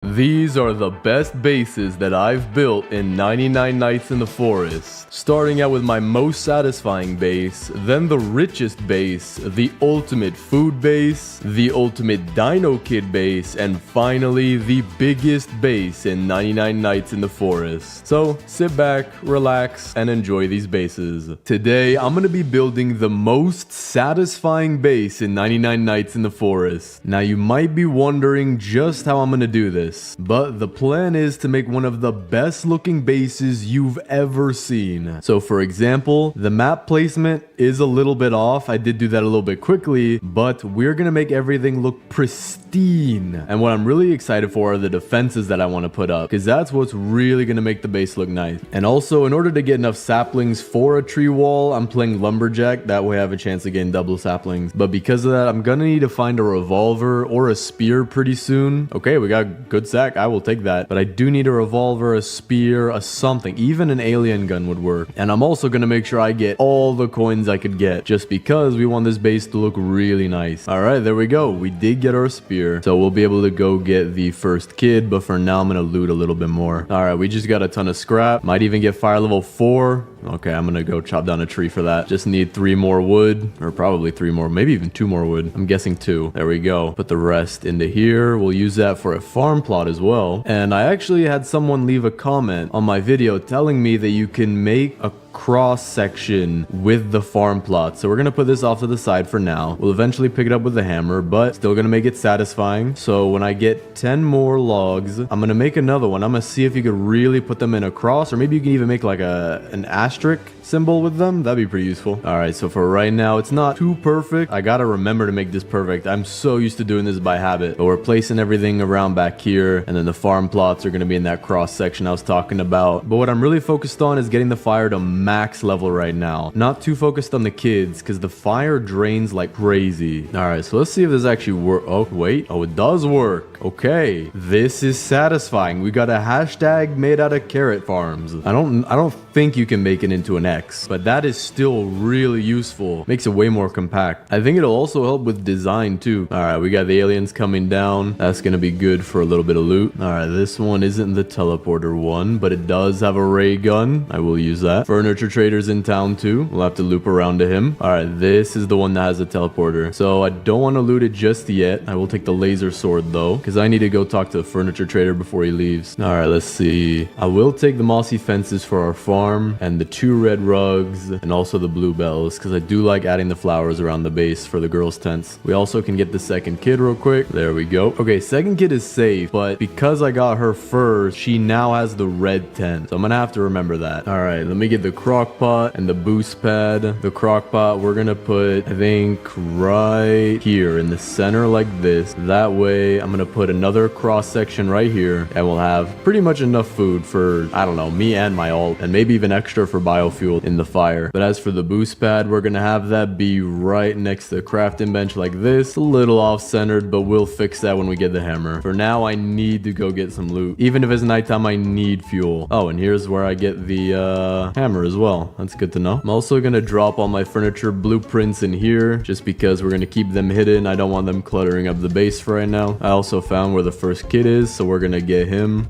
These are the best bases that I've built in 99 Nights in the Forest. Starting out with my most satisfying base, then the richest base, the ultimate food base, the ultimate Dino Kid base, and finally the biggest base in 99 Nights in the Forest. So sit back, relax, and enjoy these bases. Today I'm going to be building the most satisfying base in 99 Nights in the Forest. Now you might be wondering just how I'm going to do this. But the plan is to make one of the best looking bases you've ever seen. So for example, the map placement is a little bit off. I did do that a little bit quickly, but we're gonna make everything look pristine. And what I'm really excited for are the defenses that I want to put up, because that's what's really gonna make the base look nice. And also, in order to get enough saplings for a tree wall, I'm playing lumberjack. That way I have a chance of getting double saplings. But because of that, I'm gonna need to find a revolver or a spear pretty soon. Okay, we got good sack. I will take that. But I do need a revolver, a spear, a something. Even an alien gun would work. And I'm also gonna make sure I get all the coins I could get, just because we want this base to look really nice. All right, there we go. We did get our spear, so we'll be able to go get the first kid. But for now, I'm gonna loot a little bit more. All right, we just got a ton of scrap. Might even get fire level 4. Okay, I'm gonna go chop down a tree for that. Just need 3 more wood, or probably 3 more, maybe even 2 more wood. I'm guessing 2. There we go. Put the rest into here. We'll use that for a farm plot as well. And I actually had someone leave a comment on my video telling me that you can make a cross section with the farm plot. So we're gonna put this off to the side for now. We'll eventually pick it up with the hammer, but still gonna make it satisfying. So when I get 10 more logs, I'm gonna make another one. I'm gonna see if you could really put them in a cross, or maybe you can even make like an asterisk symbol with them. That'd be pretty useful. All right, so for right now, it's not too perfect. I gotta remember to make this perfect. I'm so used to doing this by habit. But we're placing everything around back here, and then the farm plots are gonna be in that cross section I was talking about. But what I'm really focused on is getting the fire to max level right now. Not too focused on the kids, because the fire drains like crazy. All right, so let's see if this actually works. Oh, wait. Oh, it does work. Okay, this is satisfying. We got a hashtag made out of carrot farms. I don't think you can make it into an X, but that is still really useful. Makes it way more compact. I think it'll also help with design too. All right, we got the aliens coming down. That's gonna be good for a little bit of loot. All right, this one isn't the teleporter one, but it does have a ray gun. I will use that. Furniture trader's in town too. We'll have to loop around to him. All right, this is the one that has a teleporter. So I don't want to loot it just yet. I will take the laser sword though, because I need to go talk to the furniture trader before he leaves. All right, let's see. I will take the mossy fences for our farm and the 2 red rugs and also the bluebells, because I do like adding the flowers around the base for the girls' tents. We also can get the second kid real quick. There we go. Okay, second kid is safe, but because I got her first, she now has the red tent. So I'm gonna have to remember that. All right, let me get the crock pot and the boost pad. The crock pot we're gonna put, I think, right here in the center like this. That way I'm gonna put another cross section right here, and we'll have pretty much enough food for, I don't know, me and my ult, and maybe even extra for biofuel in the fire. But as for the boost pad, we're gonna have that be right next to the crafting bench like this. A little off-centered, but we'll fix that when we get the hammer. For now, I need to go get some loot. Even if it's nighttime, I need fuel. Oh, and here's where I get the hammer as well. That's good to know. I'm also gonna drop all my furniture blueprints in here, just because we're gonna keep them hidden. I don't want them cluttering up the base for right now. I also found where the first kid is, so we're gonna get him.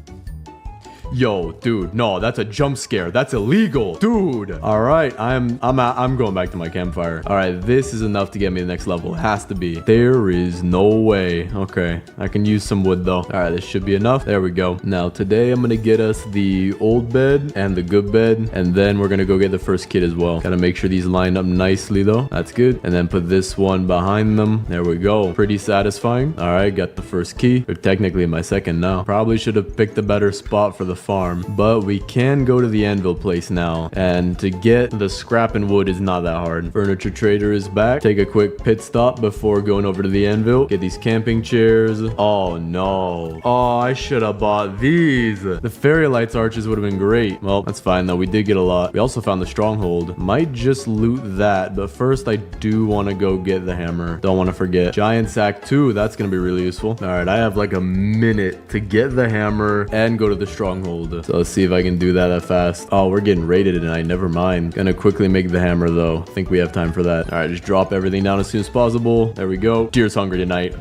Yo, dude, no, that's a jump scare. That's illegal, dude. All right, I'm going back to my campfire. All right, this is enough to get me to the next level. It has to be. There is no way. Okay, I can use some wood though. All right, this should be enough. There we go. Now today I'm gonna get us the old bed and the good bed, and then we're gonna go get the first kid as well. Gotta make sure these line up nicely though. That's good. And then put this one behind them. There we go. Pretty satisfying. All right, got the first key. Or technically my second now. Probably should have picked a better spot for the farm, but we can go to the anvil place now, and to get the scrap and wood is not that hard. Furniture trader is back. Take a quick pit stop before going over to the anvil. Get these camping chairs. Oh no. Oh, I should have bought these. The fairy lights arches would have been great. Well, that's fine though. We did get a lot. We also found the stronghold. Might just loot that, but first I do want to go get the hammer. Don't want to forget. Giant sack too. That's gonna be really useful. All right, I have like a minute to get the hammer and go to the stronghold. So let's see if I can do that fast. Oh, we're getting raided tonight. Never mind. Gonna quickly make the hammer though. I think we have time for that. All right, just drop everything down as soon as possible. There we go. Deer's hungry tonight.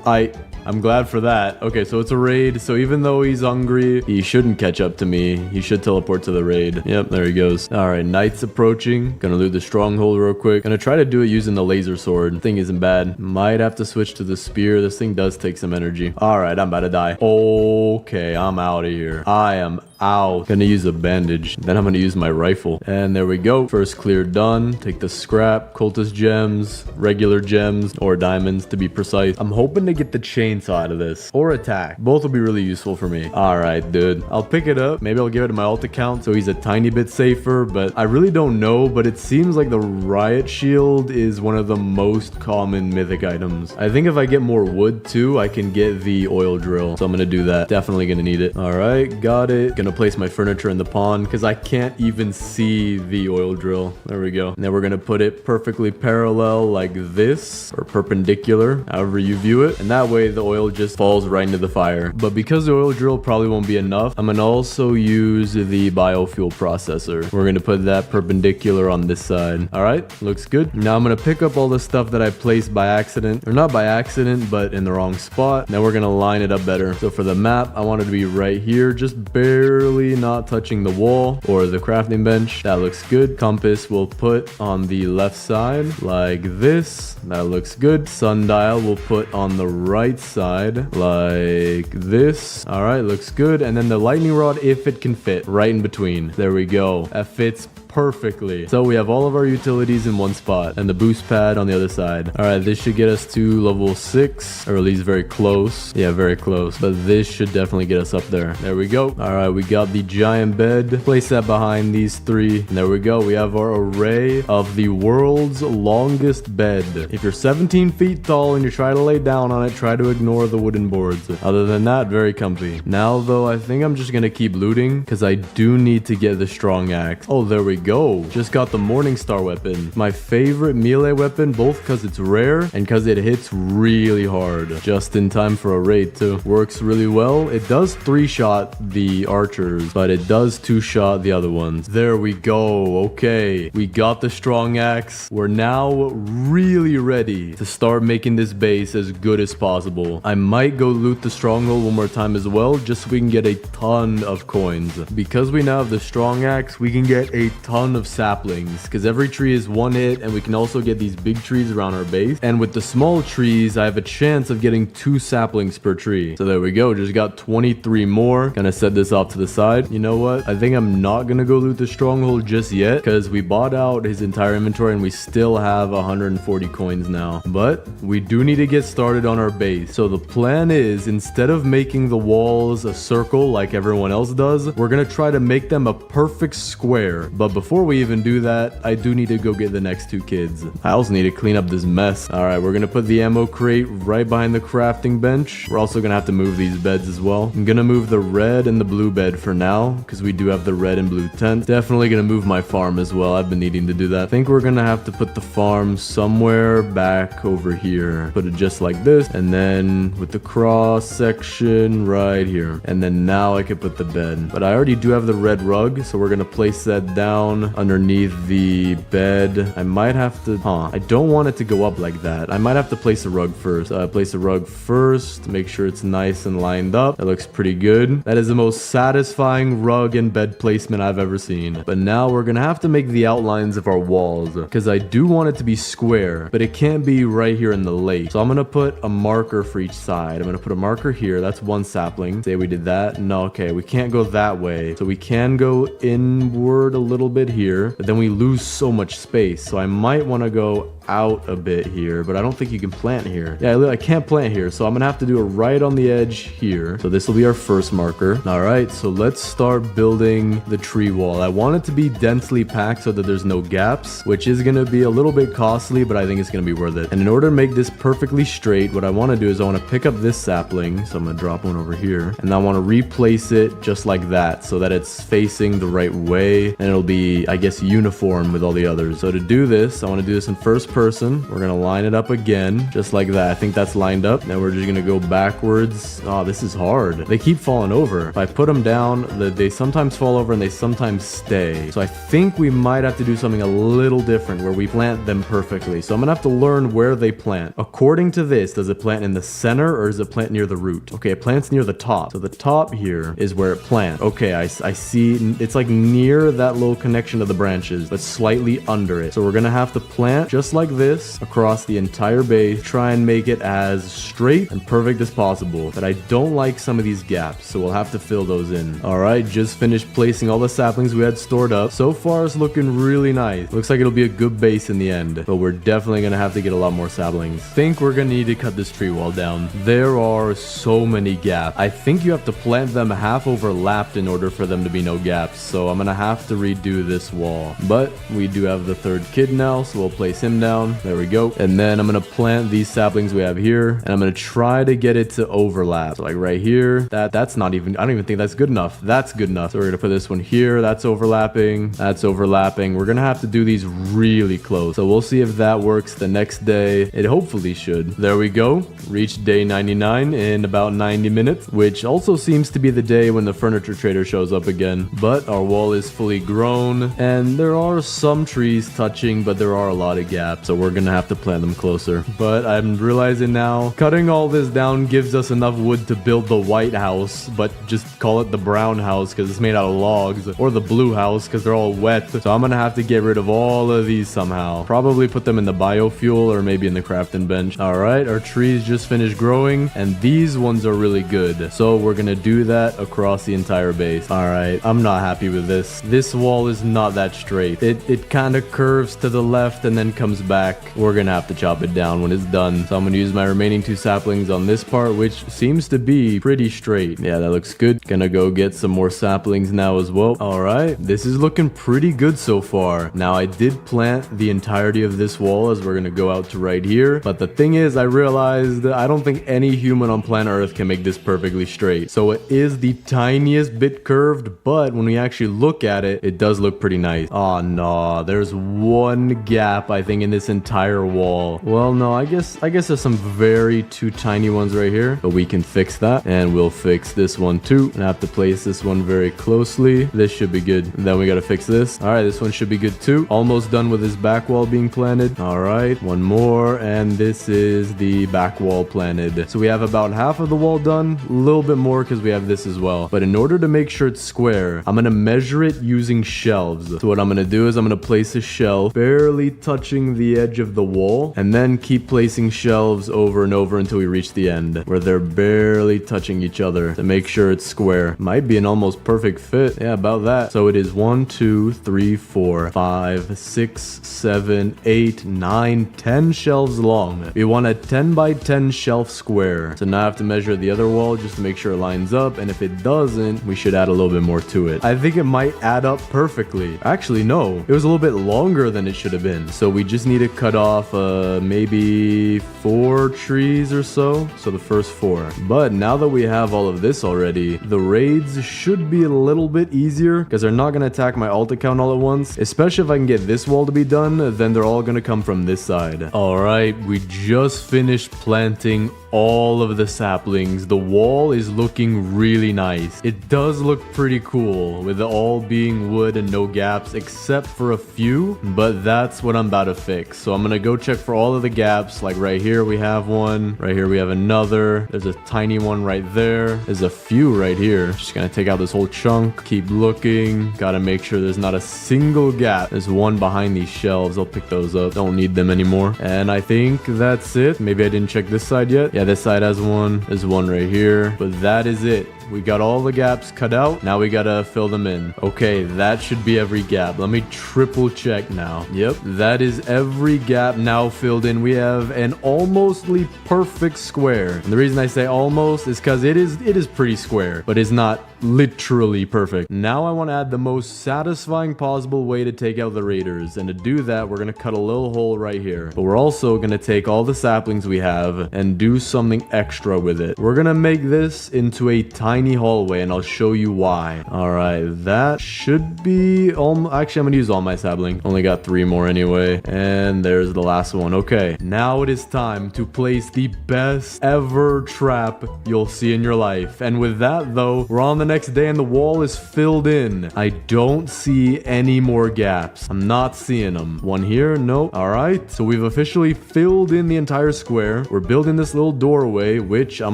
I I'm glad for that. Okay, so it's a raid. So even though he's hungry, he shouldn't catch up to me. He should teleport to the raid. Yep, there he goes. All right, night's approaching. Gonna loot the stronghold real quick. Gonna try to do it using the laser sword. Thing isn't bad. Might have to switch to the spear. This thing does take some energy. All right, I'm about to die. Okay, I'm out of here. I am out. Gonna use a bandage. Then I'm gonna use my rifle. And there we go. First clear done. Take the scrap, cultist gems, regular gems, or diamonds to be precise. I'm hoping to get the chainsaw out of this. Or attack. Both will be really useful for me. Alright, dude. I'll pick it up. Maybe I'll give it to my alt account so he's a tiny bit safer, but I really don't know, but it seems like the riot shield is one of the most common mythic items. I think if I get more wood too, I can get the oil drill. So I'm gonna do that. Definitely gonna need it. Alright, got it. Gonna place my furniture in the pond because I can't even see the oil drill. There we go. And then we're gonna put it perfectly parallel like this, or perpendicular, however you view it. And that way the oil just falls right into the fire. But because the oil drill probably won't be enough, I'm gonna also use the biofuel processor. We're gonna put that perpendicular on this side. All right, looks good. Now I'm gonna pick up all the stuff that I placed by accident, or not by accident, but in the wrong spot. Now we're gonna line it up better. So for the map, I want it to be right here, just barely not touching the wall or the crafting bench. That looks good. Compass we'll put on the left side like this. That looks good. Sundial we'll put on the right side like this. All right, looks good. And then the lightning rod, if it can fit, right in between. There we go. That fits perfectly. So we have all of our utilities in one spot and the boost pad on the other side. All right, this should get us to level 6, or at least very close. Yeah, very close, but this should definitely get us up there. There we go. All right, we got the giant bed. Place that behind these 3. And there we go. We have our array of the world's longest bed. If you're 17 feet tall and you try to lay down on it, try to ignore the wooden boards. Other than that, very comfy. Now though, I think I'm just gonna keep looting because I do need to get the strong axe. Oh, there we go. Just got the Morning Star weapon. My favorite melee weapon, both because it's rare and because it hits really hard. Just in time for a raid too. Works really well. It does 3-shot the archers, but it does 2-shot the other ones. There we go. Okay. We got the strong axe. We're now really ready to start making this base as good as possible. I might go loot the stronghold one more time as well, just so we can get a ton of coins. Because we now have the strong axe, we can get a ton of saplings because every tree is 1 hit, and we can also get these big trees around our base. And with the small trees, I have a chance of getting 2 saplings per tree. So there we go. Just got 23 more. Gonna set this off to the side. You know what? I think I'm not gonna go loot the stronghold just yet because we bought out his entire inventory and we still have 140 coins now. But we do need to get started on our base. So the plan is, instead of making the walls a circle like everyone else does, we're gonna try to make them a perfect square. But before we even do that, I do need to go get the next 2 kids. I also need to clean up this mess. All right, we're gonna put the ammo crate right behind the crafting bench. We're also gonna have to move these beds as well. I'm gonna move the red and the blue bed for now because we do have the red and blue tent. Definitely gonna move my farm as well. I've been needing to do that. I think we're gonna have to put the farm somewhere back over here. Put it just like this, and then with the cross section right here. And then now I can put the bed. But I already do have the red rug, so we're gonna place that down underneath the bed. I might have to, I don't want it to go up like that. I might have to place the rug first. Place the rug first, make sure it's nice and lined up. That looks pretty good. That is the most satisfying rug and bed placement I've ever seen. But now we're gonna have to make the outlines of our walls because I do want it to be square, but it can't be right here in the lake. So I'm gonna put a marker for each side. I'm gonna put a marker here. That's 1 sapling. Say we did that. No, okay, we can't go that way. So we can go inward a little bit here, but then we lose so much space. So I might want to go out a bit here, but I don't think you can plant here. Yeah, I can't plant here, so I'm gonna have to do it right on the edge here. So this will be our first marker. All right, so let's start building the tree wall. I want it to be densely packed so that there's no gaps, which is gonna be a little bit costly, but I think it's gonna be worth it. And in order to make this perfectly straight, what I want to do is I want to pick up this sapling, so I'm gonna drop one over here, and I want to replace it just like that so that it's facing the right way, and it'll be, I guess, uniform with all the others. So to do this, I want to do this in first person person. We're gonna line it up again, just like that. I think that's lined up. Now we're just gonna go backwards. Oh, this is hard. They keep falling over. If I put them down, they sometimes fall over and they sometimes stay. So I think we might have to do something a little different where we plant them perfectly. So I'm gonna have to learn where they plant. According to this, does it plant in the center or does it plant near the root? Okay, it plants near the top. So the top here is where it plants. Okay, I see. It's like near that little connection to the branches, but slightly under it. So we're gonna have to plant just like this across the entire base. Try and make it as straight and perfect as possible. But I don't like some of these gaps, so we'll have to fill those in. All right, just finished placing all the saplings we had stored up. So far, it's looking really nice. Looks like it'll be a good base in the end, but we're definitely gonna have to get a lot more saplings. Think we're gonna need to cut this tree wall down. There are so many gaps. I think you have to plant them half overlapped in order for them to be no gaps, so I'm gonna have to redo this wall. But we do have the third kid now, so we'll place him down. There we go. And then I'm gonna plant these saplings we have here, and I'm gonna try to get it to overlap. So like right here, that's not even, I don't even think that's good enough. That's good enough. So we're gonna put this one here. That's overlapping. That's overlapping. We're gonna have to do these really close. So we'll see if that works the next day. It hopefully should. There we go. Reached day 99 in about 90 minutes, which also seems to be the day when the furniture trader shows up again. But our wall is fully grown, and there are some trees touching, but there are a lot of gaps, so we're gonna have to plant them closer. But I'm realizing now, cutting all this down gives us enough wood to build the white house, but just call it the brown house because it's made out of logs, or the blue house because they're all wet. So I'm gonna have to get rid of all of these somehow. Probably put them in the biofuel or maybe in the crafting bench. All right, our trees just finished growing, and these ones are really good. So we're gonna do that across the entire base. All right, I'm not happy with this. This wall is not that straight. It kind of curves to the left and then comes back. We're gonna have to chop it down when it's done. So I'm gonna use my remaining 2 saplings on this part, which seems to be pretty straight. Yeah, that looks good. Gonna go get some more saplings now as well. All right, this is looking pretty good so far. Now I did plant the entirety of this wall as we're gonna go out to right here, but the thing is, I realized I don't think any human on planet Earth can make this perfectly straight. So it is the tiniest bit curved, but when we actually look at it, it does look pretty nice. Oh no, there's one gap I think in this entire wall. Well, no, I guess there's some very 2 tiny ones right here, but we can fix that, and we'll fix this one too. And I have to place this one very closely. This should be good. And then we gotta fix this. All right, this one should be good too. Almost done with this back wall being planted. All right, one more, and this is the back wall planted. So we have about half of the wall done, a little bit more because we have this as well. But in order to make sure it's square, I'm gonna measure it using shelves. So what I'm gonna do is I'm gonna place a shelf barely touching the edge of the wall, and then keep placing shelves over and over until we reach the end where they're barely touching each other to make sure it's square. Might be an almost perfect fit. Yeah, about that. So it is 1, 2, 3, 4, 5, 6, 7, 8, 9, 10 shelves long. We want a 10 by 10 shelf square. So now I have to measure the other wall just to make sure it lines up, and if it doesn't, we should add a little bit more to it. I think it might add up perfectly. Actually, no, it was a little bit longer than it should have been. So we just need to cut off maybe 4 trees or so. So the first 4. But now that we have all of this already, the raids should be a little bit easier because they're not going to attack my alt account all at once. Especially if I can get this wall to be done, then they're all going to come from this side. All right, we just finished planting all of the saplings. The wall is looking really nice. It does look pretty cool with it all being wood and no gaps except for a few, but that's what I'm about to fix. So I'm gonna go check for all of the gaps. Like right here we have one, right here we have another, there's a tiny one right there, there's a few right here. Just gonna take out this whole chunk, keep looking, gotta make sure there's not a single gap. There's one behind these shelves. I'll pick those up, don't need them anymore. And I think that's it. Maybe I didn't check this side yet. Yeah, this side has one. There's one right here, but that is it. We got all the gaps cut out. Now we gotta fill them in. Okay, that should be every gap. Let me triple check now. Yep, that is every gap now filled in. We have an almostly perfect square. And the reason I say almost is because it is pretty square, but it's not literally perfect. Now I want to add the most satisfying possible way to take out the raiders, and to do that we're gonna cut a little hole right here, but we're also gonna take all the saplings we have and do something extra with it. We're gonna make this into a tiny tiny hallway, and I'll show you why. All right, that should be actually, I'm gonna use all my sapling. Only got 3 more anyway. And there's the last one. Okay, now it is time to place the best ever trap you'll see in your life. And with that, though, we're on the next day and the wall is filled in. I don't see any more gaps. I'm not seeing them. One here, nope. All right, so we've officially filled in the entire square. We're building this little doorway, which I'm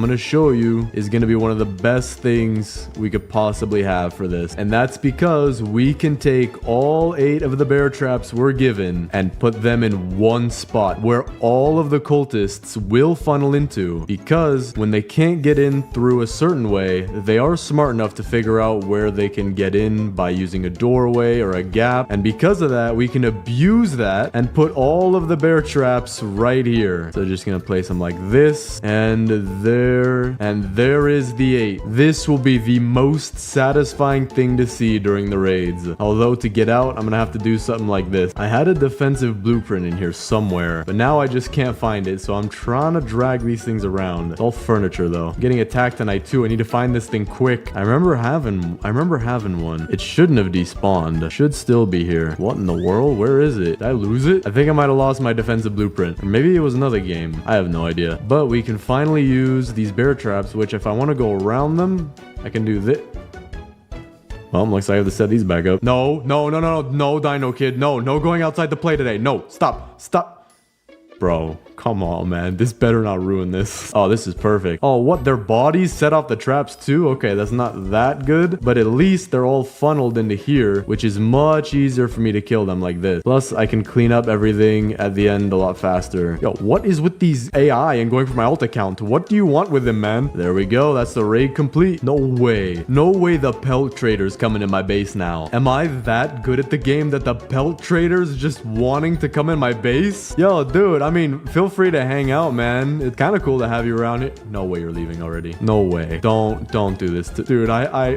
gonna show you is gonna be one of the best things we could possibly have for this. And that's because we can take all 8 of the bear traps we're given and put them in one spot where all of the cultists will funnel into, because when they can't get in through a certain way, they are smart enough to figure out where they can get in by using a doorway or a gap. And because of that, we can abuse that and put all of the bear traps right here. So just gonna place them like this, and there is the 8. This will be the most satisfying thing to see during the raids. Although to get out, I'm gonna have to do something like this. I had a defensive blueprint in here somewhere, but now I just can't find it, so I'm trying to drag these things around. It's all furniture though. I'm getting attacked tonight too. I need to find this thing quick. I remember having one. It shouldn't have despawned. It should still be here. What in the world? Where is it? Did I lose it? I think I might have lost my defensive blueprint. Or maybe it was another game. I have no idea. But we can finally use these bear traps, which if I want to go around them, I can do this. Well, looks like I have to set these back up. No, Dino Kid. No going outside to play today. No, stop. Bro, come on, man. This better not ruin this. Oh, this is perfect. Oh, what? Their bodies set off the traps too? Okay, that's not that good. But at least they're all funneled into here, which is much easier for me to kill them like this. Plus, I can clean up everything at the end a lot faster. Yo, what is with these AI and going for my ult account? What do you want with them, man? There we go. That's the raid complete. No way. No way the pelt trader's coming in my base now. Am I that good at the game that the pelt trader's just wanting to come in my base? Yo, dude, I mean, feel free to hang out, man. It's kind of cool to have you around here. No way you're leaving already. No way. Don't do this. Dude,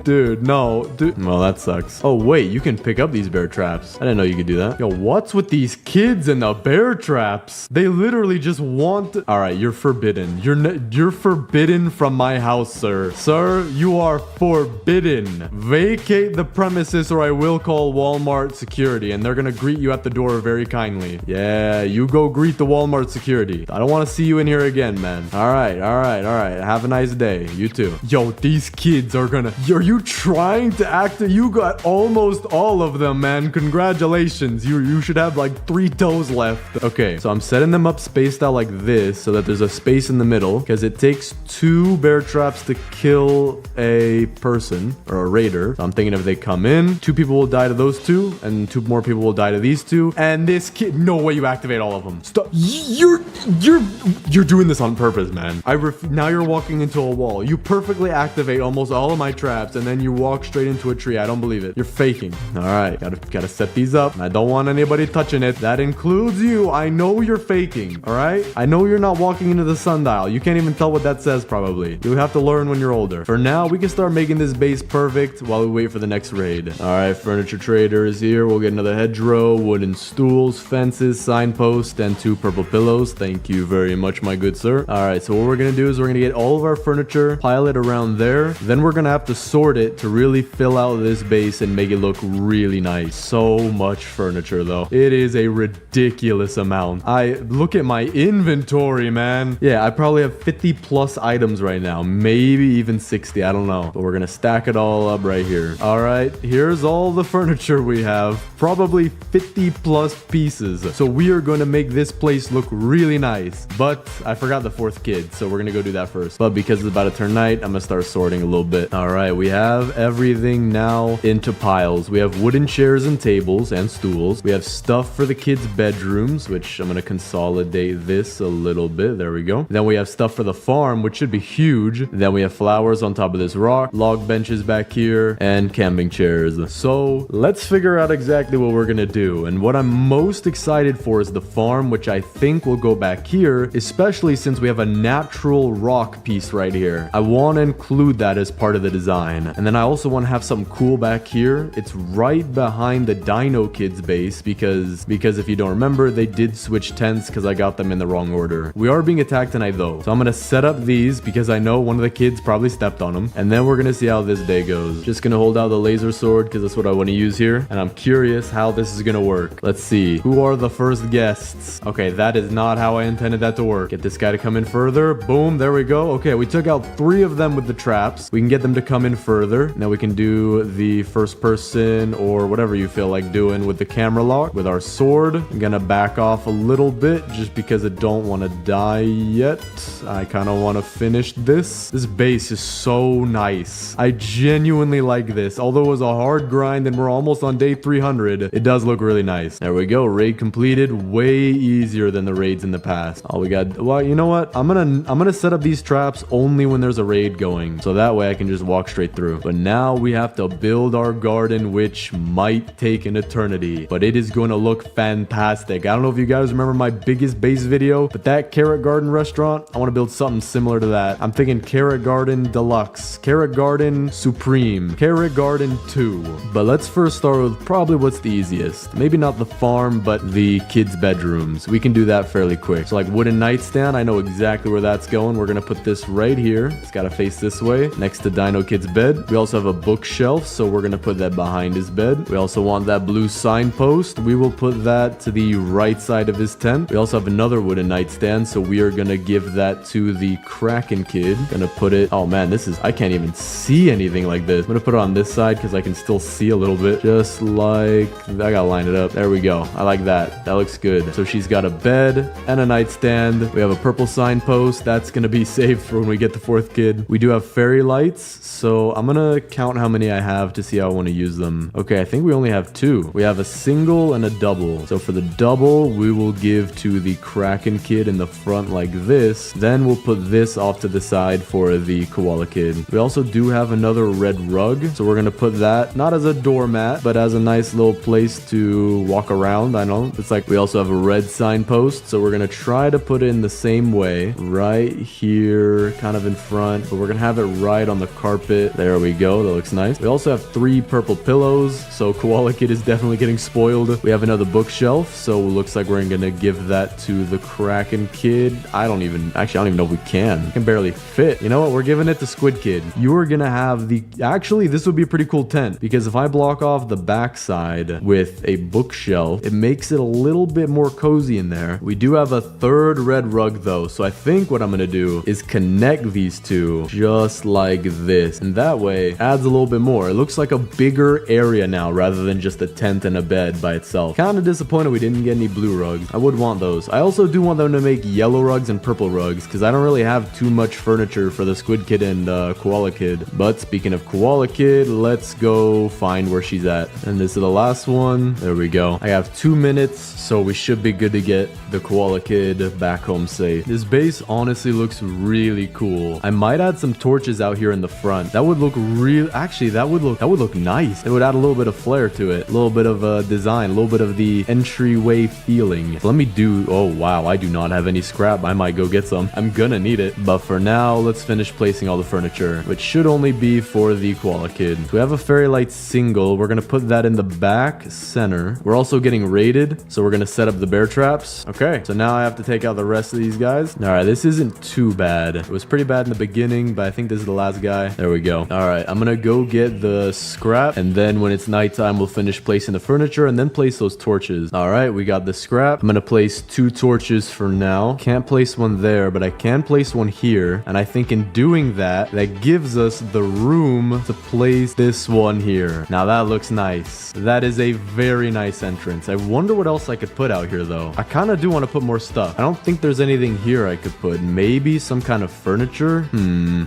dude, no. Dude. Well, that sucks. Oh, wait, you can pick up these bear traps. I didn't know you could do that. Yo, what's with these kids and the bear traps? They literally just want to... All right, you're forbidden. You're forbidden from my house, sir. Sir, you are forbidden. Vacate the premises or I will call Walmart security and they're gonna greet you at the door very kindly. Yeah, you go greet the Walmart security. I don't want to see you in here again, man. All right. Have a nice day. You too. Yo, these kids are gonna... Are you trying to act... You got almost all of them, man. Congratulations. You should have like 3 toes left. Okay, so I'm setting them up spaced out like this so that there's a space in the middle because it takes 2 bear traps to kill a person or a raider. So I'm thinking if they come in, 2 people will die to those 2 and 2 more people will die to these 2. And this kid... No way you activate all of them. Stop. You're doing this on purpose, man. Now you're walking into a wall. You perfectly activate almost all of my traps and then you walk straight into a tree. I don't believe it. You're faking. All right, gotta set these up. I don't want anybody touching it. That includes you. I know you're faking. All right, I know you're not walking into the sundial. You can't even tell what that says probably. You'll have to learn when you're older. For now, we can start making this base perfect while we wait for the next raid. All right, furniture trader is here. We'll get another hedgerow, wooden stools, fences, signposts, and 2 purple pillows. Thank you very much, my good sir. All right, so what we're gonna do is we're gonna get all of our furniture, pile it around there. Then we're gonna have to sort it to really fill out this base and make it look really nice. So much furniture though. It is a ridiculous amount. I look at my inventory, man. Yeah, I probably have 50 plus items right now, maybe even 60. I don't know, but we're gonna stack it all up right here. All right, here's all the furniture we have, probably 50 plus pieces. So we are going to make this place look really nice, but I forgot the 4th kid, so we're gonna go do that first. But because it's about to turn night, I'm gonna start sorting a little bit. All right, we have everything now into piles. We have wooden chairs and tables and stools. We have stuff for the kids' bedrooms, which I'm gonna consolidate this a little bit. There we go. Then we have stuff for the farm, which should be huge. Then we have flowers on top of this rock, log benches back here, and camping chairs. So let's figure out exactly what we're gonna do. And what I'm most excited for is the farm, which I think will go back here, especially since we have a natural rock piece right here. I want to include that as part of the design. And then I also want to have something cool back here. It's right behind the Dino Kids base because if you don't remember, they did switch tents because I got them in the wrong order. We are being attacked tonight though. So I'm going to set up these because I know one of the kids probably stepped on them. And then we're going to see how this day goes. Just going to hold out the laser sword because that's what I want to use here. And I'm curious how this is going to work. Let's see. Who are the first guests? Okay, that is not how I intended that to work. Get this guy to come in further. Boom, there we go. Okay, we took out 3 of them with the traps. We can get them to come in further. Now we can do the first person or whatever you feel like doing with the camera lock. With our sword, I'm gonna back off a little bit just because I don't want to die yet. I kind of want to finish this. This base is so nice. I genuinely like this. Although it was a hard grind and we're almost on day 300, it does look really nice. There we go. Raid completed. Way easier than the raids in the past. Oh, we got, well, you know what? I'm gonna set up these traps only when there's a raid going. So that way I can just walk straight through. But now we have to build our garden, which might take an eternity, but it is going to look fantastic. I don't know if you guys remember my biggest base video, but that carrot garden restaurant, I want to build something similar to that. I'm thinking carrot garden deluxe, carrot garden supreme, carrot garden 2. But let's first start with probably what's the easiest. Maybe not the farm, but the kids' bedrooms. We can do that fairly quick. So like wooden nightstand, I know exactly where that's going. We're going to put this right here. It's got to face this way next to Dino Kid's bed. We also have a bookshelf, so we're going to put that behind his bed. We also want that blue signpost. We will put that to the right side of his tent. We also have another wooden nightstand, so we are going to give that to the Kraken kid. Gonna put it, oh man, this is, I can't even see anything like this. I'm gonna put it on this side because I can still see a little bit. Just like, I gotta line it up. There we go. I like that. That looks good. So she's got a bed and a nightstand. We have a purple signpost. That's gonna be saved for when we get the 4th kid. We do have fairy lights, so I'm gonna count how many I have to see how I want to use them. Okay, I think we only have 2. We have a single and a double. So for the double, we will give to the Kraken kid in the front like this. Then we'll put this off to the side for the koala kid. We also do have another red rug, so we're gonna put that not as a doormat, but as a nice little place to walk around. I know it's like, we also have a red signpost, so we're gonna try to put it in the same way right here, kind of in front, but we're gonna have it right on the carpet. There we go. That looks nice. We also have 3 purple pillows, so koala kid is definitely getting spoiled. We have another bookshelf, so it looks like we're gonna give that to the Kraken kid. I don't even know if we can. It can barely fit. You know what? We're giving it to Squid Kid. You are gonna have the, actually this would be a pretty cool tent, because if I block off the backside with a bookshelf, it makes it a little bit more cozy in there. We do have a 3rd red rug though, so I think what I'm gonna do is connect these two just like this, and that way adds a little bit more. It looks like a bigger area now rather than just a tent and a bed by itself. Kind of disappointed we didn't get any blue rugs. I would want those. I also do want them to make yellow rugs and purple rugs because I don't really have too much furniture for the Squid Kid and Koala Kid. But speaking of Koala Kid, let's go find where she's at. And this is the last one. There we go. I have 2 minutes, so we should be good to get the Koala Kid back home safe. This base honestly looks really cool. I might add some torches out here in the front. That would look real. Actually, that would look nice. It would add a little bit of flair to it, a little bit of a design, a little bit of the entryway feeling. Let me do. Oh wow, I do not have any scrap. I might go get some. I'm gonna need it. But for now, let's finish placing all the furniture, which should only be for the Koala Kid. So we have a fairy light single. We're gonna put that in the back center. We're also getting raided, so we're gonna set up the bear traps. Okay, so now I have to take out the rest of these guys. All right, this isn't too bad. It was pretty bad in the beginning, but I think this is the last guy. There we go. All right, I'm gonna go get the scrap, and then when it's nighttime, we'll finish placing the furniture and then place those torches. All right, we got the scrap. I'm gonna place 2 torches for now. Can't place one there, but I can place one here, and I think in doing that, that gives us the room to place this one here. Now that looks nice. That is a very nice entrance. I wonder what else I could put out here though. I kind of do want to put more stuff. I don't think there's anything here I could put. Maybe some kind of furniture.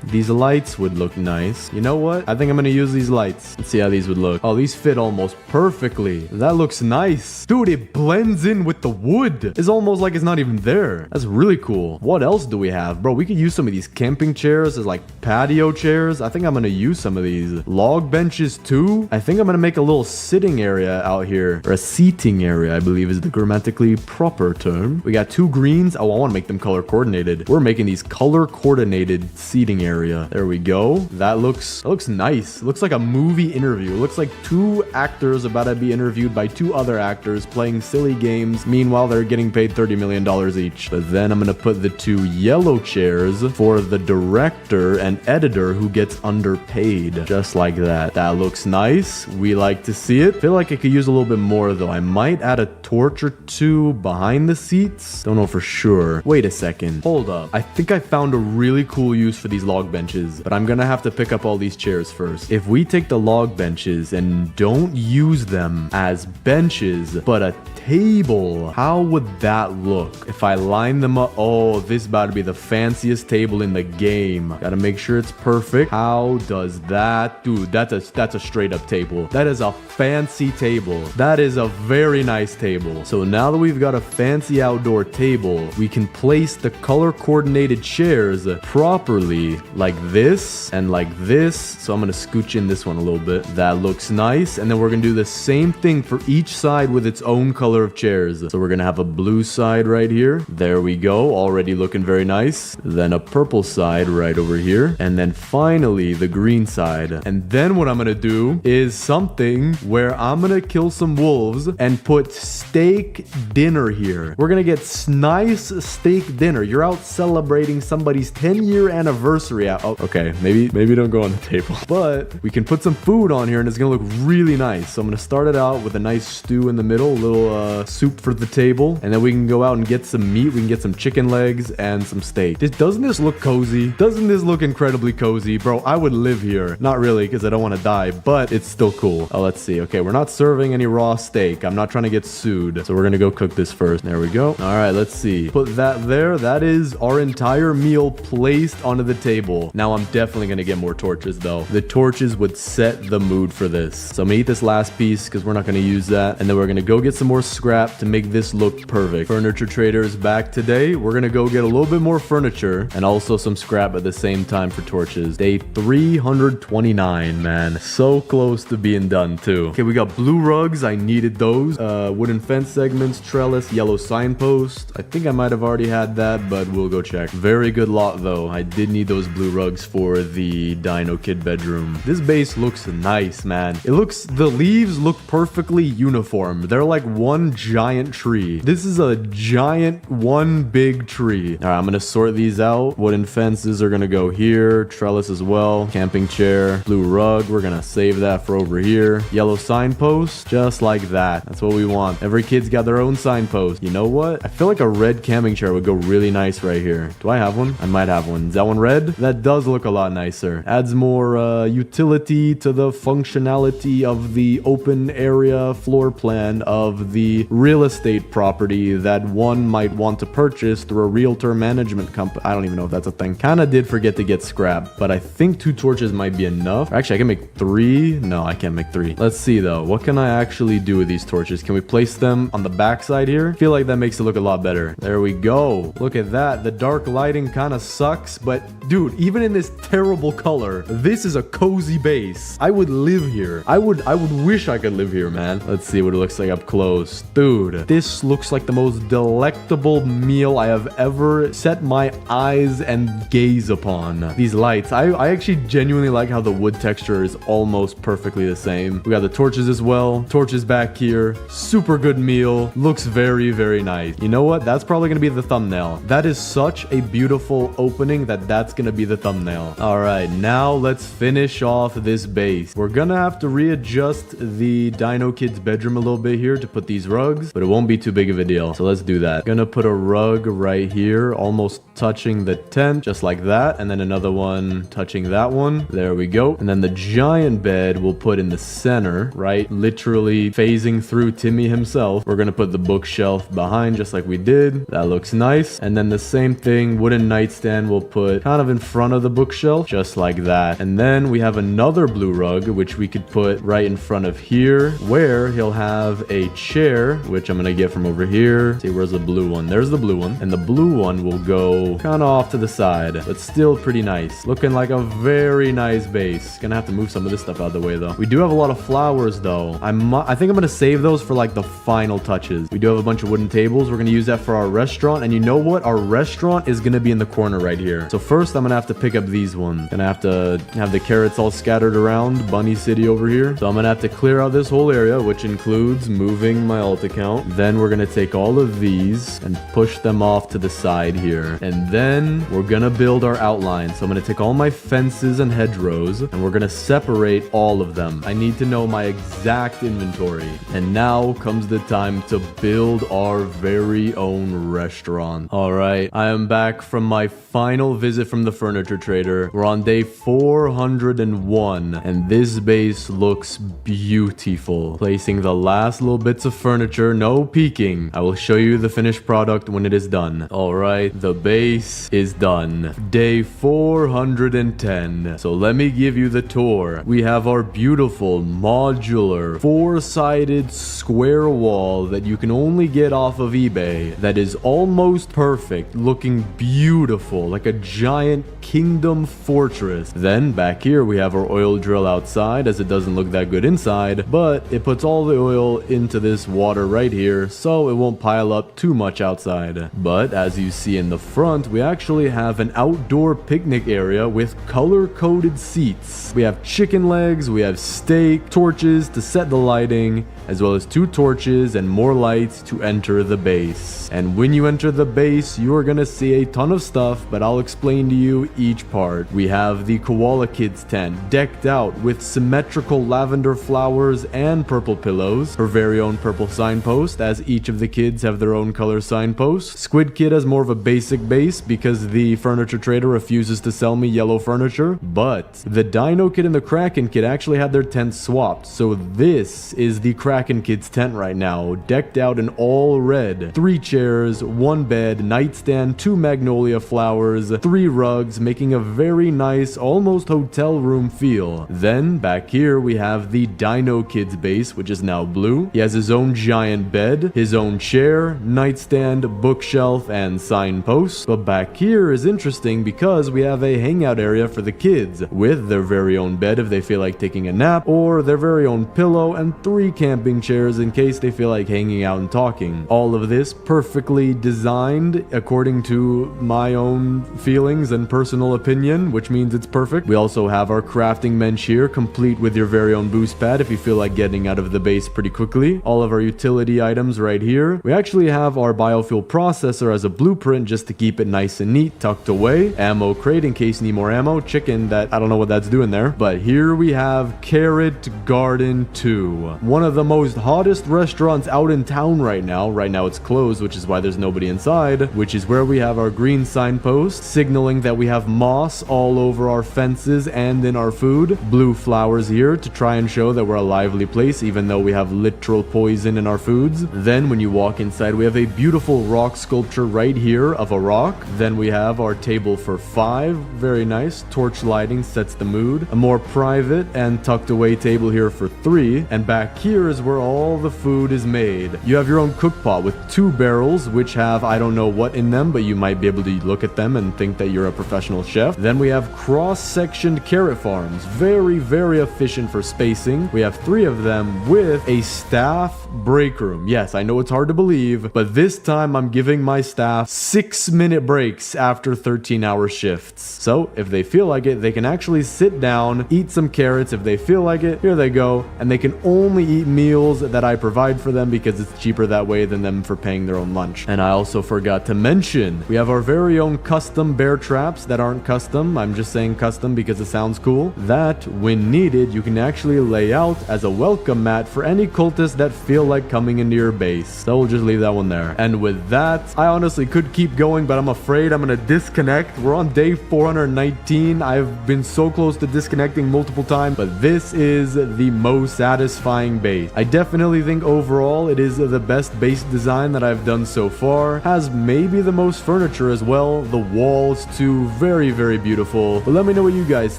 These lights would look nice. You know what? I think I'm gonna use these lights. Let's see how these would look. Oh, these fit almost perfectly. That looks nice. Dude, it blends in with the wood. It's almost like it's not even there. That's really cool. What else do we have? Bro, we could use some of these camping chairs as like patio chairs. I think I'm gonna use some of these. Log benches too. I think I'm gonna make a little sitting area out here. Or a seating area, I believe is the grammatically proper your turn. We got 2 greens. Oh, I want to make them color coordinated. We're making these color coordinated seating area. There we go. That looks nice. Looks like a movie interview. It looks like 2 actors about to be interviewed by 2 other actors playing silly games. Meanwhile, they're getting paid $30 million each. But then I'm going to put the 2 yellow chairs for the director and editor who gets underpaid. Just like that. That looks nice. We like to see it. Feel like I could use a little bit more though. I might add a torch or 2 behind the seats. Don't know for sure. Wait a second. Hold up. I think I found a really cool use for these log benches, but I'm gonna have to pick up all these chairs first. If we take the log benches and don't use them as benches, but a table, how would that look if I line them up? Oh, this is about to be the fanciest table in the game. Gotta make sure it's perfect. How does that? Dude, that's a straight up table. That is a fancy table. That is a very nice table. So now that we've got a fancy outdoor table, we can place the color coordinated chairs properly like this and like this. So I'm gonna scooch in this one a little bit. That looks nice. And then we're gonna do the same thing for each side with its own color of chairs. So we're gonna have a blue side right here. There we go. Already looking very nice. Then a purple side right over here. And then finally the green side. And then what I'm gonna do is something where I'm gonna kill some wolves and put steak dinner here. We're gonna get nice steak dinner. You're out celebrating somebody's 10-year anniversary. Oh, okay, maybe don't go on the table. But we can put some food on here and it's gonna look really nice. So I'm gonna start it out with a nice stew in the middle, a little soup for the table, and then we can go out and get some meat. We can get some chicken legs and some steak. Doesn't this look cozy? Doesn't this look incredibly cozy? Bro, I would live here. Not really, because I don't want to die, but it's still cool. Oh, let's see. Okay, we're not serving any raw steak. I'm not trying to get sued. So we're gonna go cook this first. There we go. All right, let's see. Put that there. That is our entire meal placed onto the table. Now I'm definitely gonna get more torches though. The torches would set the mood for this. So I'm gonna eat this last piece because we're not gonna use that. And then we're gonna go get some more scrap to make this look perfect. Furniture Trader is back today. We're gonna go get a little bit more furniture and also some scrap at the same time for torches. Day 329, man. So close to being done too. Okay, we got blue rugs. I needed those. Wooden fence segments, trellis, yellow signpost. I think I might have already had that, but we'll go check. Very good lot though. I did need those blue rugs for the Dino Kid bedroom. This base looks nice, man. The leaves look perfectly uniform. They're like one giant tree. This is a giant one big tree. All right, I'm gonna sort these out. Wooden fences are gonna go here. Trellis as well. Camping chair. Blue rug. We're gonna save that for over here. Yellow signpost. Just like that. That's what we want. Every kid's got their own signpost. You know what? I feel like a red camping chair would go really nice right here. Do I have one? I might have one. Is that one red? That does look a lot nicer. Adds more utility to the functionality of the open area floor plan of the real estate property that one might want to purchase through a realtor management company. I don't even know if that's a thing. Kinda did forget to get scrap, but I think 2 torches might be enough. Actually, I can make 3. No, I can't make 3. Let's see though. What can I actually do with these torches? Can we place them on the back side here? I feel like that makes it look a lot better. There we go. Look at that. The dark lighting kind of sucks, but dude, even in this terrible color, this is a cozy base. I would live here. I would wish I could live here, man. Let's see what it looks like up close. Dude, this looks like the most delectable meal I have ever set my eyes and gaze upon. These lights, I actually genuinely like how the wood texture is almost perfectly the same. We got the torches as well. Torches back here. Super good meal. Looks very, very nice. You know what? That's probably gonna be the thumbnail. That is such a beautiful opening that's gonna be the thumbnail. All right, now let's finish off this base. We're gonna have to readjust the Dino Kid's bedroom a little bit here to put these rugs, but it won't be too big of a deal. So let's do that. Gonna put a rug right here, almost touching the tent, just like that. And then another one touching that one. There we go. And then the giant bed we'll put in the center, right? Literally phasing through Timmy himself. We're gonna put the bookshelf behind just like we did. That looks nice. And then the same thing, wooden nightstand we'll put kind kind of in front of the bookshelf, just like that. And then we have another blue rug, which we could put right in front of here, where he'll have a chair, which I'm gonna get from over here. See, where's the blue one? There's the blue one. And the blue one will go kind of off to the side, but still pretty nice. Looking like a very nice base. Gonna have to move some of this stuff out of the way, though. We do have a lot of flowers, though. I think I'm gonna save those for like the final touches. We do have a bunch of wooden tables. We're gonna use that for our restaurant. And you know what? Our restaurant is gonna be in the corner right here. So first, I'm gonna have to pick up these ones. Gonna have to have the carrots all scattered around Bunny City over here. So I'm gonna have to clear out this whole area, which includes moving my alt account. Then we're gonna take all of these and push them off to the side here. And then we're gonna build our outline. So I'm gonna take all my fences and hedgerows and we're gonna separate all of them. I need to know my exact inventory. And now comes the time to build our very own restaurant. All right, I am back from my final visit from the furniture trader. We're on day 401 and this base looks beautiful. Placing the last little bits of furniture, no peeking. I will show you the finished product when it is done. All right, the base is done. Day 410. So let me give you the tour. We have our beautiful modular four-sided square wall that you can only get off of eBay that is almost perfect, looking beautiful, like a giant kingdom fortress. Then back here we have our oil drill outside, as it doesn't look that good inside, but it puts all the oil into this water right here so it won't pile up too much outside. But as you see in the front, we actually have an outdoor picnic area with color-coded seats. We have chicken legs, we have steak, torches to set the lighting, as well as 2 torches and more lights to enter the base. And when you enter the base, you are gonna see a ton of stuff, but I'll explain to you each part. We have the Koala Kids tent decked out with symmetrical lavender flowers and purple pillows. Her very own purple signpost, as each of the kids have their own color signpost. Squid Kid has more of a basic base because the furniture trader refuses to sell me yellow furniture. But the Dino Kid and the Kraken Kid actually had their tents swapped. So this is the Kraken Kid's tent right now, decked out in all red. 3 chairs, 1 bed, nightstand, 2 magnolia flowers, 3 rugs, making a very nice, almost hotel room feel. Then back here we have the Dino Kid's base, which is now blue. He has his own giant bed, his own chair, nightstand, bookshelf, and signpost. But back here is interesting because we have a hangout area for the kids with their very own bed if they feel like taking a nap, or their very own pillow, and 3 camping chairs in case they feel like hanging out and talking. All of this perfectly designed according to my own feelings and personal opinion, which means it's perfect. We also have our crafting bench here, complete with your very own boost pad if you feel like getting out of the base pretty quickly. All of our utility items right here. We actually have our biofuel processor as a blueprint just to keep it nice and neat, tucked away. Ammo crate in case you need more ammo. Chicken that I don't know what that's doing there. But here we have Carrot Garden 2. One of the most hottest restaurants out in town right now. Right now it's closed, which is why there's nobody inside, which is where we have our green signpost signaling that we have moss all over our fences and in our food. Blue flowers here to try and show that we're a lively place even though we have literal poison in our foods. Then when you walk inside, we have a beautiful rock sculpture right here of a rock. Then we have our table for 5, very nice. Torch lighting sets the mood. A more private and tucked away table here for 3, and back here is where all the food is made. You have your own cook pot with 2 barrels which have I don't know what in them, but you might be able to look at them and think that you're a professional chef. Then we have cross-sectioned carrot farms, very efficient for spacing. We have 3 of them with a staff break room. Yes, I know it's hard to believe, but this time I'm giving my staff 6-minute breaks after 13-hour shifts. So if they feel like it, they can actually sit down, eat some carrots. If they feel like it, here they go, and they can only eat meals that I provide for them because it's cheaper that way than them for paying their own lunch. And I also forgot to mention, we have our very own custom bear traps that aren't custom. I'm just saying custom because it sounds cool. That, when needed, you can actually lay out as a welcome mat for any cultists that feel like coming into your base. So we'll just leave that one there. And with that, I honestly could keep going, but I'm afraid I'm gonna disconnect. We're on day 419. I've been so close to disconnecting multiple times, but this is the most satisfying base. I definitely think overall it is the best base design that I've done so far. Has maybe the most furniture as well. The walls too. Very, very beautiful. But let me know what you guys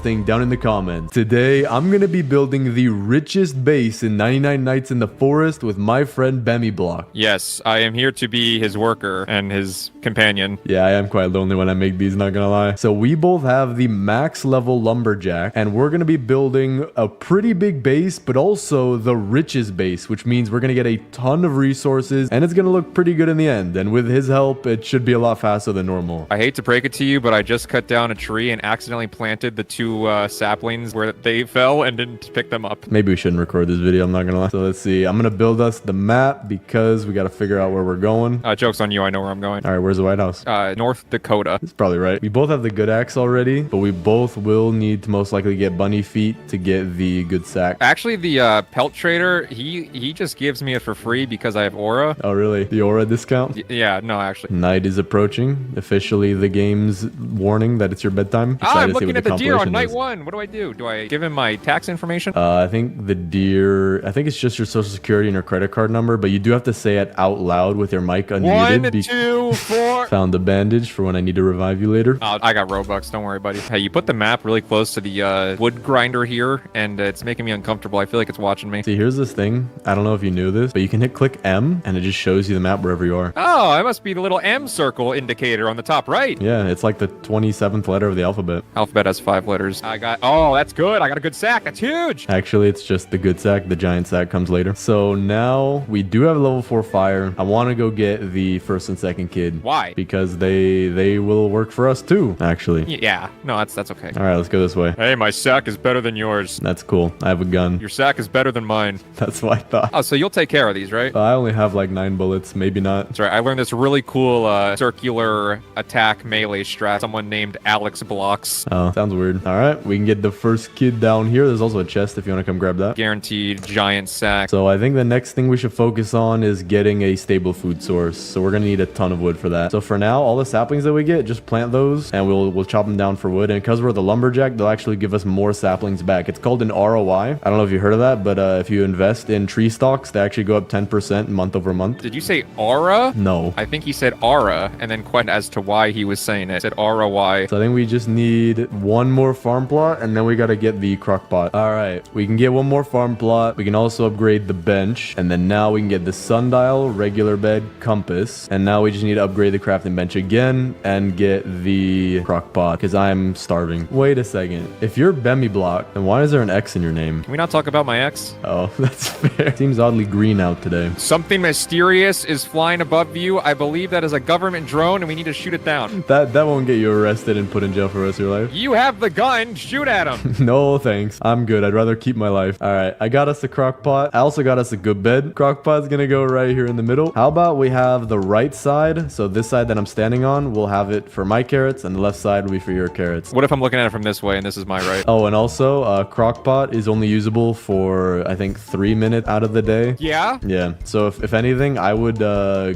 think down in the comments. Today, I'm gonna be building the richest base in 99 Nights in the Forest with my friend biome. Yes, I am here to be his worker and his companion. Yeah, I am quite lonely when I make these, not gonna lie. So we both have the max level lumberjack, and we're gonna be building a pretty big base, but also the richest base, which means we're gonna get a ton of resources, and it's gonna look pretty good in the end. And with his help, it should be a lot faster than normal. I hate to break it to you, but I just cut down a tree and accidentally planted the two saplings where they fell and didn't pick them up. Maybe we shouldn't record this video, I'm not gonna lie. So let's see. I'm gonna build us the map because we gotta figure out where we're going. Joke's on you, I know where I'm going. All right, where's the White House? North Dakota. It's probably right. We both have the good axe already, but we both will need to most likely get bunny feet to get the good sack. Actually, the pelt trader, he just gives me it for free because I have aura. Oh, really? The aura discount? Yeah, no, actually. Night is approaching. Officially, the game's warning that it's your bedtime. I'm looking at the deer on night 1. What do I do? Do I give him my tax information? I think the deer, I think it's just your social security and your credit card number, but you do have to say it out loud with your mic unmuted. 1, 2, 4. Found the bandage for when I need to revive you later. I got Robux, don't worry, buddy. Hey, you put the map really close to the wood grinder here, and it's making me uncomfortable. I feel like it's watching me. See, here's this thing. I don't know if you knew this, but you can hit click M, and it just shows you the map wherever you are. Oh, it must be the little M circle indicator on the top right. Yeah, it's like the 27th letter of the alphabet. Alphabet has 5 letters. Oh, that's good. I got a good sack. That's huge. Actually, it's just the good sack. The giant sack comes later. So now we do have level 4 fire. I want to go get the first and second kid. Why? Because they will work for us too, actually. Yeah. No, that's okay. All right, let's go this way. Hey, my sack is better than yours. That's cool. I have a gun. Your sack is better than mine. That's what I thought. Oh, so you'll take care of these, right? I only have like 9 bullets. Maybe not. That's right. I learned this really cool circular attack melee strat. Someone named Alex blocks. Oh, sounds weird. All right, we can get the first kid down here. There's also a chest if you want to come grab that. Guaranteed giant sack. So I think the next thing we should focus on is getting a stable food source. So we're gonna need a ton of wood for that. So for now, all the saplings that we get, just plant those, and we'll chop them down for wood. And because we're the lumberjack, they'll actually give us more saplings back. It's called an ROI. I don't know if you heard of that, but if you invest in tree stalks, they actually go up 10% month over month. Did you say aura? No. I think he said aura, and then questioned as to why he was saying it. It said ROI. So I think we just need one more farm plot, and then we gotta get the crock pot. All right, we can get one more farm plot. We can also upgrade the bench, and then now we can get the sundial, regular bed, compass, and now we just need to upgrade the crafting bench again and get the crock pot because I'm starving. Wait a second. If you're Bemi Block, then why is there an X in your name? Can we not talk about my ex? Oh, that's fair. Seems oddly green out today. Something mysterious is flying above you. I believe that is a government drone, and we need to shoot it down. That won't get you arrested and put in jail for the rest of your life. You have the gun. Shoot at him. No, thanks. I'm good. I'd rather keep my life. All right, I got us a crock pot. I also got us a good bed. Crock pot's gonna go right here in the middle. How about we have the right side? So this side that I'm standing on, we'll have it for my carrots, and the left side will be for your carrots. What if I'm looking at it from this way and this is my right? Oh, and also, crock pot is only usable for, I think, 3 minutes out of the day. Yeah? Yeah. So if anything, I would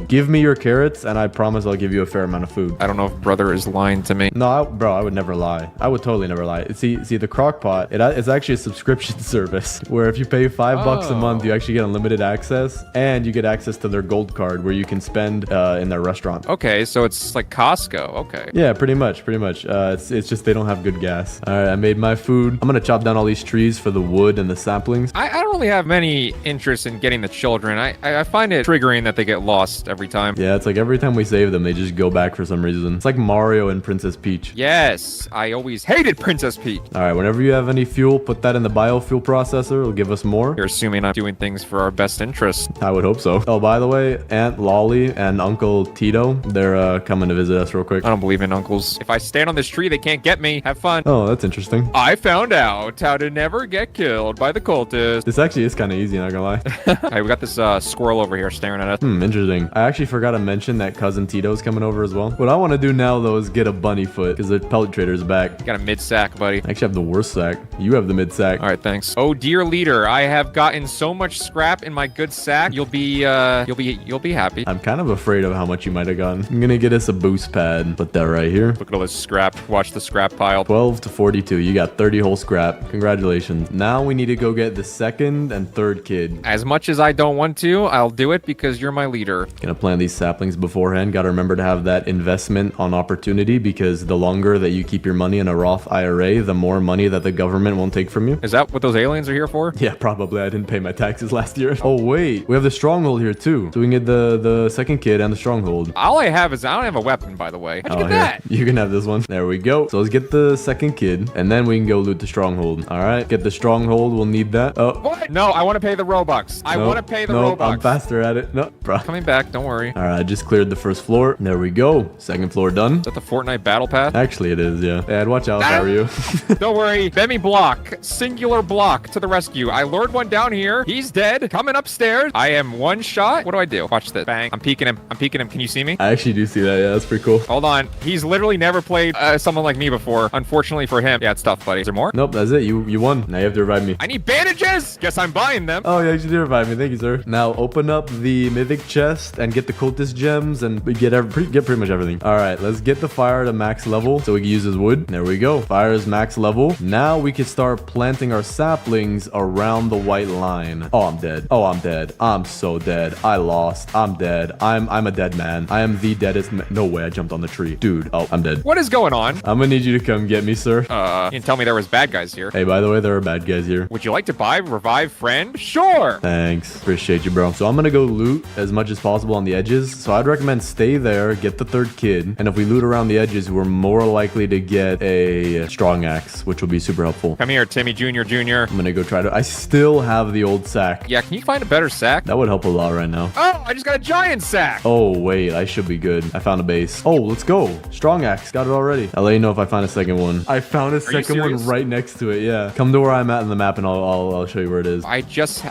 give me your carrots, and I promise I'll give you a fair amount of food. I don't know if brother is lying to me. No, bro, I would never lie. I would totally never lie. See, the crock pot, it's actually a subscription service where if you pay $5 a month, you actually get unlimited access, and you get access to their gold card where you can spend in their restaurant. Okay, so it's like Costco. Okay. Yeah, pretty much. It's just they don't have good gas. All right, I made my food. I'm gonna chop down all these trees for the wood and the saplings. I don't really have many interest in getting the children. I find it triggering that they get lost every time. Yeah, it's like every time we save them, they just go back for some reason. It's like Mario and Princess Peach. Yes, I always hated Princess Peach. All right, whenever you have any fuel, put that in the biofuel processor. It'll give us more. You're assuming I'm doing things for our best interest. I would hope so. Oh, by the way, Aunt Lolly and Uncle Tito, they're coming to visit us real quick. I don't believe in uncles. If I stand on this tree, they can't get me. Have fun. Oh, that's interesting. I found out how to never get killed by the cultists. This actually is kind of easy, not gonna lie. Hey, we got this squirrel over here staring at us. Interesting. I actually forgot to mention that Cousin Tito's coming over as well. What I want to do now, though, is get a bunny foot because the pellet trader's back. You got a mid-sack, buddy. I actually have the worst sack. You have the mid-sack. All right, thanks. Oh, dear leader, I have gotten so much scrap in my good sack. You'll be happy. I'm kind of afraid of how much you might have gotten. I'm gonna get us a boost pad. Put that right here. Look at all this scrap. Watch the scrap pile. 12 to 42. You got 30 whole scrap. Congratulations. Now we need to go get the second and third kid. As much as I don't want to, I'll do it because you're my leader. Gonna plant these saplings beforehand. Gotta remember to have that investment on opportunity because the longer that you keep your money in a Roth IRA, the more money that the government won't take from you. Is that what those aliens are here for? Yeah, probably. I didn't pay my taxes last year. Oh, wait. We have the stronghold here, too. So we can get the second kid and the stronghold. All I have is I don't have a weapon, by the way. How'd you get Here. that? You can have this one. There we go. So let's get the second kid, and then we can go loot the stronghold. All right. Get the stronghold. We'll need that. Oh. What? No, I want to pay the Robux. I want to pay the Robux. I'm faster at it. No, bro. Coming back. Don't worry. All right. I just cleared the first floor. There we go. Second floor done. Is that the Fortnite battle pass? Actually, it is, yeah. Hey, I'd watch out if I were you. Don't worry. Bemi block. Singular block to the rescue. I lured one down here. He's dead. Coming upstairs. I am one shot. What do I do? Watch this. Bang. I'm peeking him. I'm peeking him. Can you see me? I actually do see that. Yeah, that's pretty cool. Hold on. He's literally never played someone like me before. Unfortunately for him. Yeah, it's tough, buddy. Is there more? Nope, that's it. You won. Now you have to revive me. I need bandages. Guess I'm buying them. Oh, you actually did revive me. Thank you, sir. Now open up the mythic chest and get the cultist gems and we get pretty much everything. All right, let's get the fire to max level so we can use his wood. There we go. Fire is max level. Now we can start planting our saplings around the white line. Oh, I'm dead. Oh, I'm dead. I'm so dead. I lost. I'm dead. I'm a dead man. I am the deadest man. No way. I jumped on the tree. Dude. Oh, I'm dead. What is going on? I'm gonna need you to come get me, sir. You didn't tell me there was bad guys here. Hey, by the way, there are bad guys here. Would you like to buy revive friend? Sure. Thanks. Appreciate you, bro. So I'm gonna go loot as much as possible on the edges. So I'd recommend stay there, get the third kid, and if we loot around the edges, we're more likely to get a strong axe, which will be super helpful. Come here, Timmy Jr. Jr. I'm gonna go try to... I still have the old sack. Yeah, can you find a better sack? That would help a lot right now. Oh, I just got a giant sack. Oh, wait. I should be good. I found a base. Oh, let's go. Strong axe. Got it already. I'll let you know if I find a second one. I found a second one right next to it. Yeah. Come to where I'm at in the map and I'll show you where it is. I just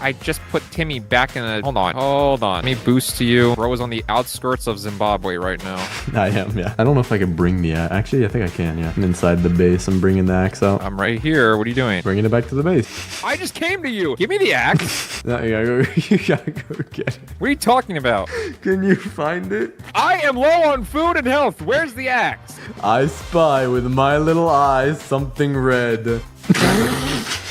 put Timmy back in a... Hold on. Let me boost to you. Bro is on the outskirts of Zimbabwe right now. I am, yeah. I don't know if I can bring the axe. Actually, I think I can, yeah. I'm inside the base. I'm bringing the axe out. I'm right here. What are you doing? Bringing it back to the base. I just came to you. Give me the axe. No, you gotta go get it. What are you talking about? Can you find it? I am low on food and health. Where's the axe? I spy with my little eyes something red.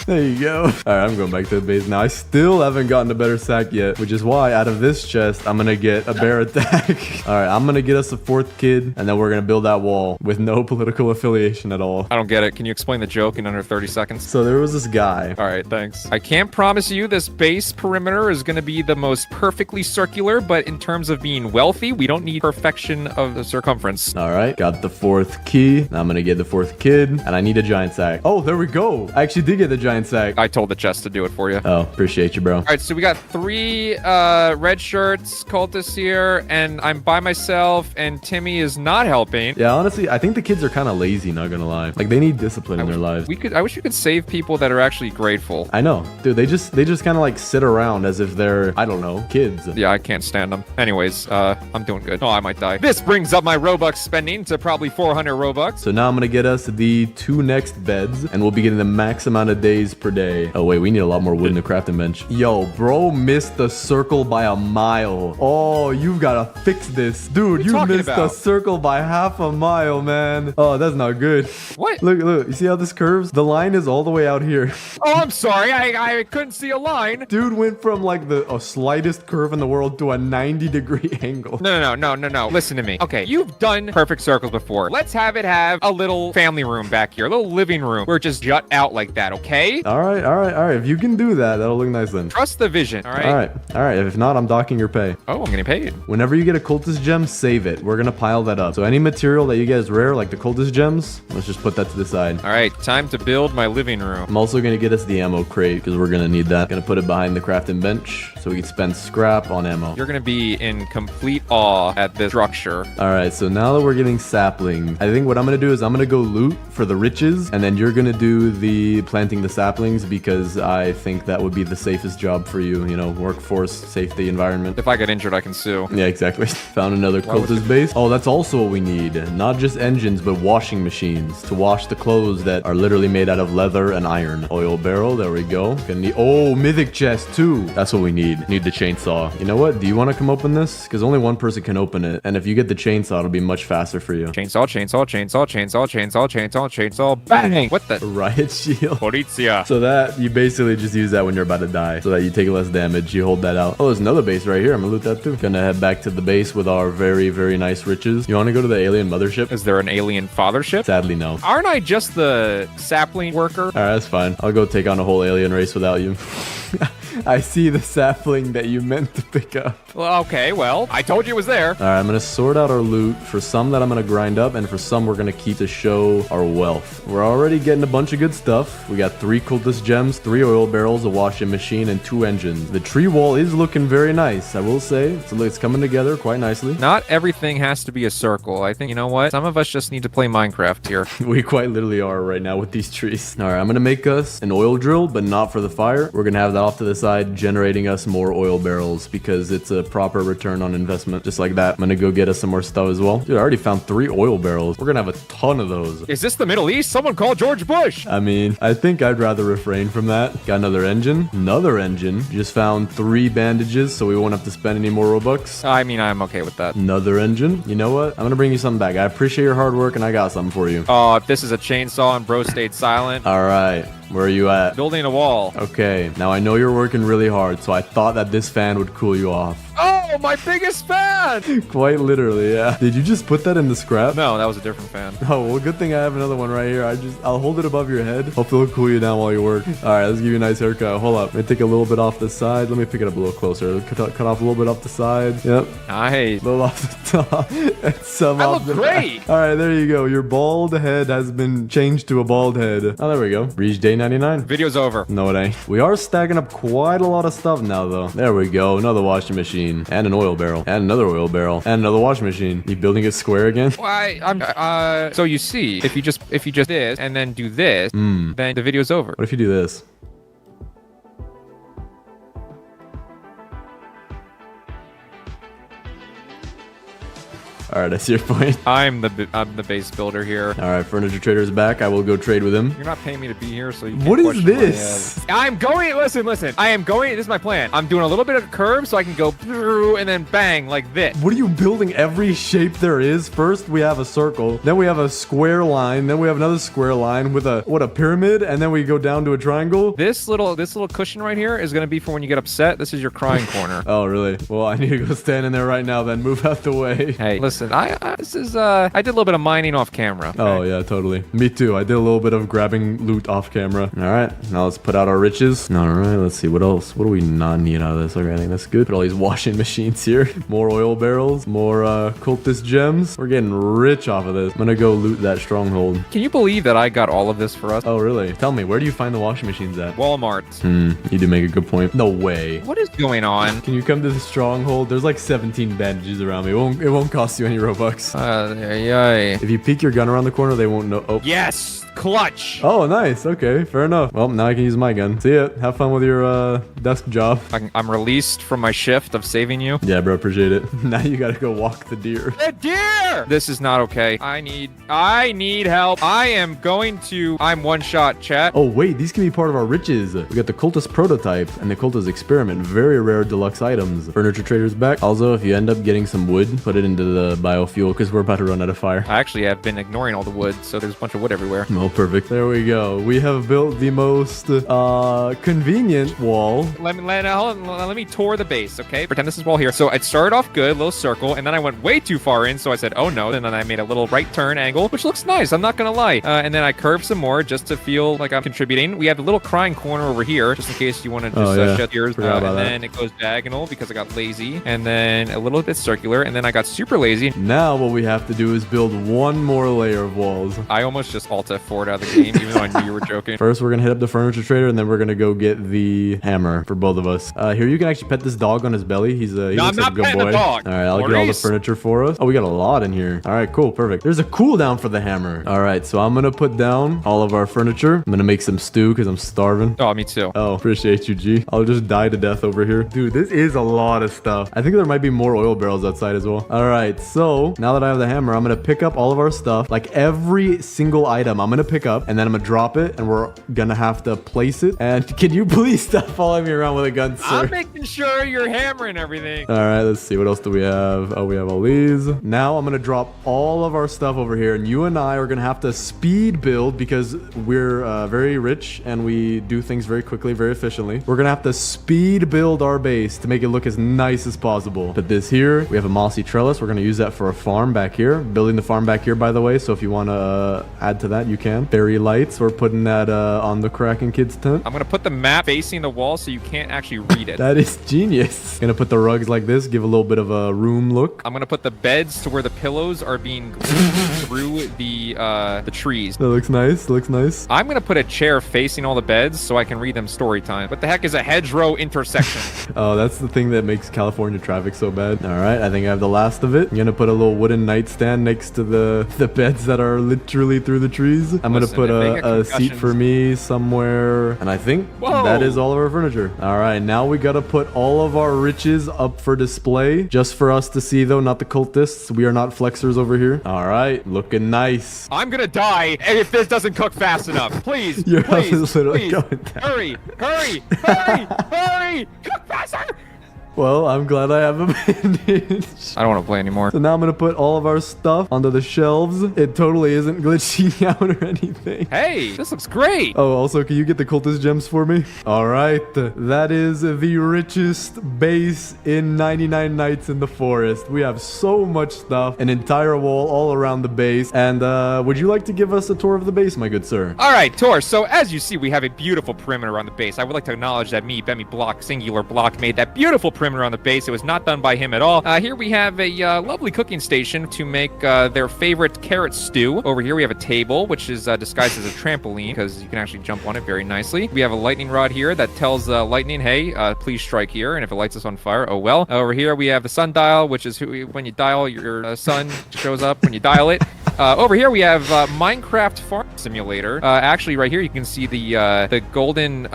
There you go. All right, I'm going back to the base now. I still haven't gotten a better sack yet, which is why out of this chest, I'm going to get a bear attack. All right, I'm going to get us a fourth kid, and then we're going to build that wall with no political affiliation at all. I don't get it. Can you explain the joke in under 30 seconds? So there was this guy. All right, thanks. I can't promise you this base perimeter is going to be the most perfectly circular, but in terms of being wealthy, we don't need perfection of the circumference. All right, got the fourth key. Now I'm going to get the fourth kid, and I need a giant sack. Oh, there we go. I actually did get the giant sack. I told the chest to do it for you. Oh, appreciate you, bro. All right, so we got 3 red shirts, cultists here, and I'm by myself, and Timmy is not helping. Yeah, honestly, I think the kids are kind of lazy, not gonna lie. Like, they need discipline in their lives. I wish we could save people that are actually grateful. I know. Dude, they just kind of like sit around as if they're, I don't know, kids. Yeah, I can't stand them. Anyways, I'm doing good. Oh, I might die. This brings up my Robux spending to probably 400 Robux. So now I'm gonna get us the 2 next beds, and we'll be getting the max amount of days per day. Oh, wait, we need a lot more wood in the crafting bench. Yo, bro missed the circle by a mile. Oh, you gotta fix this. Dude, you missed the circle by half a mile, man. Oh, that's not good. What? Look, you see how this curves? The line is all the way out here. Oh, I'm sorry. I couldn't see a line. Dude went from like the slightest curve in the world to a 90-degree angle. No. Listen to me. Okay, you've done perfect circles before. Let's have it have a little family room back here, a little living room where it just jut out like that, okay? All right. If you can do that, that'll look nice then. Trust the vision, all right? All right. If not, I'm docking your pay. Oh, I'm getting paid. Whenever you get a cultist gem, save it. We're gonna pile that up. So any material that you get is rare, like the cultist gems, let's just put that to the side. All right, time to build my living room. I'm also gonna get us the ammo crate because we're gonna need that. Gonna put it behind the crafting bench so we can spend scrap on ammo. You're gonna be in complete awe at this structure. All right, so now that we're getting sapling, I think what I'm gonna do is I'm gonna go loot for the riches, and then you're gonna do the planting the saplings because I think that would be the safest job for you. You know, workforce, safety, environment. If I get injured, I can sue. Yeah, exactly. Found another cultist base. Oh, that's also what we need. Not just engines, but washing machines to wash the clothes that are literally made out of leather and iron. Oil barrel, there we go. Gonna need, oh, mythic chest too. That's what we need. Need the chainsaw. You know what? Do you want to come open this? Because only one person can open it. And if you get the chainsaw, it'll be much faster for you. Chainsaw. Bang! What the? Riot shield. Yeah. So that, you basically just use that when you're about to die, so that you take less damage. You hold that out. Oh, there's another base right here. I'm gonna loot that too. Gonna head back to the base with our very, very nice riches. You wanna go to the alien mothership? Is there an alien fathership? Sadly, no. Aren't I just the sapling worker? All right, that's fine. I'll go take on a whole alien race without you. I see the sapling that you meant to pick up. Well, okay, well, I told you it was there. All right, I'm gonna sort out our loot. For some that I'm gonna grind up, and for some we're gonna keep to show our wealth. We're already getting a bunch of good stuff. We got 3 cultist gems, 3 oil barrels, a washing machine, and 2 engines. The tree wall is looking very nice, I will say. So it's coming together quite nicely. Not everything has to be a circle. I think, you know what? Some of us just need to play Minecraft here. We quite literally are right now with these trees. All right, I'm gonna make us an oil drill, but not for the fire. We're gonna have that off to the side, generating us more oil barrels because it's a proper return on investment. Just like that. I'm gonna go get us some more stuff as well. Dude, I already found 3 oil barrels. We're gonna have a ton of those. Is this the Middle East? Someone call George Bush. I mean, I think I'd rather refrain from that. Got another engine. Another engine. Just found 3 bandages, so we won't have to spend any more Robux. I mean, I'm okay with that. Another engine. You know what? I'm gonna bring you something back. I appreciate your hard work, and I got something for you. Oh, if this is a chainsaw and bro stayed silent. All right. Where are you at? Building a wall. Okay. Now, I know you're working really hard, so I thought that this fan would cool you off. Oh, my biggest fan! Quite literally, yeah. Did you just put that in the scrap? No, that was a different fan. Oh, well, good thing I have another one right here. I'll hold it above your head. Hopefully it'll cool you down while you work. All right, let's give you a nice haircut. Hold up. Let me take a little bit off the side. Let me pick it up a little closer. Cut off a little bit off the side. Yep. Nice. A little off the top. And some I off look the great. back. All right, there you go. Your bald head has been changed to a bald head. Oh, there we go. Reach day 99. Video's over. No, it ain't. We are stacking up quite a lot of stuff now, though. There we go. Another washing machine. And an oil barrel. And another oil barrel. And another washing machine. You building it square again? Why? So you see, if you just this and then do this, then the video's over. What if you do this? All right, I see your point. I'm the base builder here. All right, furniture trader's back. I will go trade with him. You're not paying me to be here, so you can't What is question this? I'm going. Listen. I am going. This is my plan. I'm doing a little bit of curve so I can go through and then bang like this. What are you building? Every shape there is. First, we have a circle. Then we have a square line. Then we have another square line with a pyramid. And then we go down to a triangle. This little cushion right here is gonna be for when you get upset. This is your crying corner. Oh, really? Well, I need to go stand in there right now. Then move out the way. Hey, listen. I did a little bit of mining off camera. Okay? Oh, yeah, totally. Me too. I did a little bit of grabbing loot off camera. All right, now let's put out our riches. All right, let's see. What else? What do we not need out of this? Okay, I think that's good. Put all these washing machines here. More oil barrels. More cultist gems. We're getting rich off of this. I'm gonna go loot that stronghold. Can you believe that I got all of this for us? Oh, really? Tell me, where do you find the washing machines at? Walmart. You do make a good point. No way. What is going on? Can you come to the stronghold? There's like 17 bandages around me. It won't cost you any Robux. Yay. If you peek your gun around the corner, they won't know. Oh. Yes! Clutch! Oh, nice. Okay, fair enough. Well, now I can use my gun. See ya. Have fun with your desk job. I'm released from my shift of saving you. Yeah, bro, appreciate it. Now you gotta go walk the deer. The deer! This is not okay. I need help. I'm one shot, chat. Oh, wait, these can be part of our riches. We got the cultist prototype and the cultist experiment. Very rare deluxe items. Furniture trader's back. Also, if you end up getting some wood, put it into the biofuel because we're about to run out of fire. I actually have been ignoring all the wood, so there's a bunch of wood everywhere. Oh, perfect. There we go. We have built the most convenient wall. Let me tour the base, okay? Pretend this is wall here. So it started off good, little circle, and then I went way too far in, so I said, oh no, and then I made a little right turn angle, which looks nice, I'm not gonna lie. And then I curved some more just to feel like I'm contributing. We have a little crying corner over here, just in case you want to just shut yours. And then it goes diagonal because I got lazy, and then a little bit circular, and then I got super lazy. Now what we have to do is build one more layer of walls. I almost just Alt F4'd out of the game, even though I knew you were joking. First, we're gonna hit up the furniture trader, and then we're gonna go get the hammer for both of us. Here, you can actually pet this dog on his belly. He looks like a good boy. All right, I'll get all the furniture for us. Oh, we got a lot in here. All right, cool, perfect. There's a cooldown for the hammer. All right, so I'm gonna put down all of our furniture. I'm gonna make some stew because I'm starving. Oh, me too. Oh, appreciate you, G. I'll just die to death over here. Dude, this is a lot of stuff. I think there might be more oil barrels outside as well. All right, so now that I have the hammer, I'm gonna pick up all of our stuff. Like every single item, I'm gonna pick up, and then I'm gonna drop it, and we're gonna have to place it. And can you please stop following me around with a gun, sir? I'm making sure you're hammering everything. All right, let's see. What else do we have? Oh, we have all these. Now I'm gonna drop all of our stuff over here, and you and I are gonna have to speed build because we're very rich and we do things very quickly, very efficiently. We're gonna have to speed build our base to make it look as nice as possible. Put this here. We have a mossy trellis. We're gonna use that for a farm back here. Building the farm back here, by the way. So if you want to add to that, you can. Fairy lights. We're putting that on the Kraken Kids tent. I'm gonna put the map facing the wall so you can't actually read it. That is genius. Gonna put the rugs like this, give a little bit of a room look. I'm gonna put the beds to where the pillows are being glued through the trees. That looks nice. Looks nice. I'm gonna put a chair facing all the beds so I can read them story time. What the heck is a hedgerow intersection? Oh, that's the thing that makes California traffic so bad. All right, I think I have the last of it. I'm gonna put a little wooden nightstand next to the beds that are literally through the trees. I'm gonna put a seat for me somewhere, and I think that is all of our furniture. All right, now we gotta put all of our riches up for display, just for us to see though, not the cultists. We are not flexers over here. All right, looking nice. I'm gonna die if this doesn't cook fast enough. Please, Your house please, is literally please. going down. Hurry, hurry, hurry, hurry! Cook faster! Well, I'm glad I have a bandage. I don't want to play anymore. So now I'm gonna put all of our stuff onto the shelves. It totally isn't glitching out or anything. Hey, this looks great. Oh, also, can you get the cultist gems for me? All right, that is the richest base in 99 Nights in the Forest. We have so much stuff, an entire wall all around the base. And would you like to give us a tour of the base, my good sir? All right, Tor. So as you see, we have a beautiful perimeter around the base. I would like to acknowledge that me, Bemi Block, singular block, made that beautiful perimeter on the base. It was not done by him at all. Here we have a lovely cooking station to make their favorite carrot stew. Over here we have a table, which is disguised as a trampoline because you can actually jump on it very nicely. We have a lightning rod here that tells lightning, hey, please strike here. And if it lights us on fire, oh well. Over here we have the sundial, which is when you dial, your sun shows up when you dial it. Over here we have Minecraft Farm Simulator. Actually, right here you can see the golden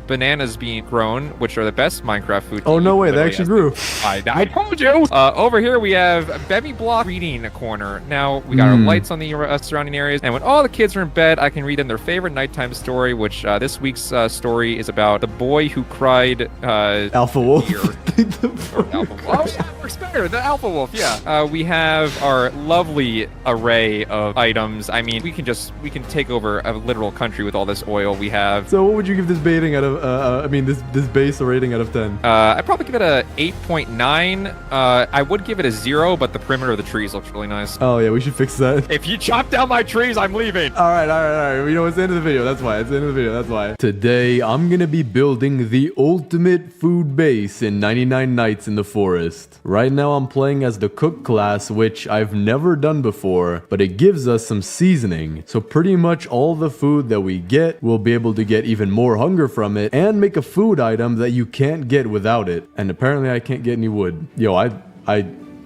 bananas being grown, which are the best Minecraft food. Oh, no way. They actually grew. I told you. Over here we have Bemi Block reading corner. Now we got our lights on the surrounding areas, and when all the kids are in bed, I can read them their favorite nighttime story, which this week's story is about the boy who cried. Alpha Wolf. Alpha Wolf. Oh, yeah, works better. The Alpha Wolf. Yeah. We have our lovely array of items. I mean, we can take over a literal country with all this oil we have. So what would you give this baiting out of? This base a rating out of 10? I'd probably give it a 8.9. I would give it a 0, but the perimeter of the trees looks really nice. Oh yeah, we should fix that. If you chop down my trees, I'm leaving. All right. You know, it's the end of the video. That's why. It's the end of the video. That's why. Today, I'm gonna be building the ultimate food base in 99 Nights in the Forest. Right now, I'm playing as the cook class, which I've never done before, but it gives us some seasoning. So pretty much all the food that we get, we'll be able to get even more hunger from it and make a food item that you can't get without it. And apparently, I can't get any wood. Yo,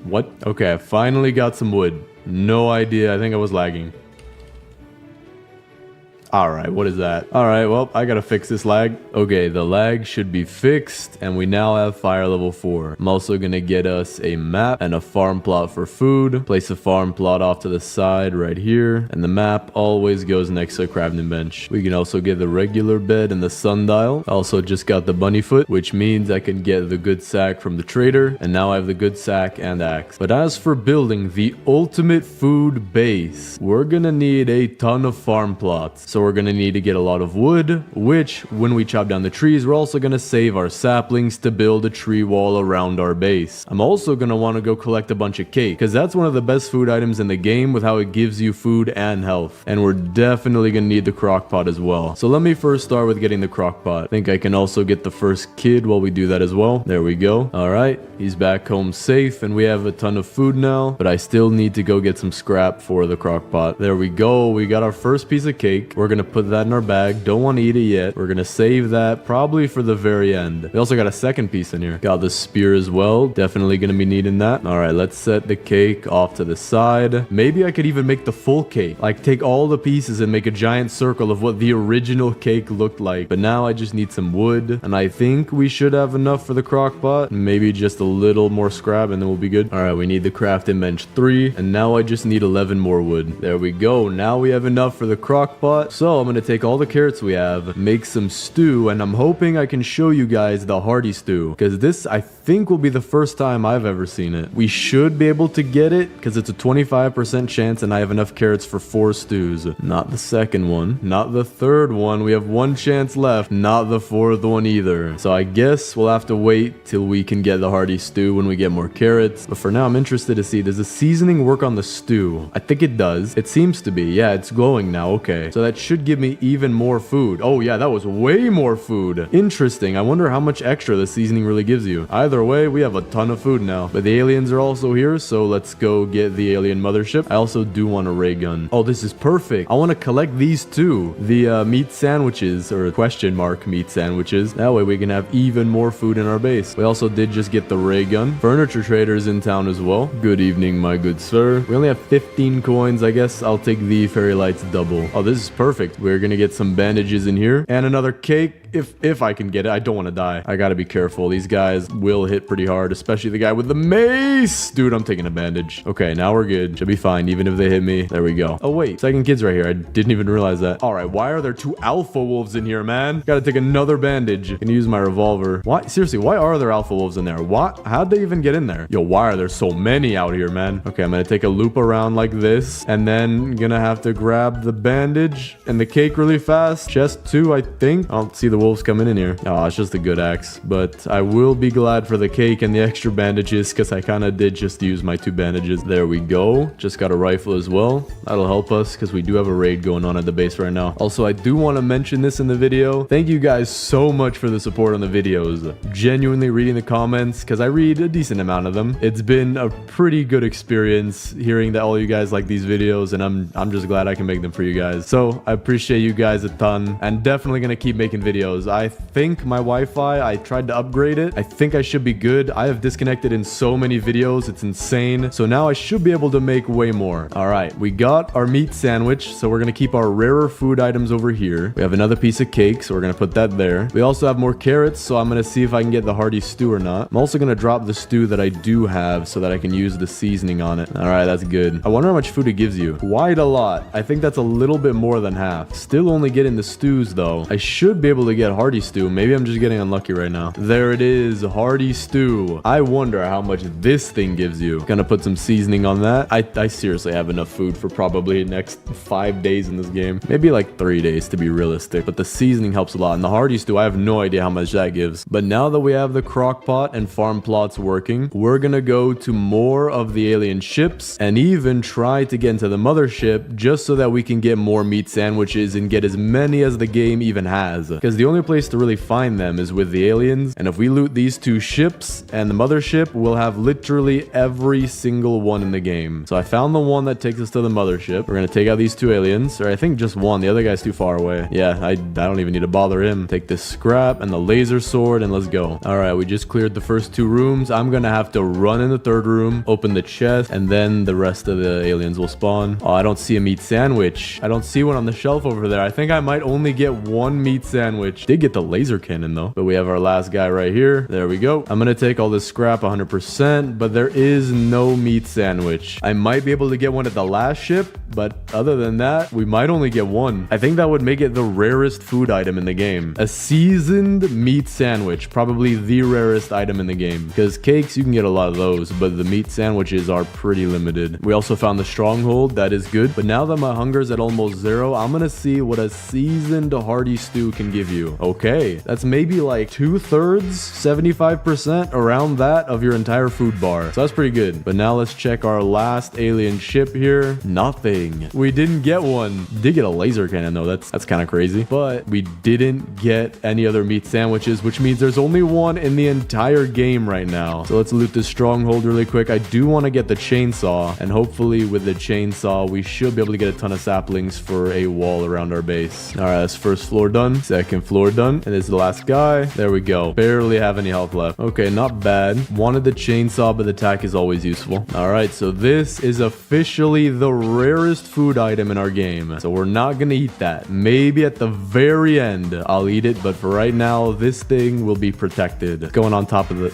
what? Okay, I finally got some wood. No idea. I think I was lagging. Alright, what is that? Alright, well, I gotta fix this lag. Okay, the lag should be fixed, and we now have fire level 4. I'm also gonna get us a map and a farm plot for food. Place a farm plot off to the side right here, and the map always goes next to a crafting bench. We can also get the regular bed and the sundial. Also just got the bunny foot, which means I can get the good sack from the trader, and now I have the good sack and axe. But as for building the ultimate food base, we're gonna need a ton of farm plots. So we're gonna need to get a lot of wood, which when we chop down the trees, we're also gonna save our saplings to build a tree wall around our base. I'm also gonna want to go collect a bunch of cake, because that's one of the best food items in the game with how it gives you food and health. And we're definitely gonna need the crock pot as well. So let me first start with getting the crock pot. I think I can also get the first kid while we do that as well. There we go. All right, he's back home safe, and we have a ton of food now, but I still need to go get some scrap for the crock pot. There we go. We got our first piece of cake. We're We're gonna put that in our bag. Don't want to eat it yet. We're gonna save that probably for the very end. We also got a second piece in here. Got the spear as well. Definitely gonna be needing that. All right, let's set the cake off to the side. Maybe I could even make the full cake. Like take all the pieces and make a giant circle of what the original cake looked like. But now I just need some wood, and I think we should have enough for the crock pot. Maybe just a little more scrap and then we'll be good. All right, we need the crafting bench 3, and now I just need 11 more wood. There we go. Now we have enough for the crock pot. So I'm gonna take all the carrots we have, make some stew, and I'm hoping I can show you guys the hearty stew, because this I think will be the first time I've ever seen it. We should be able to get it because it's a 25% chance and I have enough carrots for 4 stews. Not the second one, not the third one. We have 1 chance left, not the 4th one either. So I guess we'll have to wait till we can get the hearty stew when we get more carrots. But for now, I'm interested to see, does the seasoning work on the stew? I think it does. It seems to be. Yeah, it's glowing now. Okay. So that should give me even more food. Oh yeah, that was way more food. Interesting. I wonder how much extra the seasoning really gives you. Either way, we have a ton of food now. But the aliens are also here, so let's go get the alien mothership. I also do want a ray gun. Oh, this is perfect. I want to collect these too. The meat sandwiches, or question mark meat sandwiches. That way we can have even more food in our base. We also did just get the ray gun. Furniture traders in town as well. Good evening, my good sir. We only have 15 coins. I guess I'll take the fairy lights double. Oh, this is perfect. We're gonna get some bandages in here and another cake. If I can get it. I don't want to die. I gotta be careful. These guys will hit pretty hard, especially the guy with the mace. Dude, I'm taking a bandage. Okay, now we're good. Should be fine, even if they hit me. There we go. Oh, wait. Second kid's right here. I didn't even realize that. All right, why are there 2 alpha wolves in here, man? Gotta take another bandage. Can use my revolver. Why? Seriously, why are there alpha wolves in there? What? How'd they even get in there? Yo, why are there so many out here, man? Okay, I'm gonna take a loop around like this, and then gonna have to grab the bandage and the cake really fast. Chest 2, I think. I don't see the wolves coming in here. Oh, it's just a good axe. But I will be glad for the cake and the extra bandages, because I kind of did just use my 2 bandages. There we go. Just got a rifle as well. That'll help us because we do have a raid going on at the base right now. Also, I do want to mention this in the video. Thank you guys so much for the support on the videos. Genuinely reading the comments, because I read a decent amount of them. It's been a pretty good experience hearing that all you guys like these videos, and I'm just glad I can make them for you guys. So I appreciate you guys a ton, and definitely gonna keep making videos. I think my Wi-Fi, I tried to upgrade it. I think I should be good. I have disconnected in so many videos. It's insane. So now I should be able to make way more. All right, we got our meat sandwich. So we're going to keep our rarer food items over here. We have another piece of cake, so we're going to put that there. We also have more carrots, so I'm going to see if I can get the hearty stew or not. I'm also going to drop the stew that I do have so that I can use the seasoning on it. All right, that's good. I wonder how much food it gives you. Quite a lot. I think that's a little bit more than half. Still only getting the stews though. I should be able to get hearty stew. Maybe I'm just getting unlucky right now. There it is, hearty stew. I wonder how much this thing gives you. Gonna put some seasoning on that. I seriously have enough food for probably the next 5 days in this game. Maybe like 3 days to be realistic, but the seasoning helps a lot. And the hearty stew, I have no idea how much that gives. But now that we have the crock pot and farm plots working, we're gonna go to more of the alien ships and even try to get into the mothership just so that we can get more meat sandwiches and get as many as the game even has. Because the only place to really find them is with the aliens, and if we loot these 2 ships and the mothership, we'll have literally every single one in the game. So I found the one that takes us to the mothership. We're gonna take out these 2 aliens, or I think just one. The other guy's too far away. Yeah, I don't even need to bother him. Take this scrap and the laser sword and let's go. All right, we just cleared the first 2 rooms. I'm gonna have to run in the 3rd room, open the chest, and then the rest of the aliens will spawn. Oh, I don't see a meat sandwich. I don't see one on the shelf over there. I think I might only get 1 meat sandwich. Did get the laser cannon though. But we have our last guy right here. There we go. I'm gonna take all this scrap 100%, but there is no meat sandwich. I might be able to get one at the last ship, but other than that, we might only get 1. I think that would make it the rarest food item in the game. A seasoned meat sandwich, probably the rarest item in the game. Because cakes, you can get a lot of those, but the meat sandwiches are pretty limited. We also found the stronghold. That is good. But now that my hunger's at almost 0, I'm gonna see what a seasoned hearty stew can give you. Okay, that's maybe like 2/3, 75%, around that of your entire food bar. So that's pretty good. But now let's check our last alien ship here. Nothing. nothing. We didn't get one. Did get a laser cannon though. That's kind of crazy. But we didn't get any other meat sandwiches, which means there's only one in the entire game right now. So let's loot this stronghold really quick. I do want to get the chainsaw, and hopefully with the chainsaw, we should be able to get a ton of saplings for a wall around our base. All right, that's first floor done. Second floor done. And this is the last guy. There we go. Barely have any health left. Okay, not bad. Wanted the chainsaw, but the attack is always useful. All right, so this is officially the rarest food item in our game. So we're not going to eat that. Maybe at the very end, I'll eat it. But for right now, this thing will be protected. It's going on top of the...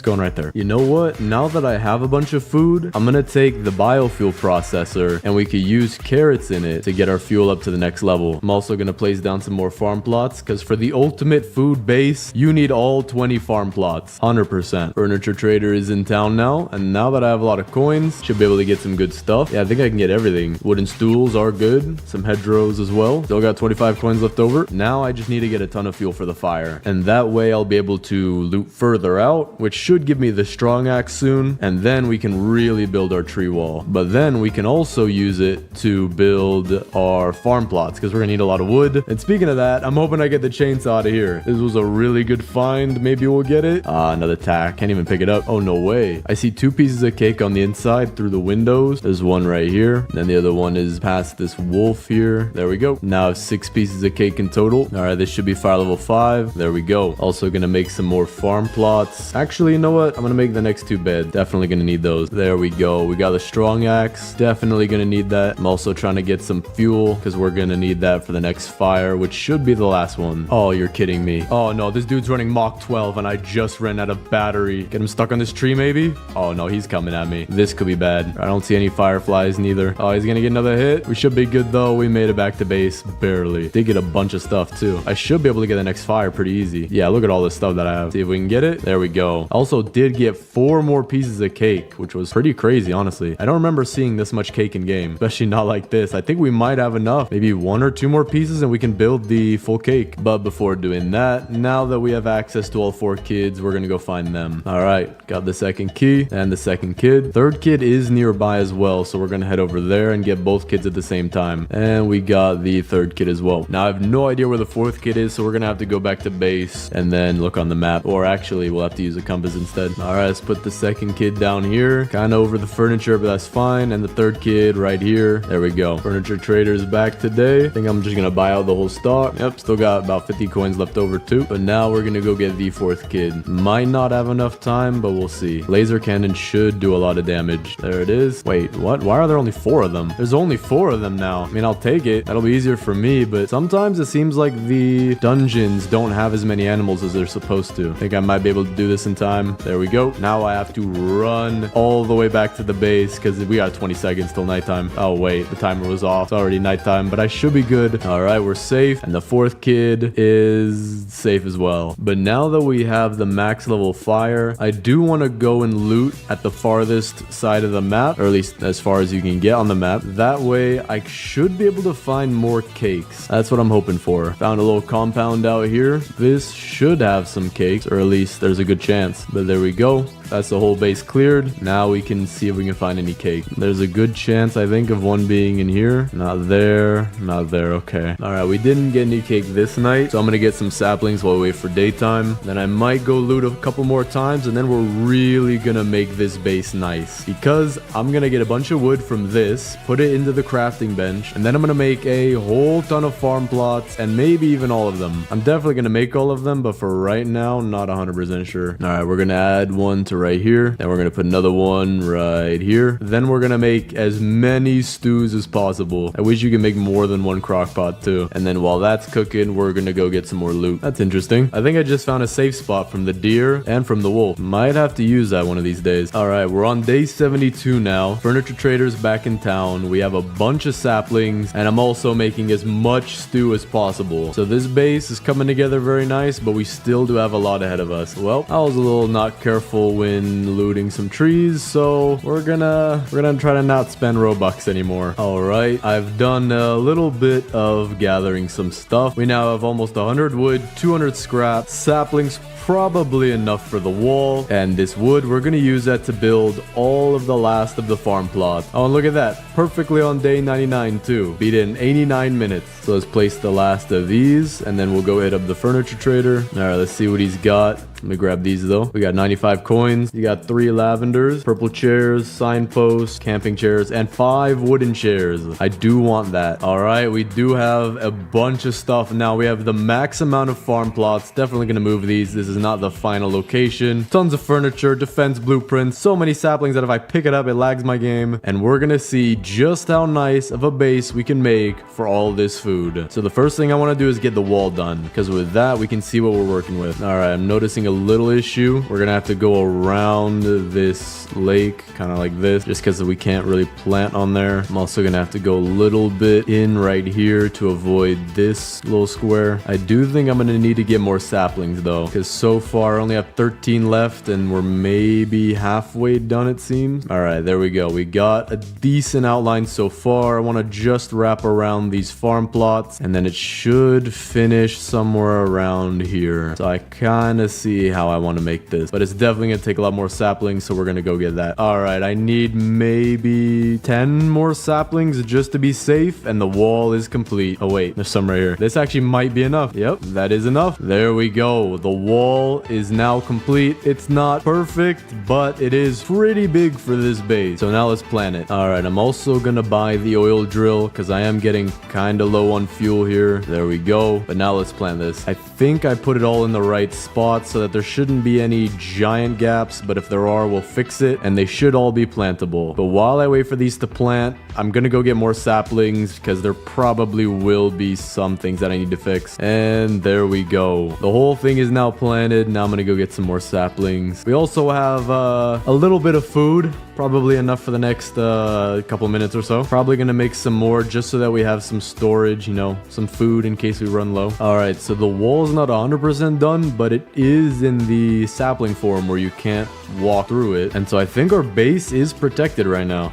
going right there. You know what? Now that I have a bunch of food, I'm gonna take the biofuel processor and we could use carrots in it to get our fuel up to the next level. I'm also gonna place down some more farm plots because for the ultimate food base, you need all 20 farm plots. 100%. Furniture trader is in town now, and now that I have a lot of coins, should be able to get some good stuff. Yeah, I think I can get everything. Wooden stools are good. Some hedgerows as well. Still got 25 coins left over. Now I just need to get a ton of fuel for the fire. And that way I'll be able to loot further out, which should give me the strong axe soon, and then we can really build our tree wall. But then we can also use it to build our farm plots because we're gonna need a lot of wood. And speaking of that, I'm hoping I get the chainsaw out of here. This was a really good find. Maybe we'll get it. Another tack. Can't even pick it up. Oh, no way. I see 2 pieces of cake on the inside through the windows. There's one right here. Then the other one is past this wolf here. There we go. Now I have 6 pieces of cake in total. All right, this should be fire level 5. There we go. Also gonna make some more farm plots. Actually, you know what? I'm gonna make the next 2 beds. Definitely gonna need those. There we go. We got the strong axe. Definitely gonna need that. I'm also trying to get some fuel because we're gonna need that for the next fire, which should be the last one. Oh, you're kidding me. Oh no, this dude's running Mach 12 and I just ran out of battery. Get him stuck on this tree maybe? Oh no, he's coming at me. This could be bad. I don't see any fireflies neither. Oh, he's gonna get another hit. We should be good though. We made it back to base. Barely. Did get a bunch of stuff too. I should be able to get the next fire pretty easy. Yeah, look at all this stuff that I have. See if we can get it. There we go. Also did get 4 more pieces of cake, which was pretty crazy, honestly. I don't remember seeing this much cake in game, especially not like this. I think we might have enough, maybe 1 or 2 more pieces and we can build the full cake. But before doing that, now that we have access to all 4 kids, we're gonna go find them. All right, got the second key and the second kid. Third kid is nearby as well, so we're gonna head over there and get both kids at the same time. And we got the third kid as well. Now I have no idea where the 4th kid is, so we're gonna have to go back to base and then look on the map, or actually we'll have to use a compass instead. All right, let's put the second kid down here, kind of over the furniture, but that's fine. And the third kid right here. There we go. Furniture trader's back today. I think I'm just gonna buy out the whole stock. Yep, still got about 50 coins left over too. But now we're gonna go get the 4th kid. Might not have enough time, but we'll see. Laser cannon should do a lot of damage. There it is. Wait, what? Why are there only 4 of them? There's only 4 of them now. I mean, I'll take it. That'll be easier for me, but sometimes it seems like the dungeons don't have as many animals as they're supposed to. I think I might be able to do this in time. There we go. Now I have to run all the way back to the base because we got 20 seconds till nighttime. Oh wait, the timer was off. It's already nighttime, but I should be good. All right, we're safe, and the 4th kid is safe as well. But now that we have the max level fire, I do want to go and loot at the farthest side of the map, or at least as far as you can get on the map. That way I should be able to find more cakes. That's what I'm hoping for. Found a little compound out here. This should have some cakes, or at least there's a good chance. But there we go. That's the whole base cleared. Now we can see if we can find any cake. There's a good chance, I think, of one being in here. Not there. Not there. Okay. All right. We didn't get any cake this night, so I'm going to get some saplings while we wait for daytime. Then I might go loot a couple more times, and then we're really going to make this base nice because I'm going to get a bunch of wood from this, put it into the crafting bench, and then I'm going to make a whole ton of farm plots and maybe even all of them. I'm definitely going to make all of them, but for right now, not 100% sure. All right. We're going to add one to right here. Then we're going to put another one right here. Then we're going to make as many stews as possible. I wish you could make more than one crock pot too. And then while that's cooking, we're going to go get some more loot. That's interesting. I think I just found a safe spot from the deer and from the wolf. Might have to use that one of these days. All right, we're on day 72 now. Furniture trader's back in town. We have a bunch of saplings, and I'm also making as much stew as possible. So this base is coming together very nice, but we still do have a lot ahead of us. Well, I was a little not careful when looting some trees, so we're gonna try to not spend Robux anymore. All right, I've done a little bit of gathering some stuff. We now have almost 100 wood, 200 scrap, saplings probably enough for the wall. And this wood, we're gonna use that to build all of the last of the farm plot. Oh, and look at that. Perfectly on day 99 too. Beat it in 89 minutes. So let's place the last of these, and then we'll go hit up the furniture trader. All right, let's see what he's got. Let me grab these though. We got 95 coins. You got 3 lavenders, purple chairs, signposts, camping chairs, and 5 wooden chairs. I do want that. All right, we do have a bunch of stuff. Now we have the max amount of farm plots. Definitely gonna move these. This is not the final location. Tons of furniture, defense blueprints, so many saplings that if I pick it up, it lags my game. And we're gonna see just how nice of a base we can make for all this food. So the first thing I want to do is get the wall done, because with that we can see what we're working with. All right, I'm noticing a little issue. We're gonna have to go around this lake kind of like this, just because we can't really plant on there. I'm also gonna have to go a little bit in right here to avoid this little square. I do think I'm gonna need to get more saplings though, because so far I only have 13 left and we're maybe halfway done, it seems. All right, there we go. We got a decent outline so far. I want to just wrap around these farm plots, and then it should finish somewhere around here. So I kind of see how I want to make this, but it's definitely gonna take a lot more saplings, so we're gonna go get that. All right, I need maybe 10 more saplings just to be safe, and the wall is complete. Oh wait, there's some right here. This actually might be enough. Yep, that is enough. There we go. The wall is now complete. It's not perfect, but it is pretty big for this base. So now let's plant it. All right, I'm also gonna buy the oil drill because I am getting kind of low on fuel here. There we go. But now let's plant this. I think I put it all in the right spot so that there shouldn't be any giant gaps, but if there are, we'll fix it, and they should all be plantable. But while I wait for these to plant, I'm gonna go get more saplings because there probably will be some things that I need to fix. And there we go. The whole thing is now planted. Now I'm gonna go get some more saplings. We also have a little bit of food, probably enough for the next couple minutes or so. Probably gonna make some more just so that we have some storage, you know, some food in case we run low. All right, so the wall is not 100% done, but it is in the sapling form where you can't walk through it. And so I think our base is protected right now.